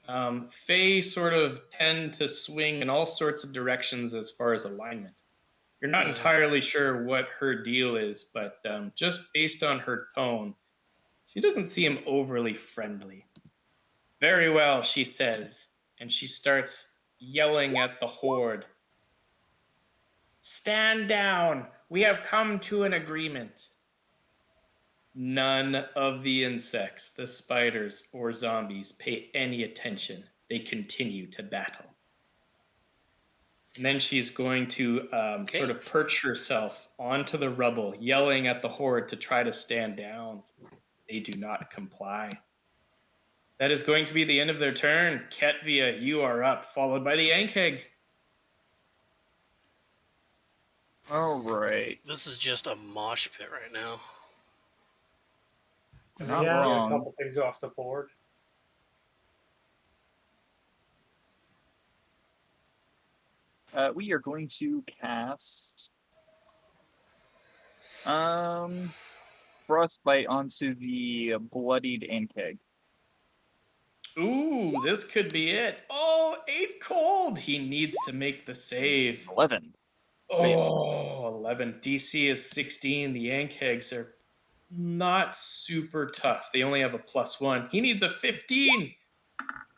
Fae sort of tend to swing in all sorts of directions as far as alignment. You're not entirely sure what her deal is, but just based on her tone, she doesn't seem overly friendly. Very well, she says, and she starts yelling at the horde. Stand down. We have come to an agreement. None of the insects, the spiders, or zombies pay any attention. They continue to battle. And then she's going to sort of perch herself onto the rubble, yelling at the horde to try to stand down. They do not comply. That is going to be the end of their turn. Ketvia, you are up, followed by the Ankheg.
All right.
This is just a mosh pit right now.
I
Not
think we got a
wrong.
couple things off the board.
We are going to cast Frostbite onto the bloodied Ankeg.
Ooh, this could be it. Oh, 8 cold. He needs to make the save.
11.
Oh, 11. DC is 16. The Ankhegs are not super tough. They only have a +1. He needs a 15.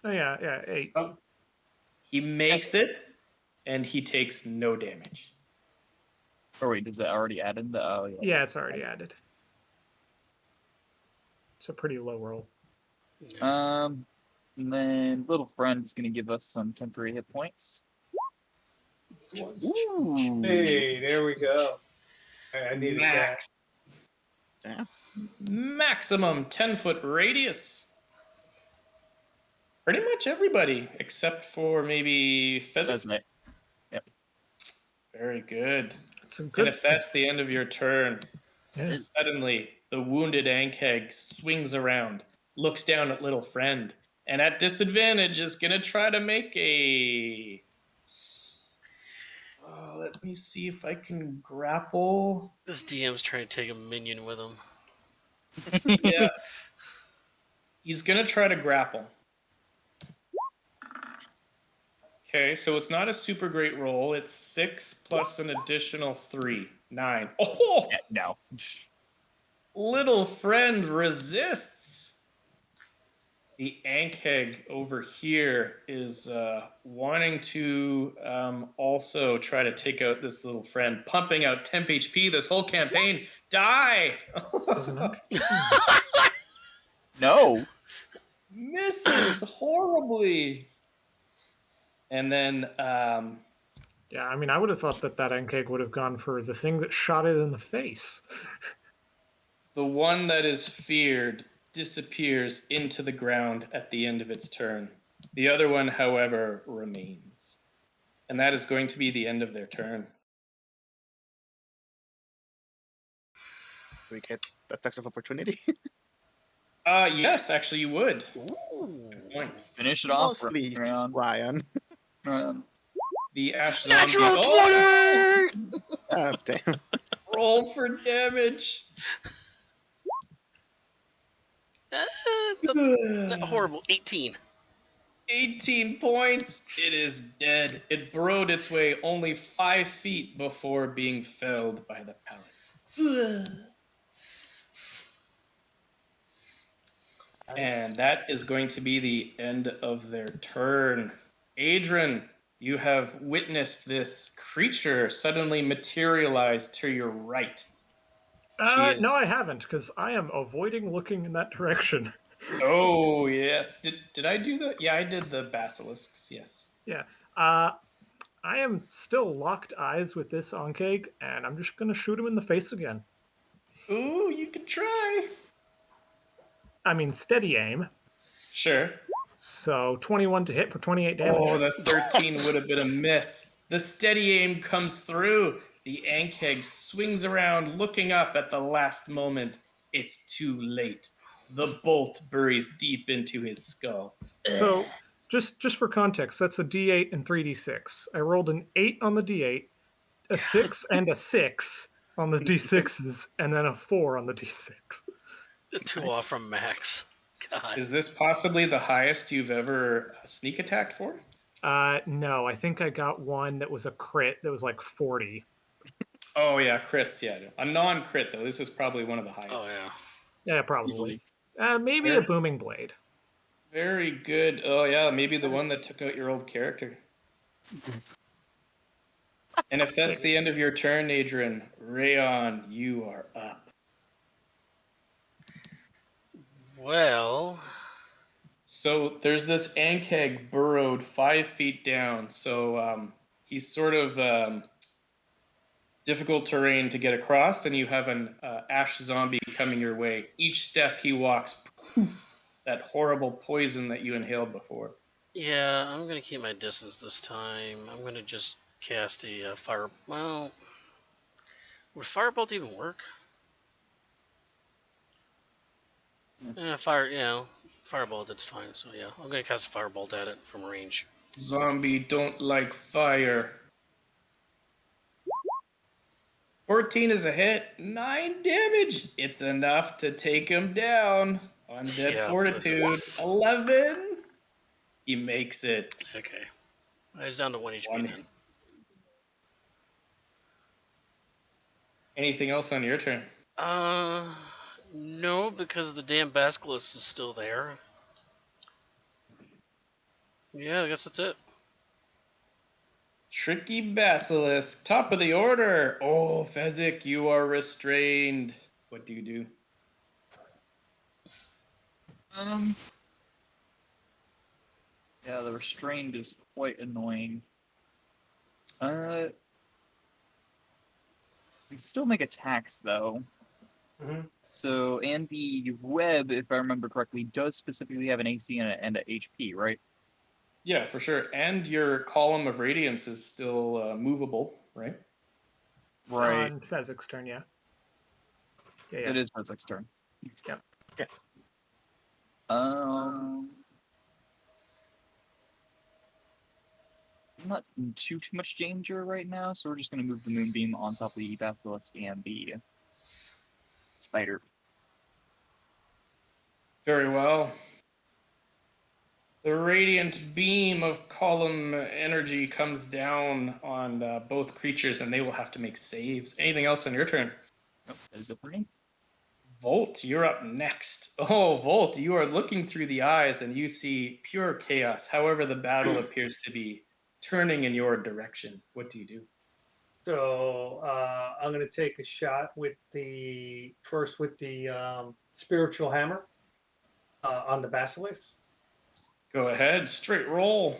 Oh yeah, 8.
Oh,
He makes it, and he takes no damage.
Oh wait, does that already add in the? Oh yeah.
Yeah, it's already added. It's a pretty low roll.
And then little friend's gonna give us some temporary hit points. Ooh.
hey, there we go. I needed
Max.
Damn.
Maximum 10-foot radius. Pretty much everybody, except for maybe Pheasant.
Pheasant. Yep.
Very good.
It's a
And
good.
if that's the end of your turn,
Yes.
suddenly the wounded Ankeg swings around, looks down at little friend, and at disadvantage is going to try to make a... let me see if I can grapple.
This DM's trying to take a minion with him.
Yeah. He's going to try to grapple. Okay, so it's not a super great roll. It's 6 plus an additional 3. 9. Oh!
Yeah, no.
Little friend resists. The Ankeg over here is wanting to also try to take out this little friend, pumping out temp HP this whole campaign. Die!
No.
Misses horribly. And then
Yeah, I mean, I would have thought that Ankeg would have gone for the thing that shot it in the face.
the one that is feared disappears into the ground at the end of its turn. The other one, however, remains. And that is going to be the end of their turn.
We get attacks of opportunity.
Yes, actually you would.
Ooh.
Good point.
Finish it off.
Mostly
Ryan.
Ryan.
The Ash Zombie.
Natural 20!
Ah, damn.
Roll for damage.
It's a horrible 18.
18 points. It is dead. It burrowed its way only 5 feet before being felled by the pallet. And that is going to be the end of their turn. Adrian, you have witnessed this creature suddenly materialize to your right.
No, I haven't, because I am avoiding looking in that direction.
Oh, yes. Did I do the... Yeah, I did the basilisks, yes.
Yeah. I am still locked eyes with this Ankeg, and I'm just going to shoot him in the face again.
Ooh, you can try.
I mean, steady aim.
Sure.
So 21 to hit for 28 damage.
Oh, the 13 would have been a miss. The steady aim comes through. The Ankeg swings around, looking up at the last moment. It's too late. The bolt buries deep into his skull.
So, just for context, that's a D8 and 3D6. I rolled an 8 on the D8, a 6 and a 6 on the D6s, and then a 4 on the D6.
Two off from max. God.
Is this possibly the highest you've ever sneak attacked for?
No, I think I got one that was a crit that was like 40.
Oh, yeah, crits, yeah. A non-crit, though. This is probably one of the highest.
Oh, yeah.
Yeah, probably. Maybe
Yeah.
a booming blade.
Very good. Oh, yeah, maybe the one that took out your old character. And if that's the end of your turn, Adrian, Rayon, you are up.
Well,
So there's this Ankeg burrowed 5 feet down. So he's sort of difficult terrain to get across, and you have an ash zombie coming your way. Each step he walks, poof, that horrible poison that you inhaled before.
yeah, I'm going to keep my distance this time. I'm going to just cast a fire... Well, Would Firebolt even work?
Yeah.
Firebolt, that's fine. So yeah, I'm gonna cast a Firebolt at it from range.
Zombie don't like fire. 14 is a hit. 9 damage. It's enough to take him down. Undead
Yeah,
Fortitude.
perfect.
11. He makes it.
Okay. He's down to 1 HP
One.
then.
Anything else on your turn?
No, because the damn Basilisk is still there. Yeah, I guess that's it.
Tricky Basilisk. Top of the order. Oh, Fezzik, you are restrained. What do you do?
Yeah, the restrained is quite annoying. We still make attacks though.
Mhm.
So, and the web, if I remember correctly, does specifically have an AC and a HP, right?
Yeah, for sure. And your column of radiance is still movable, right?
Right.
On Fezzik's turn, yeah. Yeah,
It is Herzog's turn.
Yep.
Okay. I'm not in too much danger right now, so we're just gonna move the moonbeam on top of the basilisk and the spider.
Very well. The radiant beam of column energy comes down on both creatures, and they will have to make saves. Anything else on your turn?
Nope, that is it for me.
Volt, you're up next. Oh, Volt, you are looking through the eyes and you see pure chaos. However, the battle appears to be turning in your direction. What do you do?
So I'm going to take a shot with first with the spiritual hammer on the basilisk.
Go ahead, straight roll.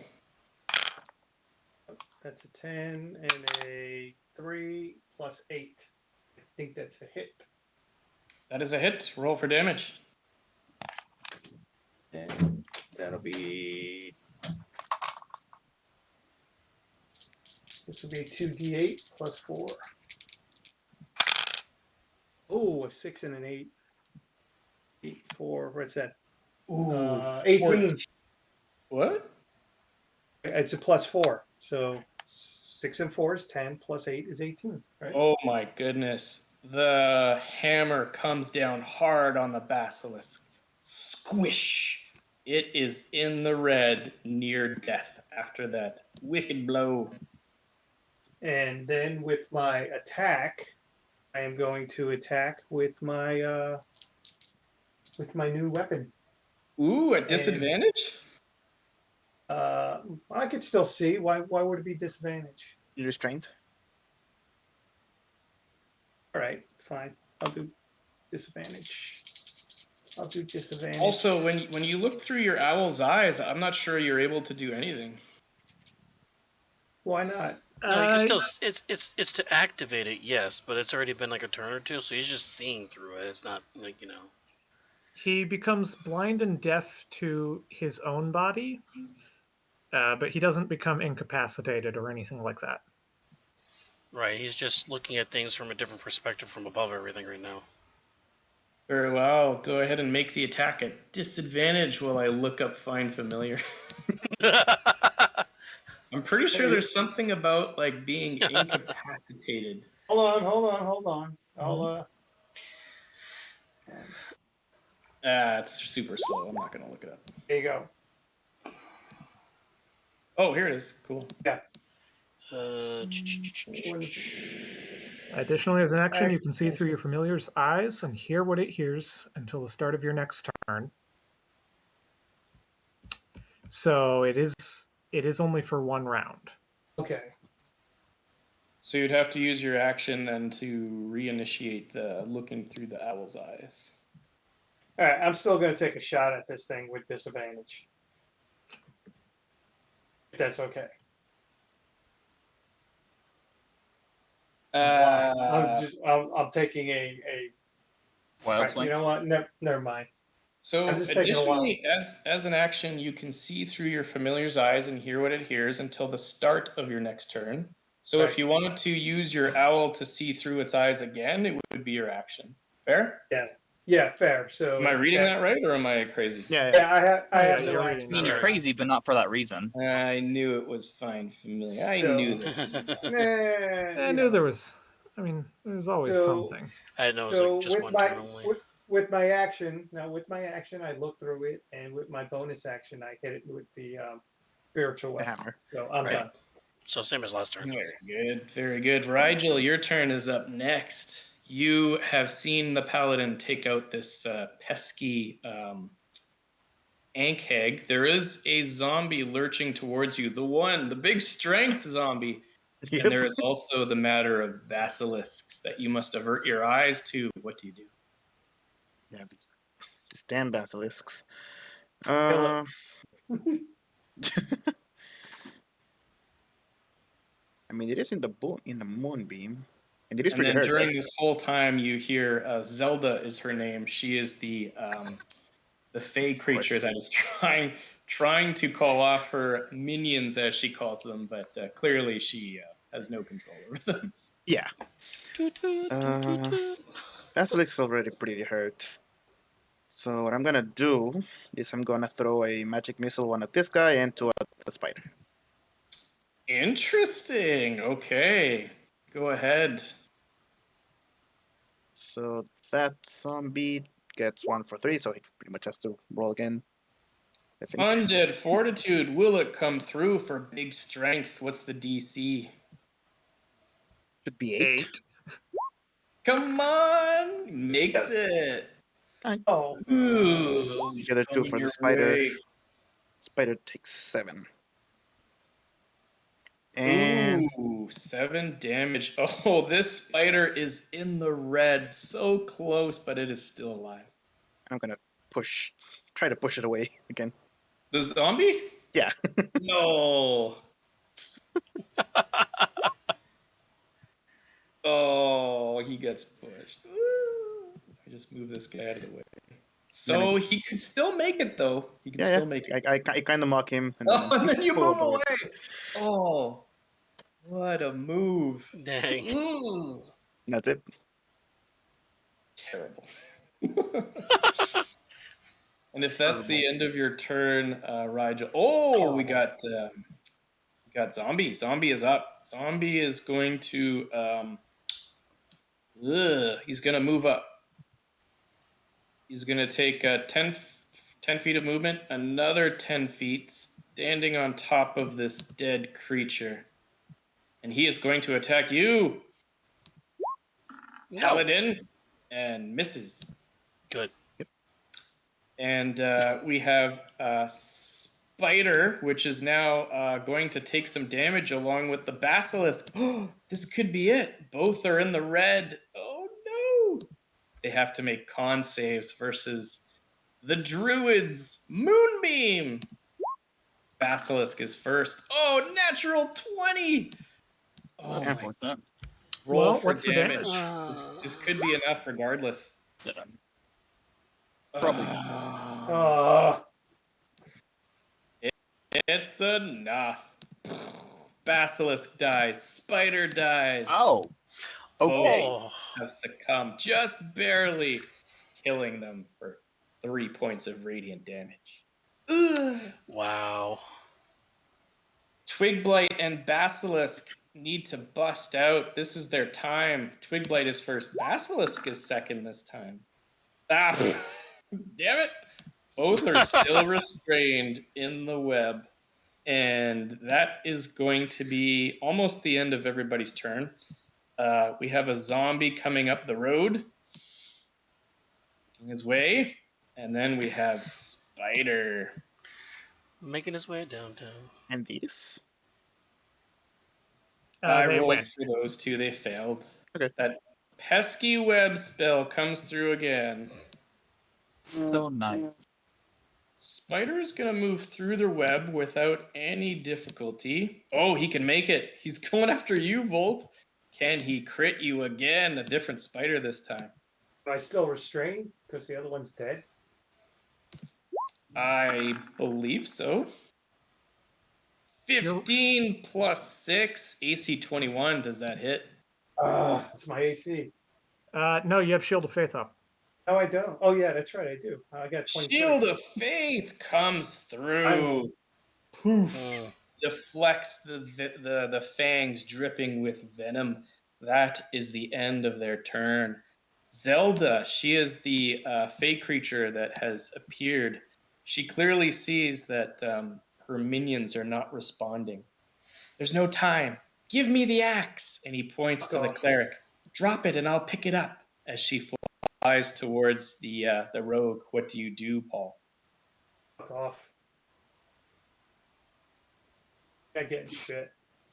That's a 10 and a 3 plus 8. I think that's a hit.
That is a hit. Roll for damage.
And that'll be. This will be 2d8 plus 4. Oh, a 6 and an 8. 8, 4. What's that?
Ooh,
18.
14. What?
It's a plus 4. So 6 and 4 is 10, plus 8 is 18. Right?
Oh my goodness. The hammer comes down hard on the basilisk. Squish! It is in the red, near death after that wicked blow.
And then with my attack, I am going to attack with my new weapon.
Ooh, at disadvantage?
I could still see. Why would it be disadvantage?
You're restrained.
All right, fine. I'll do disadvantage.
Also, when you look through your owl's eyes, I'm not sure you're able to do anything.
Why not?
No, you can still. It's to activate it, yes, but it's already been like a turn or two, so he's just seeing through it. It's not like
He becomes blind and deaf to his own body, but he doesn't become incapacitated or anything like that.
Right. He's just looking at things from a different perspective from above everything right now.
Very well. Go ahead and make the attack at disadvantage while I look up Find Familiar. I'm pretty sure there's something about like being incapacitated.
Hold on.
It's super slow. I'm not gonna look it up.
There you go.
Oh, here it is. Cool.
Yeah.
Additionally, as an action, you can see through your familiar's eyes and hear what it hears until the start of your next turn. So it is only for 1 round.
Okay.
So you'd have to use your action then to reinitiate the looking through the owl's eyes.
All right. I'm still going to take a shot at this thing with disadvantage. If that's okay. I'm taking a.
Wild
Right,
swing.
you know what? Never mind.
So
I'm just taking a while.
additionally, as an action, you can see through your familiar's eyes and hear what it hears until the start of your next turn. So
Right.
if you wanted to use your owl to see through its eyes again, it would be your action. Fair?
Yeah, fair. So
Am I reading that right, or am I crazy?
Yeah.
Yeah, I have
yeah,
no
you're
action.
reading
I mean, you're
Right.
crazy, but not for that reason.
I knew it was fine, familiar. I
So-
knew this.
I
you
knew
know.
there was. I mean, there's always
So-
something.
I know it's
So
like just
with
one
my
turn only.
with my action I look through it, and with my bonus action I hit it with the spiritual
The
weapon.
hammer.
So I'm
Right.
done.
So same as last turn.
Very good, very good. Rigel, your turn is up next. You have seen the paladin take out this pesky ankheg. There is a zombie lurching towards you. The big strength zombie.
Yep.
And there is also the matter of basilisks that you must avert your eyes to. What do you do?
Yeah, these damn basilisks.
Kill
I mean, it is in the moonbeam, and it is
And
pretty
then
hurt.
during this whole time, you hear Zelda is her name. She is the fey creature that is trying to call off her minions, as she calls them, but clearly she has no control over them.
Yeah,
Toot, toot, toot, toot, toot.
basilisk's already pretty hurt. So what I'm gonna do is I'm gonna throw a magic missile one at this guy and two at the spider.
Interesting. Okay, go ahead.
So that zombie gets 1 for 3, so he pretty much has to roll again. I think.
Undead fortitude. Will it come through for big strength? What's the DC?
Should be 8.
Come on, makes
Yes.
it.
Oh,
Ooh,
The other 2
coming
for the
your
spider.
way.
Spider takes 7. And
Ooh, 7 damage. Oh, this spider is in the red, so close, but it is still alive.
I'm gonna try to push it away again.
The zombie?
Yeah.
No. Oh, he gets pushed. Ooh. Let me just move this guy out of the way. So he could still make it, though. He can still make it.
I kind of mock him. And
Oh, and then you
pull
move
away.
away. Oh, what a move.
Dang.
Ooh.
And that's it.
Terrible. And if that's the end of your turn, Rigel. Oh, we got zombie. Zombie is up. Zombie is going to. He's going to move up. He's going to take 10 feet of movement, another 10 feet, standing on top of this dead creature. And he is going to attack you,
No.
Paladin, and misses.
Good.
And we have Spider, which is now going to take some damage along with the Basilisk. Oh, this could be it. Both are in the red. Oh, no. They have to make con saves versus the Druid's Moonbeam. Basilisk is first. Oh, natural 20. Oh,
That's
my.
unfortunate.
Roll
Well,
for
what's the
damage.
damage?
This could be enough regardless.
Yeah.
Probably. It's enough. Basilisk dies. Spider dies.
Oh. Okay.
Oh.
Have succumbed, just barely killing them for 3 points of radiant damage. Ugh.
Wow.
Twig Blight and Basilisk need to bust out. This is their time. Twig Blight is first. Basilisk is second this time. Ah, damn it. Both are still restrained in the web. And that is going to be almost the end of everybody's turn. We have a zombie coming up the road, making his way. And then we have Spider.
Making his way downtown.
And these.
I
They
rolled
win.
for those two. They failed.
Okay.
That pesky web spell comes through again.
So nice.
Spider is going to move through the web without any difficulty. Oh, he can make it. He's going after you, Volt. Can he crit you again? A different spider this time.
Am I still restrained because the other one's dead?
I believe so. 15 plus 6, AC 21. Does that hit?
That's my AC.
No, you have Shield of Faith up.
No, I don't. Oh, yeah, that's right. I do. I got 23.
Shield of Faith comes through. Poof. Deflects the fangs dripping with venom. That is the end of their turn. Zelda, she is the fey creature that has appeared. She clearly sees that her minions are not responding. There's no time. Give me the axe. And he points to the cleric. Drop it and I'll pick it up. As she flies towards the rogue. What do you do, Paul?
Fuck off. I get shit.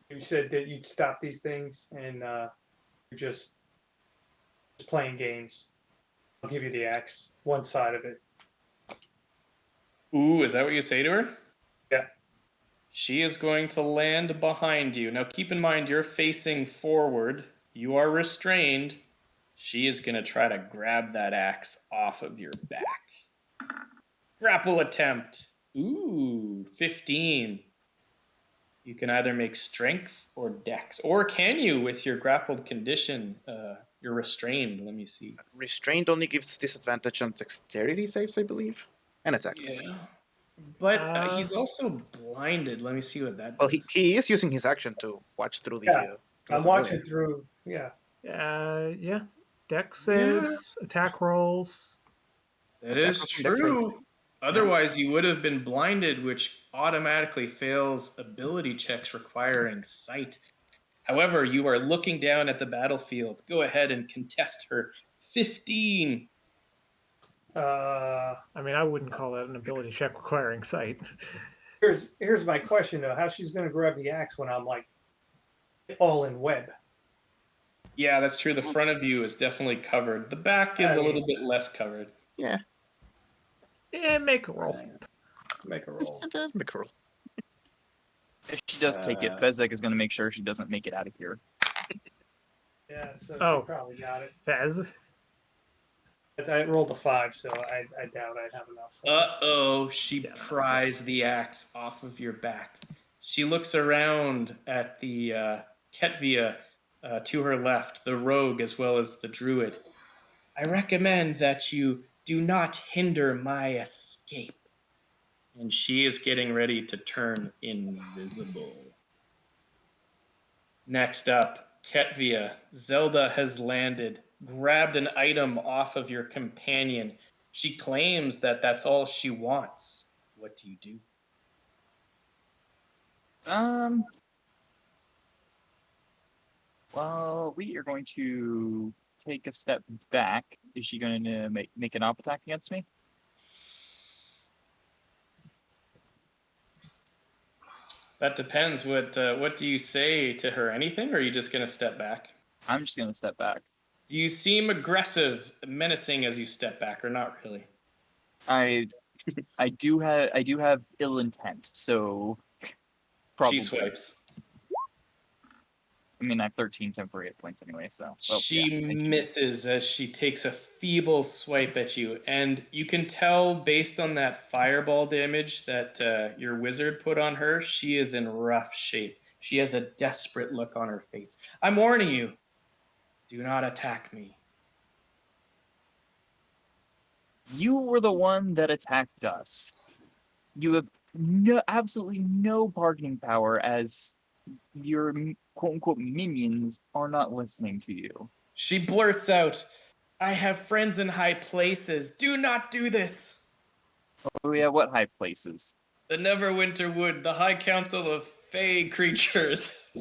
You said that you'd stop these things, and you're just playing games. I'll give you the axe. One side of it.
Ooh, is that what you say to her?
Yeah.
She is going to land behind you. Now keep in mind, you're facing forward. You are restrained. She is going to try to grab that axe off of your back. Grapple attempt. Ooh, 15. You can either make strength or dex. Or can you, with your grappled condition, you're restrained. Let me see.
Restrained only gives disadvantage on dexterity saves, I believe. And attacks.
Yeah. But he's also blinded. Let me see what that does.
Well, he is using his action to watch through the...
Yeah. I'm
the
watching through. Yeah.
Yeah. Dex saves, attack rolls.
That is true. Otherwise, you would have been blinded, which automatically fails ability checks requiring sight. However, you are looking down at the battlefield. Go ahead and contest her. 15.
I mean, I wouldn't call that an ability check requiring sight.
Here's my question though: how she's going to grab the axe when I'm like all in web?
Yeah, that's true. The front of you is definitely covered. The back is a little bit less covered.
Yeah.
Yeah, make a roll.
Make a roll.
Make a roll.
If she does take it, Fezzik is going to make sure she doesn't make it out of here.
Yeah, so
Oh.
she probably got it.
Fez?
I rolled a 5, so I doubt I'd have enough.
Uh-oh, she pries the axe off of your back. She looks around at the Ketvia to her left, the rogue as well as the druid. I recommend that you do not hinder my escape. And she is getting ready to turn invisible. Next up, Ketvia. Zelda has landed, grabbed an item off of your companion. She claims that that's all she wants. What do you do?
Well, we are going to take a step back. Is she going to make an op attack against me?
That depends. What do you say to her? Anything, or are you just going to step back?
I'm just going to step back.
Do you seem aggressive, menacing as you step back, or not really?
I do have ill intent, so probably.
She swipes.
I mean, I have 13 temporary hit points anyway, so... Well,
She misses as she takes a feeble swipe at you, and you can tell based on that fireball damage that your wizard put on her, she is in rough shape. She has a desperate look on her face. I'm warning you, do not attack me.
You were the one that attacked us. You have absolutely no bargaining power as your quote-unquote minions are not listening to you.
She blurts out, I have friends in high places. Do not do this.
Oh yeah, what high places?
The Neverwinter Wood, the High Council of Fey creatures.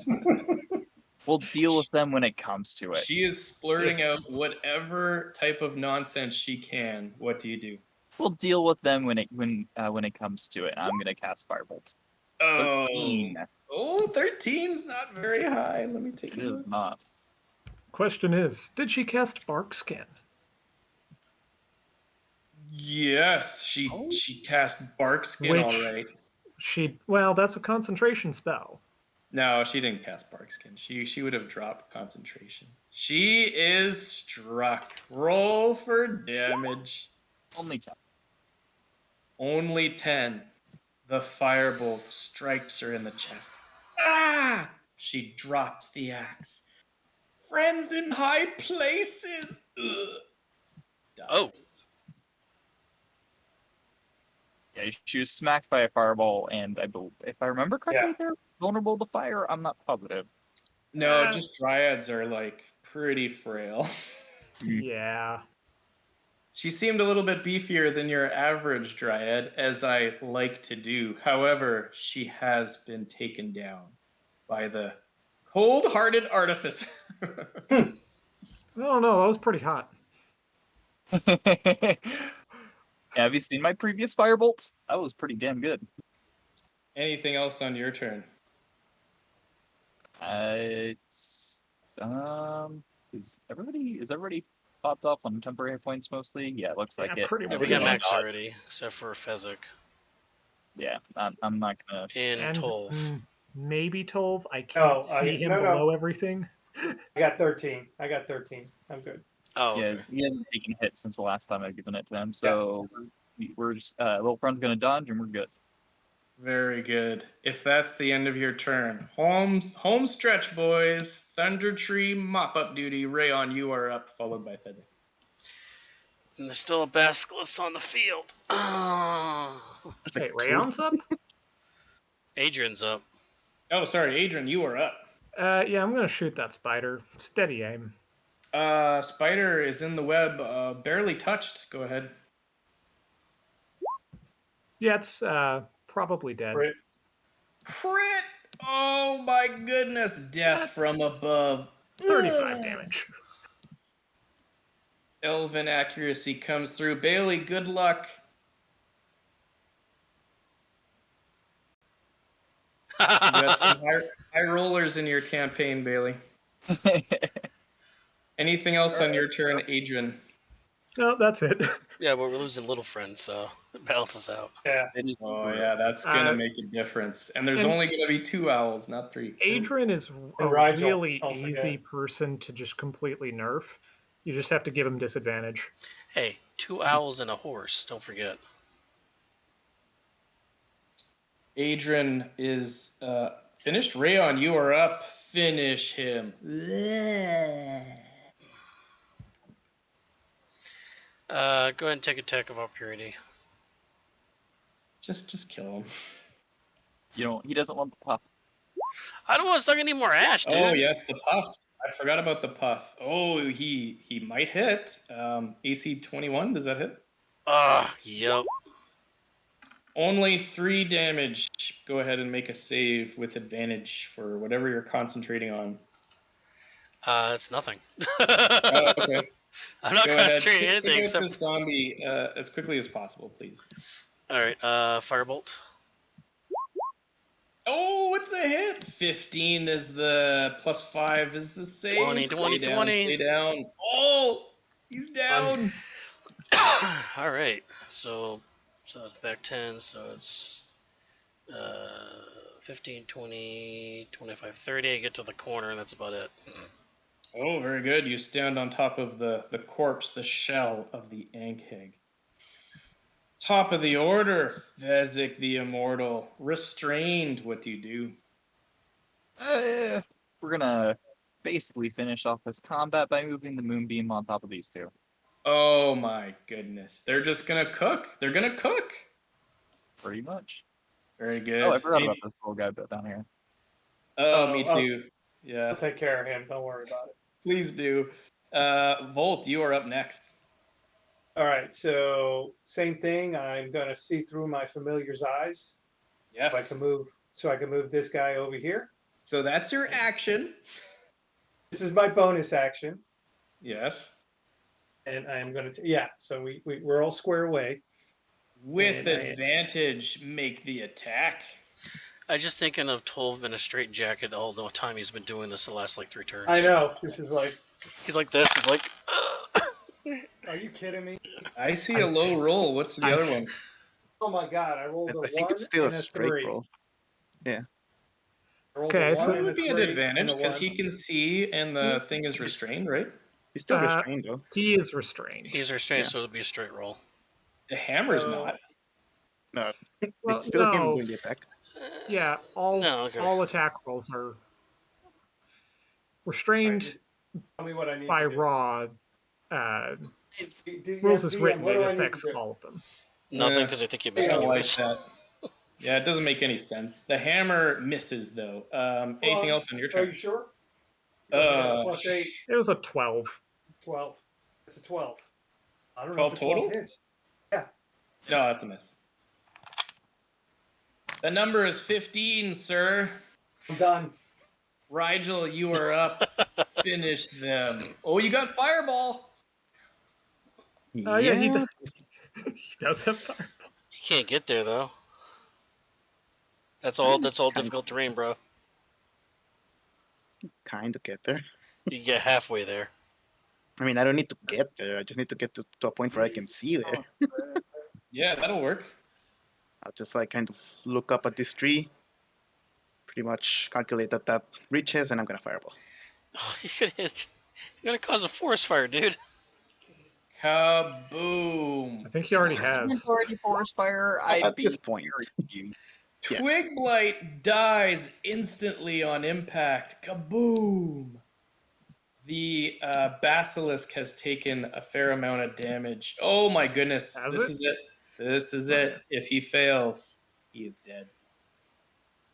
We'll deal with them when it comes to it.
She is splurting out whatever type of nonsense she can. What do you do?
We'll deal with them when it comes to it. I'm gonna cast Firebolt.
Oh,
13.
13's not very high. Let me take a
It is
look.
not.
Question is, did she cast Barkskin?
Yes, she cast Barkskin, all right.
Well, that's a concentration spell.
No, she didn't cast Barkskin. She would have dropped concentration. She is struck. Roll for damage.
Only 10.
Only 10. The firebolt strikes her in the chest. Ah! She drops the axe. Friends in high places. Ugh.
Oh.
Dies.
Yeah, she was smacked by a fireball, and if I remember correctly,
Yeah.
they're vulnerable to fire. I'm not positive.
No,
Ah.
just dryads are like pretty frail.
Yeah.
She seemed a little bit beefier than your average dryad, as I like to do. However, she has been taken down by the cold-hearted artificer.
Oh no, that was pretty hot.
Yeah, have you seen my previous firebolt? That was pretty damn good.
Anything else on your turn?
It's is everybody popped off on temporary hit points mostly? Yeah, it looks like
Yeah,
it.
pretty
Yeah, we
much.
got
Everyone
Max
dodged.
already, except for Fezzik
Yeah, I'm not gonna.
and Tolv.
Maybe Tolv. I
No,
can't see him
no.
below everything.
I got 13. I'm good.
Oh,
Yeah,
okay.
he hasn't taken a hit since the last time I've given it to him. So we're just little friend's gonna dodge and we're good.
Very good. If that's the end of your turn, home stretch, boys. Thunder Tree mop-up duty. Rayon, you are up, followed by Fezzik.
And there's still a Basilisk on the field. Oh.
Wait, Rayon's up?
Adrian's up.
Oh, sorry, Adrian, you are up.
Yeah, I'm gonna shoot that spider. Steady aim.
Spider is in the web, barely touched. Go ahead.
Yeah, it's probably dead.
Crit.
Crit! Oh my goodness! Death
That's
from above.
35
Ugh.
damage.
Elven accuracy comes through. Bailey, good luck. You got some high rollers in your campaign, Bailey. Anything else on your turn, Adrian?
No, that's it.
Yeah, but we're losing little friends, so it balances out.
Yeah.
Oh yeah, that's gonna make a difference. And there's
and-
only gonna be 2 owls, not 3.
Adrian is a
And Rigel,
really
don't
easy
forget.
person to just completely nerf. You just have to give him disadvantage.
Hey, 2 owls and a horse. Don't forget.
Adrian is finished. Rayon, you are up. Finish him.
Go ahead and take attack of opportunity.
Just kill him.
You know, he doesn't want the puff.
I don't want to suck any more ash, dude.
Oh yes, the puff. I forgot about the puff. Oh, he might hit. AC 21. Does that hit?
Yep.
Only 3 damage. Go ahead and make a save with advantage for whatever you're concentrating on.
It's nothing.
Oh, okay.
I'm not
Go ahead.
concentrating anything
Take out
except.
this zombie as quickly as possible, please.
All right. Firebolt.
Oh, it's a hit. 15 is the plus 5 is the save.
20,
Stay down,
20.
stay down. Oh, he's down.
All right. So it's back 10. So it's 15, 20, 25, 30. I get to the corner, and that's about it.
Oh, very good. You stand on top of the corpse, the shell of the Ankheg. Top of the order, Fezzik the Immortal. Restrained, what do you do?
We're gonna basically finish off this combat by moving the moonbeam on top of these two.
Oh my goodness. They're just gonna cook. They're gonna cook.
Pretty much.
Very good.
Oh, I forgot about this little guy down here.
Oh, me too. Yeah,
I'll take care of him. Don't worry about it.
please do. Volt, you are up next.
All right. So same thing. I'm gonna see through my familiar's eyes.
Yes.
So I can move this guy over here.
So that's your action.
This is my bonus action,
Yes.
and I am gonna. So we're all square away.
With
And
advantage, make the attack.
I just thinking of Tolv in a straight jacket all the time he's been doing this the last like 3 turns.
I know this is like.
He's like this. He's like.
Are you kidding me?
I see a low roll. What's the other one?
Oh my god! I rolled a
I think
1
it's still a
and a
straight
3.
roll.
I rolled
Okay,
a
so-
1
It
and
would
a
be an
3
advantage
and a
because
1.
he can see and the thing is restrained, right?
He's still restrained though.
He is restrained.
He's restrained,
Yeah.
so it'll be a straight roll.
The hammer's
So-
not.
No,
Well,
It's still him
no.
doing the attack.
Yeah, all
No, okay.
all attack rolls are
All
restrained
right, tell me what I need
by
to do.
raw uh,
DM,
rules as
DM,
written.
what
It
do I need to
affects
do?
all of them.
Nothing, because I think you
I
missed
don't like
anyways.
that. Yeah, it doesn't make any sense. The hammer misses, though. Anything else on your
Are
turn?
you sure? Because I got a
Uh,
plus 8,
It was a 12.
12. It's a 12. I don't know
12
if the 12
total?
hits. Yeah.
No, that's a miss. The number is 15, sir.
I'm done.
Rigel, you are up. Finish them. Oh, you got fireball.
Yeah, he does. He does have fireball.
You can't get there though. That's all
Kind
difficult terrain, bro.
of get there.
You get halfway there.
I mean, I don't need to get there. I just need to get to a point where I can see there.
Yeah, that'll work.
I'll just like kind of look up at this tree, pretty much calculate that reaches, and I'm gonna fireball.
Oh, you could hit. You're gonna cause a forest fire, dude.
Kaboom.
I think he already
It's
has.
already forest fire. I'd
At
be
this point,
very confused.
Yeah.
Twig Blight dies instantly on impact. Kaboom! The basilisk has taken a fair amount of damage. Oh my goodness.
Has
This
it?
is it. This is
Okay.
it. If he fails, he is dead.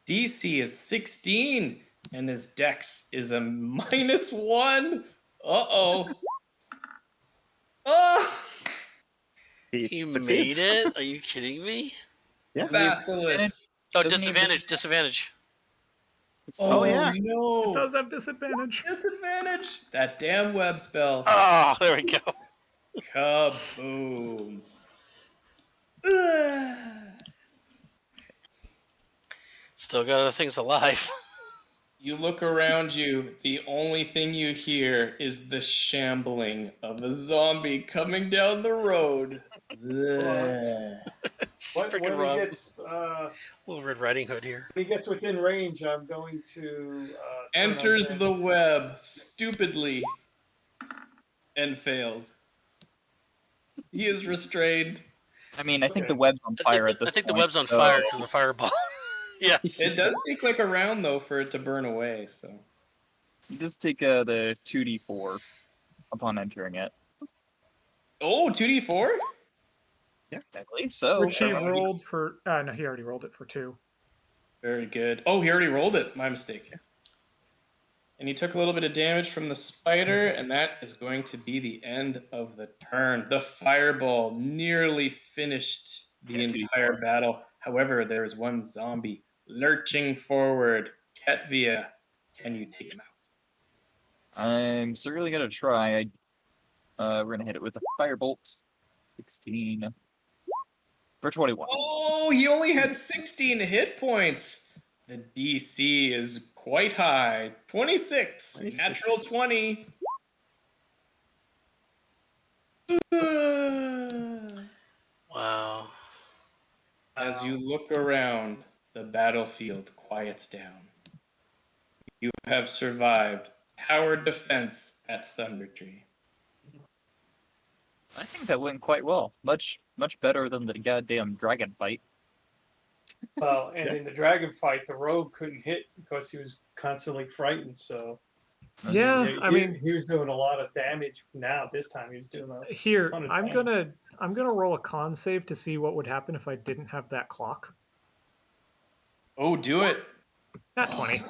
DC is 16, and his dex is a -1. Uh-oh. Oh!
He
succeeds.
made it? Are you kidding me?
Yeah.
Basilisk.
Oh,
Doesn't he have
disadvantage.
Oh,
yeah.
It
no.
does have disadvantage.
Disadvantage. That damn web spell.
Oh, there we go.
Kaboom. Ugh.
Still got other things alive.
You look around you, the only thing you hear is the shambling of a zombie coming down the road. Ugh.
It's
When
freaking
he
Rob.
gets
Little Red Riding Hood here.
when he gets within range, I'm going to turn
Enters
on
the web stupidly and fails. He is restrained.
I mean, I think the
Okay.
web's on fire at
I
this
think the
point.
web's on
so-
fire because of the fireball. Yeah.
It does take like a round though for it to burn away, so.
You just take the 2d4 upon entering it.
Oh, 2d4?
Yeah, I believe so.
Which he
Hermione.
rolled for. No, he already rolled it for 2.
Very good. Oh, he already rolled it. My mistake. And he took a little bit of damage from the spider, and that is going to be the end of the turn. The fireball nearly finished the entire battle. However, there is one zombie lurching forward. Ketvia, can you take him out?
I'm certainly gonna try. We're gonna hit it with a firebolt. 16 for 21.
Oh, he only had 16 hit points. The DC is quite high. 26.
26.
Natural 20.
Wow.
As you look around, the battlefield quiets down. You have survived tower defense at Thunder Tree.
I think that went quite well. Much better than the goddamn dragon fight.
Well, and
Yeah.
in the dragon fight, the rogue couldn't hit because he was constantly frightened. So
Yeah, I mean,
he was doing a lot of damage. Now this time he was doing a
here
ton of
I'm
damage.
gonna roll a con save to see what would happen if I didn't have that clock.
Oh, do it.
Not 20.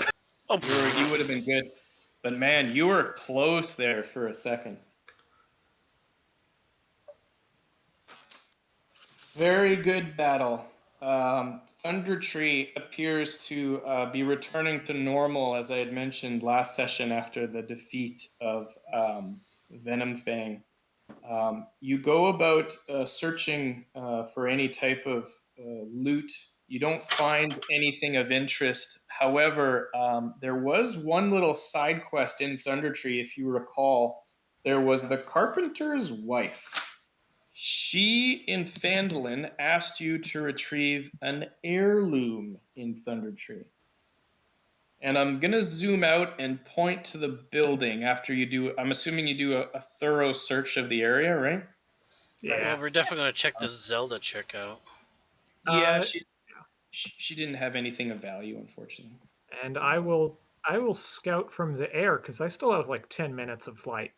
Oh,
You would have been good. But man, you were close there for a second. Very good battle. Thunder Tree appears to be returning to normal, as I had mentioned last session after the defeat of Venom Fang. You go about searching for any type of loot. You don't find anything of interest. However, there was one little side quest in Thunder Tree, if you recall. There was the carpenter's wife. She, in Phandalin, asked you to retrieve an heirloom in Thunder Tree. And I'm going to zoom out and point to the building after you do, I'm assuming you do a thorough search of the area, right?
Well,
Yeah.
we're definitely gonna check this Zelda chick out.
Yeah,
Uh,
she didn't have anything of value, unfortunately.
and I will scout from the air because I still have like 10 minutes of flight.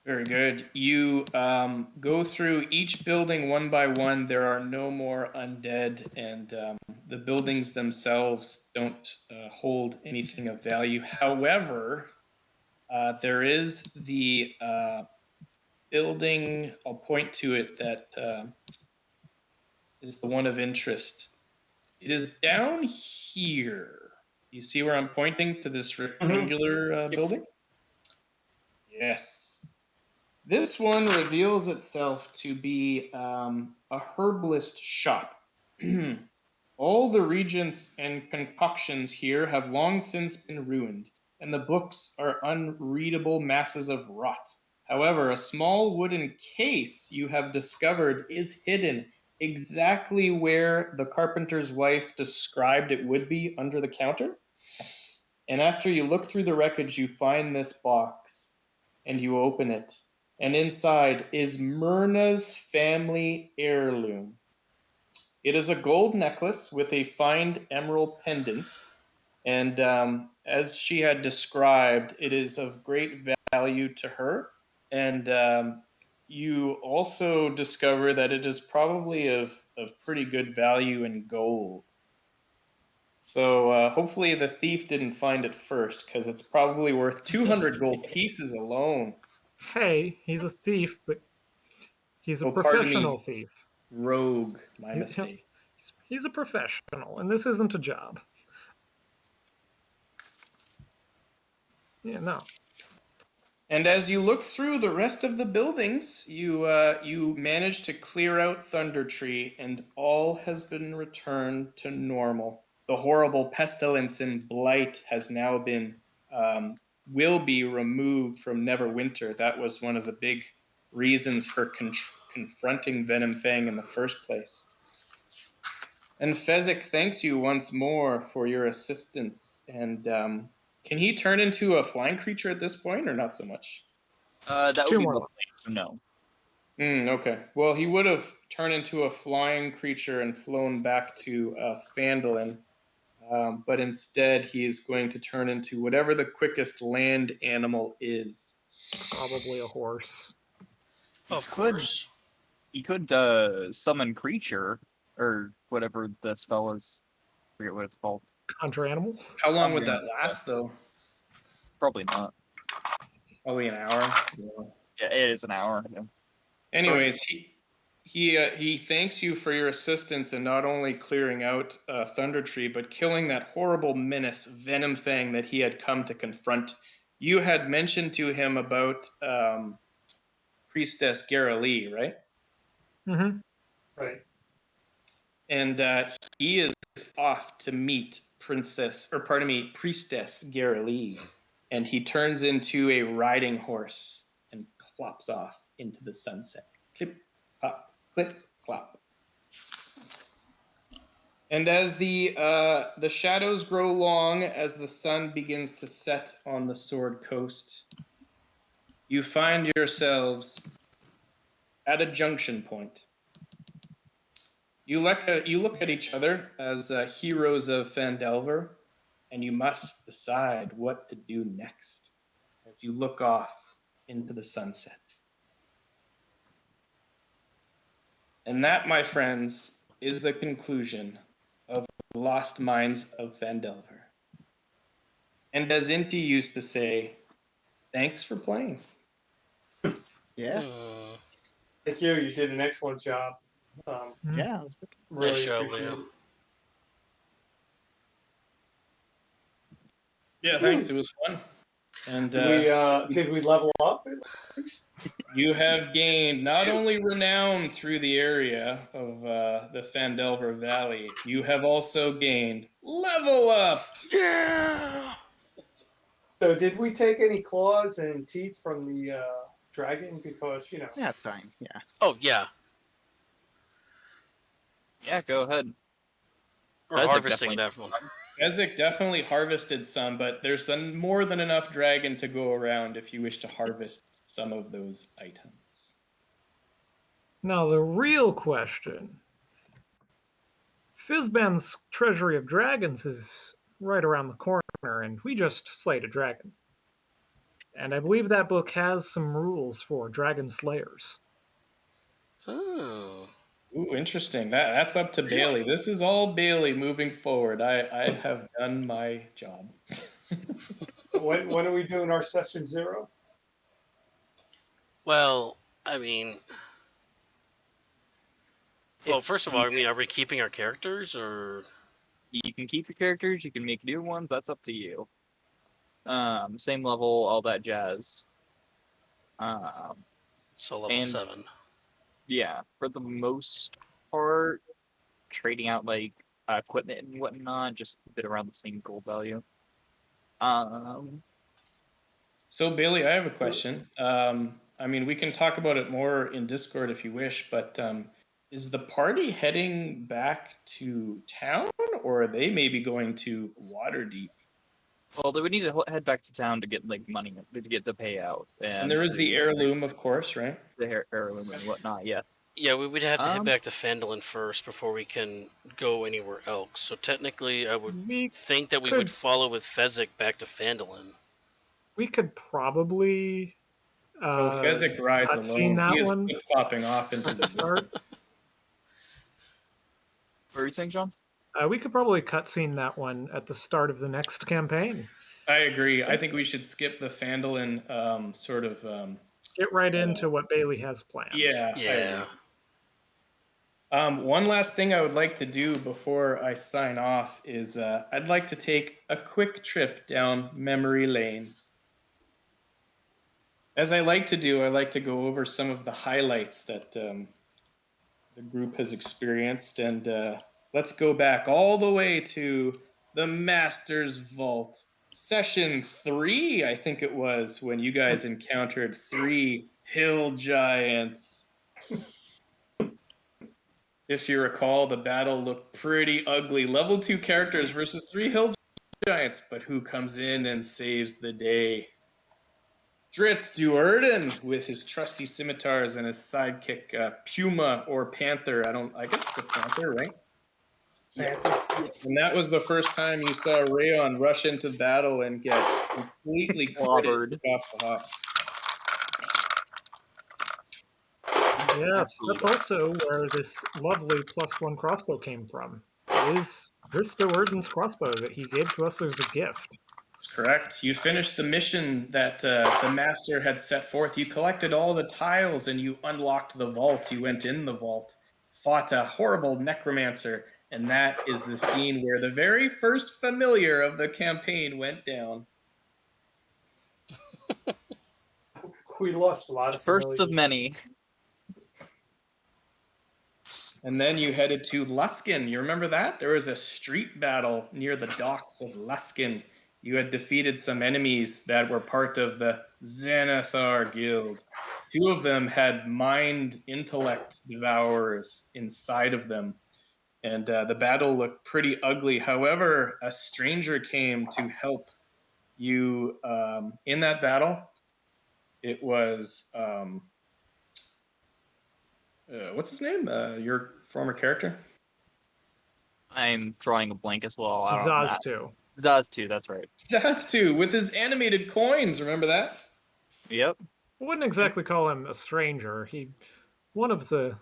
Very good. You go through each building one by one. There are no more undead, and the buildings themselves don't hold anything of value. However, there is the building, I'll point to it, that is the one of interest. It is down here. You see where I'm pointing to this rectangular building? Yes. This one reveals itself to be a herbalist shop. All the regents and concoctions here have long since been ruined, and the books are unreadable masses of rot. However, a small wooden case you have discovered is hidden exactly where the carpenter's wife described it would be under the counter. And after you look through the wreckage, you find this box and you open it. And inside is Myrna's family heirloom. It is a gold necklace with a fine emerald pendant. And as she had described, it is of great value to her. And you also discover that it is probably of pretty good value in gold. So hopefully the thief didn't find it first, because it's probably worth 200 gold pieces alone.
Hey, he's a thief, but he's a
Oh, pardon
professional
me.
thief.
Rogue, my
He-
mistake.
He's a professional, and this isn't a job. Yeah, no.
And as you look through the rest of the buildings, you manage to clear out Thunder Tree, and all has been returned to normal. The horrible pestilence and blight has now been will be removed from Neverwinter. That was one of the big reasons for confronting Venom Fang in the first place. And Fezzik thanks you once more for your assistance. And can he turn into a flying creature at this point, or not so much?
That would
Two
be
more
my
left.
place, so no.
Okay. Well, he would have turned into a flying creature and flown back to Phandalin. But instead, he is going to turn into whatever the quickest land animal is.
Probably a horse.
Of
Could-
course.
He could summon creature, or whatever the spell is. I forget what it's called.
Conjure animal?
How long would that last, though?
Probably not.
Probably an hour.
Yeah, it is an hour. Yeah.
Anyways, he thanks you for your assistance in not only clearing out Thunder Tree, but killing that horrible menace, Venom Fang, that he had come to confront. You had mentioned to him about Priestess Gara Lee, right?
Mm-hmm.
Right.
And he is off to meet Priestess Gara Lee. And he turns into a riding horse and clops off into the sunset. Clip, clop, clip, clop. And as the shadows grow long, as the sun begins to set on the Sword Coast, you find yourselves at a junction point. You look at each other as heroes of Phandelver, and you must decide what to do next as you look off into the sunset. And that, my friends, is the conclusion of Lost Mines of Phandelver. And as Inti used to say, thanks for playing.
Yeah.
Thank you. You did an excellent job.
Yeah. That's good.
Really
Nice job,
appreciate
Leo.
it.
Yeah, thanks. It was fun. And
Did we level up?
you have gained not only renown through the area of the Phandelver Valley, you have also gained level up.
Yeah.
So did we take any claws and teeth from the dragon? Because
Yeah, time. Yeah.
Oh yeah.
Yeah, go ahead.
We're
Fezzik
harvesting
definitely-
that one.
Fezzik definitely harvested some, but there's more than enough dragon to go around if you wish to harvest some of those items.
Now, the real question, Fizban's Treasury of Dragons is right around the corner, and we just slayed a dragon. And I believe that book has some rules for dragon slayers.
Oh.
Ooh, interesting. That's up to Bailey. This is all Bailey moving forward. I have done my job.
When are we doing our session 0?
Well, I mean, well, first of all, I mean, are we keeping our characters or?
You can keep your characters, you can make new ones, that's up to you. Same level, all that jazz.
So level
And
7.
yeah, for the most part, trading out like equipment and whatnot, just a bit around the same gold value.
So, Bailey, I have a question. I mean, we can talk about it more in Discord if you wish, but is the party heading back to town, or are they maybe going to Waterdeep?
Well, they would need to head back to town to get like money to get the payout,
And there is the heirloom, of course, right?
the heirloom and whatnot. Yes.
Yeah, we would have to head back to Phandelver first before we can go anywhere else. So technically, I would think that we would follow with Fezzik back to Phandelver.
We could probably
Fezzik rides
cutscene
alone.
that
He is
one
flip-flopping off into the
start.
distance.
What are you saying, John?
We could probably cutscene that one at the start of the next campaign.
I agree. I think we should skip the Phandelver sort of.
Get right into what Bailey has planned.
Yeah, I
Yeah.
agree. One last thing I would like to do before I sign off is I'd like to take a quick trip down memory lane. As I like to do, I like to go over some of the highlights that the group has experienced. And let's go back all the way to the Master's Vault. Session 3, I think it was, when you guys encountered 3 hill giants. If you recall, the battle looked pretty ugly. Level 2 characters versus 3 hill giants. But who comes in and saves the day? Dritz Duerden with his trusty scimitars and his sidekick Puma or Panther. I guess it's a Panther, right?
Panther.
And that was the first time you saw Rayon rush into battle and get completely clobbered off the hops.
Yes, that's also where this lovely +1 crossbow came from. It is Dritz Duerden's crossbow that he gave to us as a gift.
That's correct. You finished the mission that the master had set forth. You collected all the tiles and you unlocked the vault. You went in the vault, fought a horrible necromancer, and that is the scene where the very first familiar of the campaign went down.
We lost a lot of
First of many.
And then you headed to Luskin. You remember that? There was a street battle near the docks of Luskin. You had defeated some enemies that were part of the Xanathar Guild. 2 of them had mind intellect devourers inside of them. And the battle looked pretty ugly. However, a stranger came to help you in that battle. It was, what's his name? Your former character?
I'm drawing a blank as well.
Zaz2.
Zaz2, that's right.
Zaz2 with his animated coins. Remember that?
Yep.
I wouldn't exactly call him a stranger. He, one of the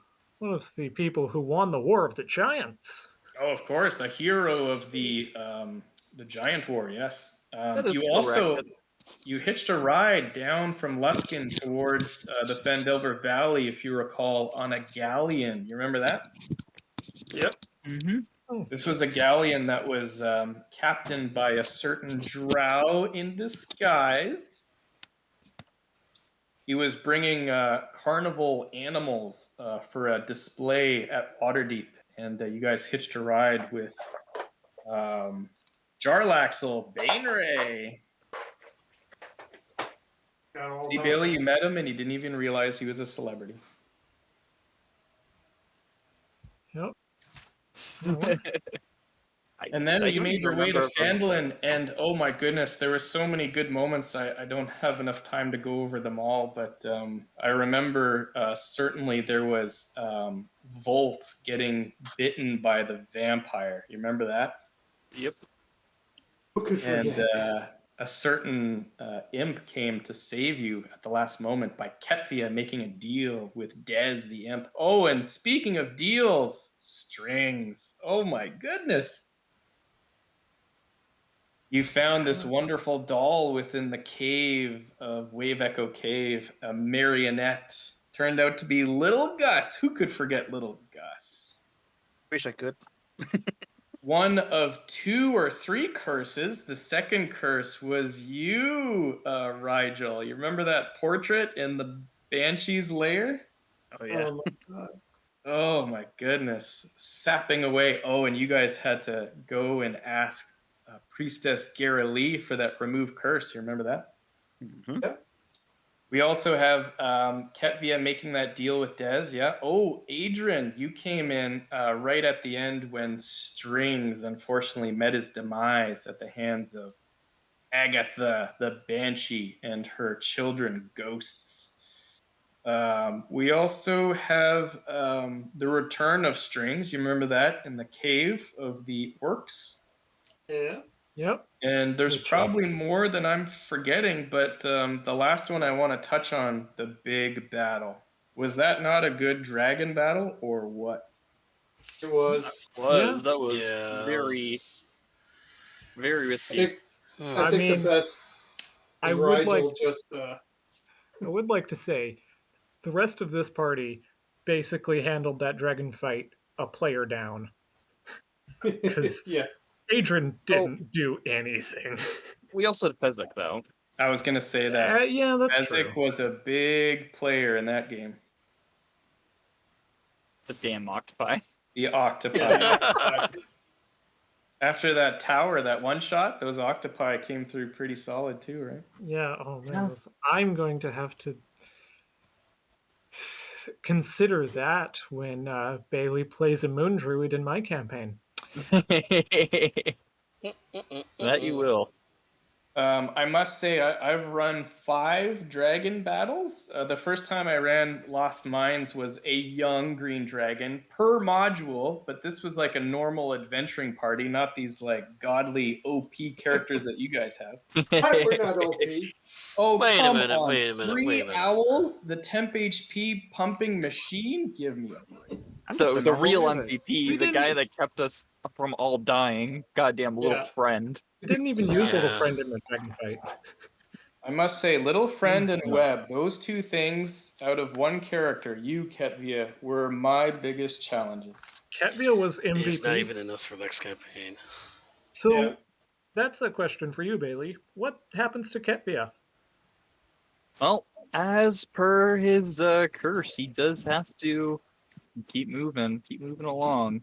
people who won the War of the Giants.
Oh, of course, a hero of the Giant War. Yes. You hitched a ride down from Luskin towards the Phandelver Valley, if you recall, on a galleon. You remember that?
Yep.
Mm-hmm.
This was a galleon that was captained by a certain drow in disguise. He was bringing carnival animals for a display at Waterdeep, and you guys hitched a ride with Jarlaxle Bainray. See, Bailey, you met him, and you didn't even realize he was a celebrity.
Yep.
And then
I
you
don't
made
even
your way to
remember if I was-
Phandalin, and oh my goodness, there were so many good moments. I don't have enough time to go over them all, but I remember certainly there was Volt getting bitten by the vampire. You remember that?
Yep.
Who could
And
forget?
a certain imp came to save you at the last moment by Ketvia making a deal with Dez the imp. Oh, and speaking of deals, strings. Oh my goodness. You found this wonderful doll within the cave of Wave Echo Cave, a marionette. Turned out to be Little Gus. Who could forget Little Gus?
Wish I could.
One of 2 or 3 curses. The second curse was you, Rigel. You remember that portrait in the Banshee's lair?
Oh yeah.
Oh my god.
Oh my goodness. Sapping away. Oh, and you guys had to go and ask Priestess Gara Lee for that remove curse. You remember that?
Mhm.
We also have Ketvia making that deal with Dez. Yeah. Oh, Adrian, you came in right at the end when Strings unfortunately met his demise at the hands of Agatha, the Banshee, and her children, ghosts. We also have the return of Strings. You remember that in the cave of the orcs?
Yeah.
Yep.
And there's
Which,
probably more than I'm forgetting, but the last one I want to touch on, the big battle. Was that not a good dragon battle, or what?
It was.
Yeah.
That was
Yeah.
very, very
I
risky.
think,
Hmm.
I
I
think
mean,
the best
I
is
would like
Rigel just
I would like to say the rest of this party basically handled that dragon fight a player down because
yeah.
Adrian
Oh,
didn't do anything.
we also had Fezzik though.
I was going to say that
Yeah, that's
Ezek
true.
was a big player in that game.
The damn octopi.
The octopi.
Yeah.
After that tower, that one shot, those octopi came through pretty solid too, right?
Yeah. Oh man,
Yeah.
I'm going to have to consider that when Bailey plays a moon druid in my campaign.
That you will.
I must say, I've run 5 dragon battles. The first time I ran Lost Mines was a young green dragon per module, but this was like a normal adventuring party, not these like godly OP characters that you guys have.
We're not OP.
Oh,
Wait a
come
minute,
on.
wait a minute,
3
wait a minute.
owls, the temp HP pumping machine? Give me a break.
I'm just a
The
normal
real
wizard.
MVP,
We
the guy
didn't-
that kept us from all dying, goddamn little
Yeah.
friend.
We didn't even use Little
Yeah.
Friend in the dragon fight.
I must say, Little Friend and
No.
Web, those 2 things out of one character, you, Ketvia, were my biggest challenges.
Ketvia was MVP.
He's not even in this for next campaign.
So
Yeah.
that's a question for you, Bailey. What happens to Ketvia?
Well, as per his curse, he does have to keep moving along.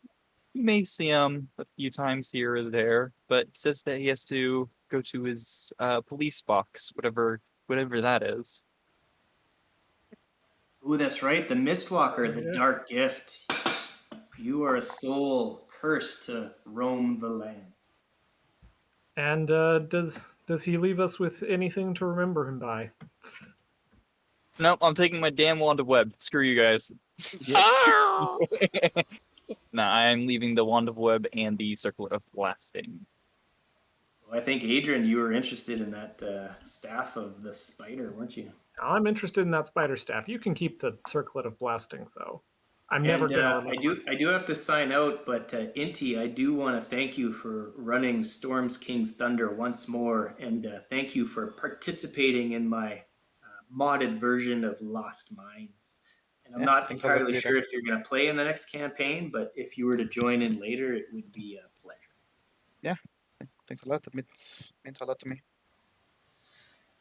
You may see him a few times here or there, but says that he has to go to his police box, whatever that is.
Ooh, that's right. The Mistwalker, the
Yeah.
dark gift. You are a soul cursed to roam the land.
And does he leave us with anything to remember him by?
Nope, I'm taking my damn wand of web. Screw you guys.
Arr!
Nah, I'm leaving the wand of web and the circlet of blasting.
Well, I think, Adrian, you were interested in that staff of the spider, weren't you?
I'm interested in that spider staff. You can keep the circlet of blasting, though. I'm never
And
gonna remember.
I do have to sign out, but Inti, I do want to thank you for running Storm's King's Thunder once more, and thank you for participating in my modded version of Lost Mines. And I'm
Yeah,
not
thanks a lot,
entirely
Peter.
sure if you're going to play in the next campaign, but if you were to join in later, it would be a pleasure.
Thanks a lot. That means a lot to me.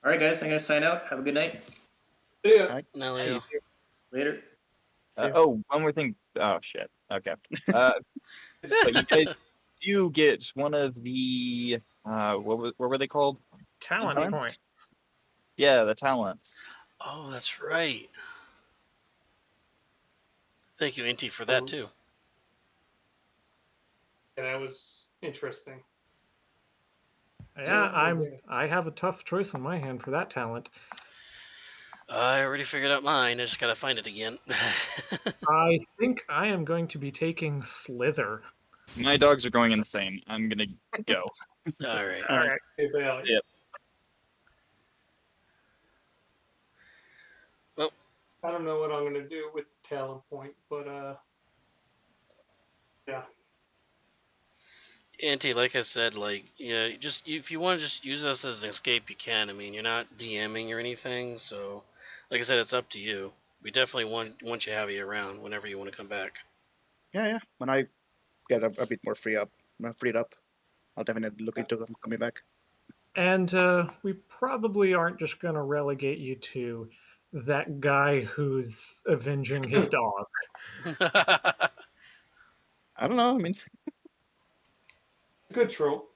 All right, guys, I'm going to sign out. Have a good night.
Yeah.
Alright.
Now, Leo.
Later.
Oh, one more thing. Oh shit. Okay. But you guys do get one of the what were they called?
Talent
Talent?
point.
Yeah, the talents.
Oh, that's right. Thank you, Inti, for that too.
And I was Interesting.
Yeah,
Yeah.
I have a tough choice on my hand for that talent.
I already figured out mine. I just gotta find it again.
I think I am going to be taking Slither.
My dogs are going insane. I'm gonna go.
All right.
All right.
Hey, Bailey.
Yeah.
Well,
I don't know what I'm gonna do with the talent point, but yeah.
Auntie, like I said, like just if you want to just use us as an escape, you can. I mean, you're not DMing or anything, so like I said, it's up to you. We definitely want you to have you around whenever you want to come back.
Yeah. When I get a bit more freed up, I'll definitely look into coming back.
And we probably aren't just going to relegate you to that guy who's avenging his dog.
I don't know. I mean,
Good trope.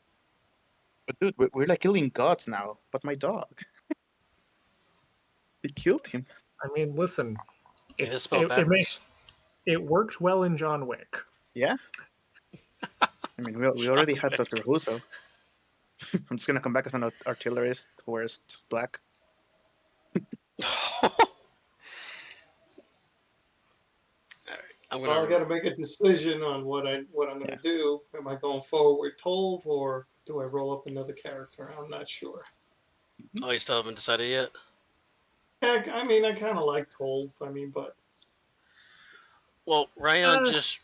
but dude, we're like killing gods now. But my dog, they killed him.
I mean, listen,
It is
it,
spelled
it, may,
backwards.
it worked well in John Wick.
Yeah. I mean, we already had Dr. Who, so I'm just gonna come back as an artillerist who wears just black.
I'm
Well, I
gonna.
got to make a decision on what I'm gonna do. Am I going forward with Tolv, or do I roll up another character? I'm not sure.
Oh, you still haven't decided yet?
I mean, I kind of like Tolv. I mean, but
Well, Ryan just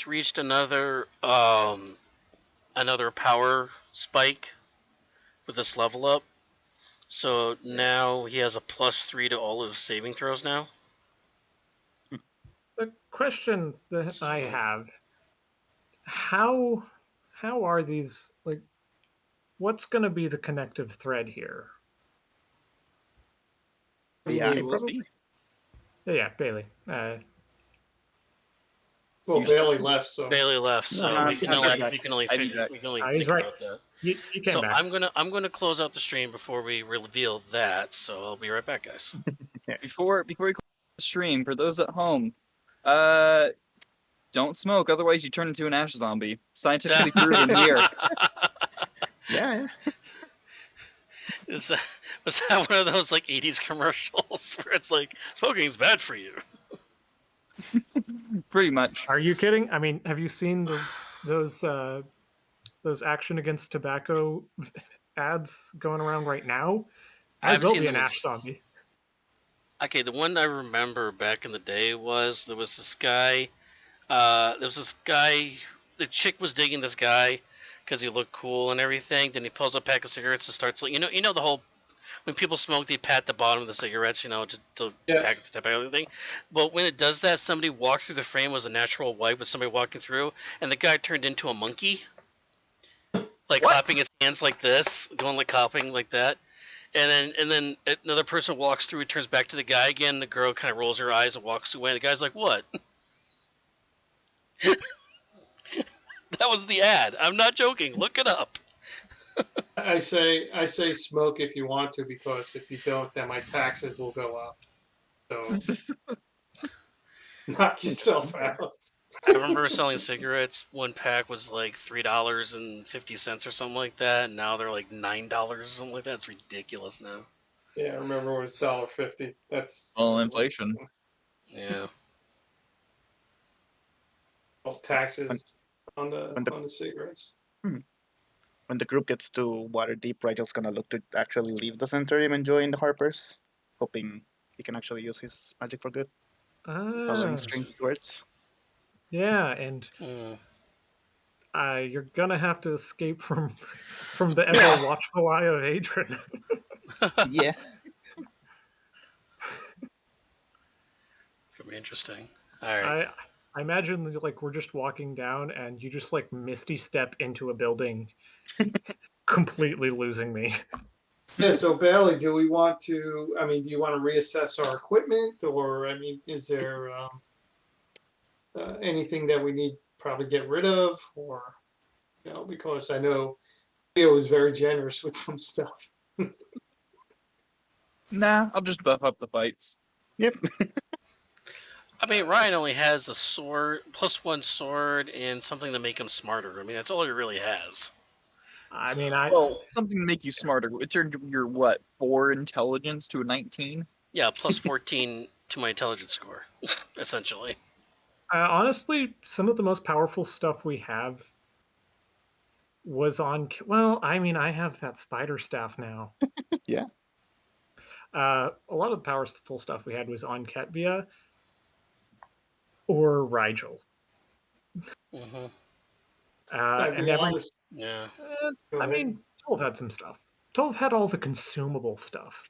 reached another power spike with this level up. So now he has a +3 to all of his saving throws now.
The question that
So-
I have, how are these, like, what's going to be the connective thread here?
Yeah,
we
We'll
probably.
see.
Yeah, Bailey.
well, Bailey left, so
Bailey left, so
No,
we
I'm
can
back.
only we can only
I'll be
figure
back.
we can only
He's
think
right.
about that.
You came
So
back.
I'm gonna close out the stream before we reveal that. So I'll be right back, guys.
Before we close the stream, for those at home, don't smoke, otherwise you turn into an ash zombie. Scientifically proven here.
Yeah.
was that one of those like '80s commercials where it's like smoking's bad for you?
Pretty much.
Are you kidding? I mean, have you seen those Action Against Tobacco ads going around right now?
I've
As will
seen
be an
them in
ash zombie.
Okay, the one I remember back in the day was there was this guy. The chick was digging this guy because he looked cool and everything. Then he pulls a pack of cigarettes and starts like you know the whole when people smoke they pat the bottom of the cigarettes to
Yeah.
pack the tobacco and everything. But when it does that, somebody walked through the frame was a natural white with somebody walking through, and the guy turned into a monkey, like
What?
clapping his hands like this, going like clapping like that. And then another person walks through, turns back to the guy again. The girl kind of rolls her eyes and walks away. The guy's like, "What?" That was the ad. I'm not joking. Look it up.
I say smoke if you want to, because if you don't, then my taxes will go up. So knock yourself out.
I remember selling cigarettes. One pack was like $3.50 or something like that, and now they're like $9 or something like that. It's ridiculous now.
Yeah, I remember it was $1.50. That's
Well, inflation.
Yeah.
taxes on
when
the cigarettes.
the group gets to Waterdeep, Rigel's gonna look to actually leave the Centurium and join the Harpers, hoping he can actually use his magic for good, following Strange Stewards.
Yeah, and
Mm.
you're gonna have to escape from the ever watchful eye of Adrian.
Yeah.
It's gonna be interesting. All right.
I imagine that, like, we're just walking down and you just like misty step into a building, completely losing me.
Yeah. So Bailey, do we want to? I mean, do you want to reassess our equipment, or I mean, is there anything that we need probably get rid of, or because I know Leo was very generous with some stuff.
Nah, I'll just buff up the fights.
Yep.
I mean, Ryan only has a sword, +1 sword, and something to make him smarter. I mean, that's all he really has.
I
So-
mean,
Well, something to make you smarter. It turned your what 4 intelligence to a 19.
Yeah, +14 to my intelligence score, essentially.
honestly, some of the most powerful stuff we have was on. Well, I mean, I have that spider staff now.
Yeah.
A lot of the powerful stuff we had was on Ketvia or Rigel.
Hmm.
I'd
And
be
every,
honest.
Yeah.
Go
I
ahead.
mean, Tolv had some stuff. Tolv had all the consumable stuff.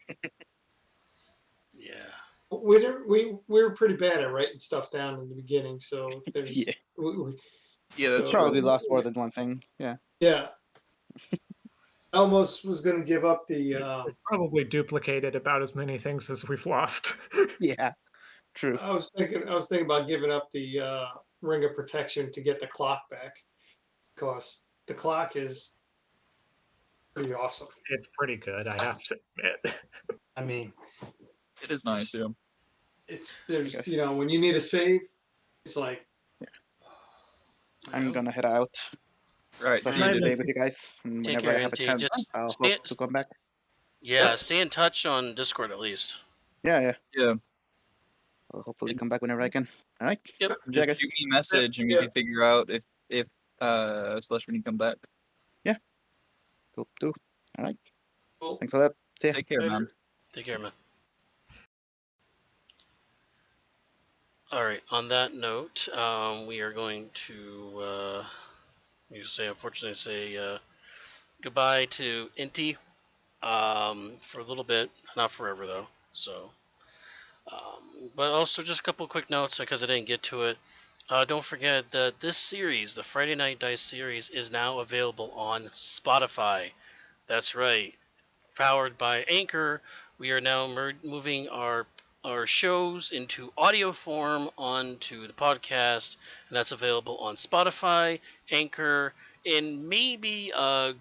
Yeah.
We were pretty bad at writing stuff down in the beginning, so there's
Yeah.
Yeah, that's
So-
Probably
true.
lost more than one thing. Yeah.
yeah. I almost was going to give up the.
We probably duplicated about as many things as we've lost.
Yeah. True.
I was thinking about giving up the ring of protection to get the clock back, because the clock is pretty awesome.
It's pretty good, I have to admit.
I mean,
It is nice, yeah.
it's there's
guess-
when you need a save, it's like
I'm gonna head out.
Right.
Pleasure
See you,
Night,
to
dude.
be with you guys. And
Take
whenever
care,
I have a
NT.
chance,
Just
I'll
stay,
hope to come back.
yeah, stay in touch on Discord at least.
Yeah, yeah.
Yeah.
I'll hopefully come back whenever I can. All right.
Yep.
Yeah,
Just
guys.
shoot me a message and we
Yeah.
can figure out if Slush when you come back.
Cool. Do. All right.
well,
Thanks for that. See ya.
Take care, man.
Take care, man. All right. On that note, we are going to unfortunately say goodbye to Inti for a little bit, not forever though. So, but also just a couple quick notes because I didn't get to it. Don't forget that this series, the Friday Night Dice series, is now available on Spotify. That's right. Powered by Anchor, we are now moving our shows into audio form onto the podcast, and that's available on Spotify, Anchor, and maybe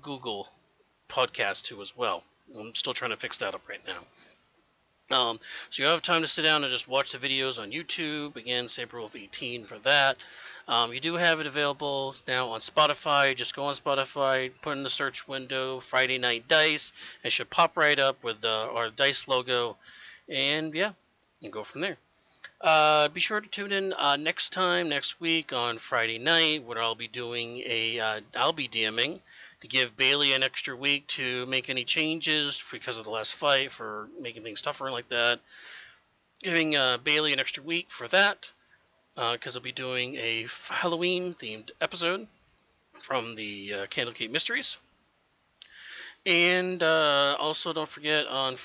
Google Podcast too as well. I'm still trying to fix that up right now. So you have time to sit down and just watch the videos on YouTube. Again, Saberwolf18 for that. You do have it available now on Spotify. Just go on Spotify, put in the search window Friday Night Dice. It should pop right up with our dice logo. And yeah, and go from there. Be sure to tune in next week on Friday night, where I'll be doing I'll be DMing to give Bailey an extra week to make any changes because of the last fight for making things tougher like that. Giving Bailey an extra week for that because I'll be doing a Halloween themed episode from the Candlekeep Mysteries. And also, don't forget on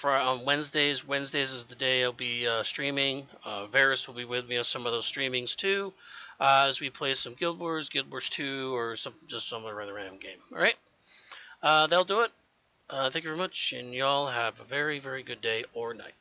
Wednesdays. Wednesdays is the day I'll be streaming. Varys will be with me on some of those streamings too, as we play some Guild Wars 2, or just some other random game. All right, that'll do it. Thank you very much, and y'all have a very, very good day or night.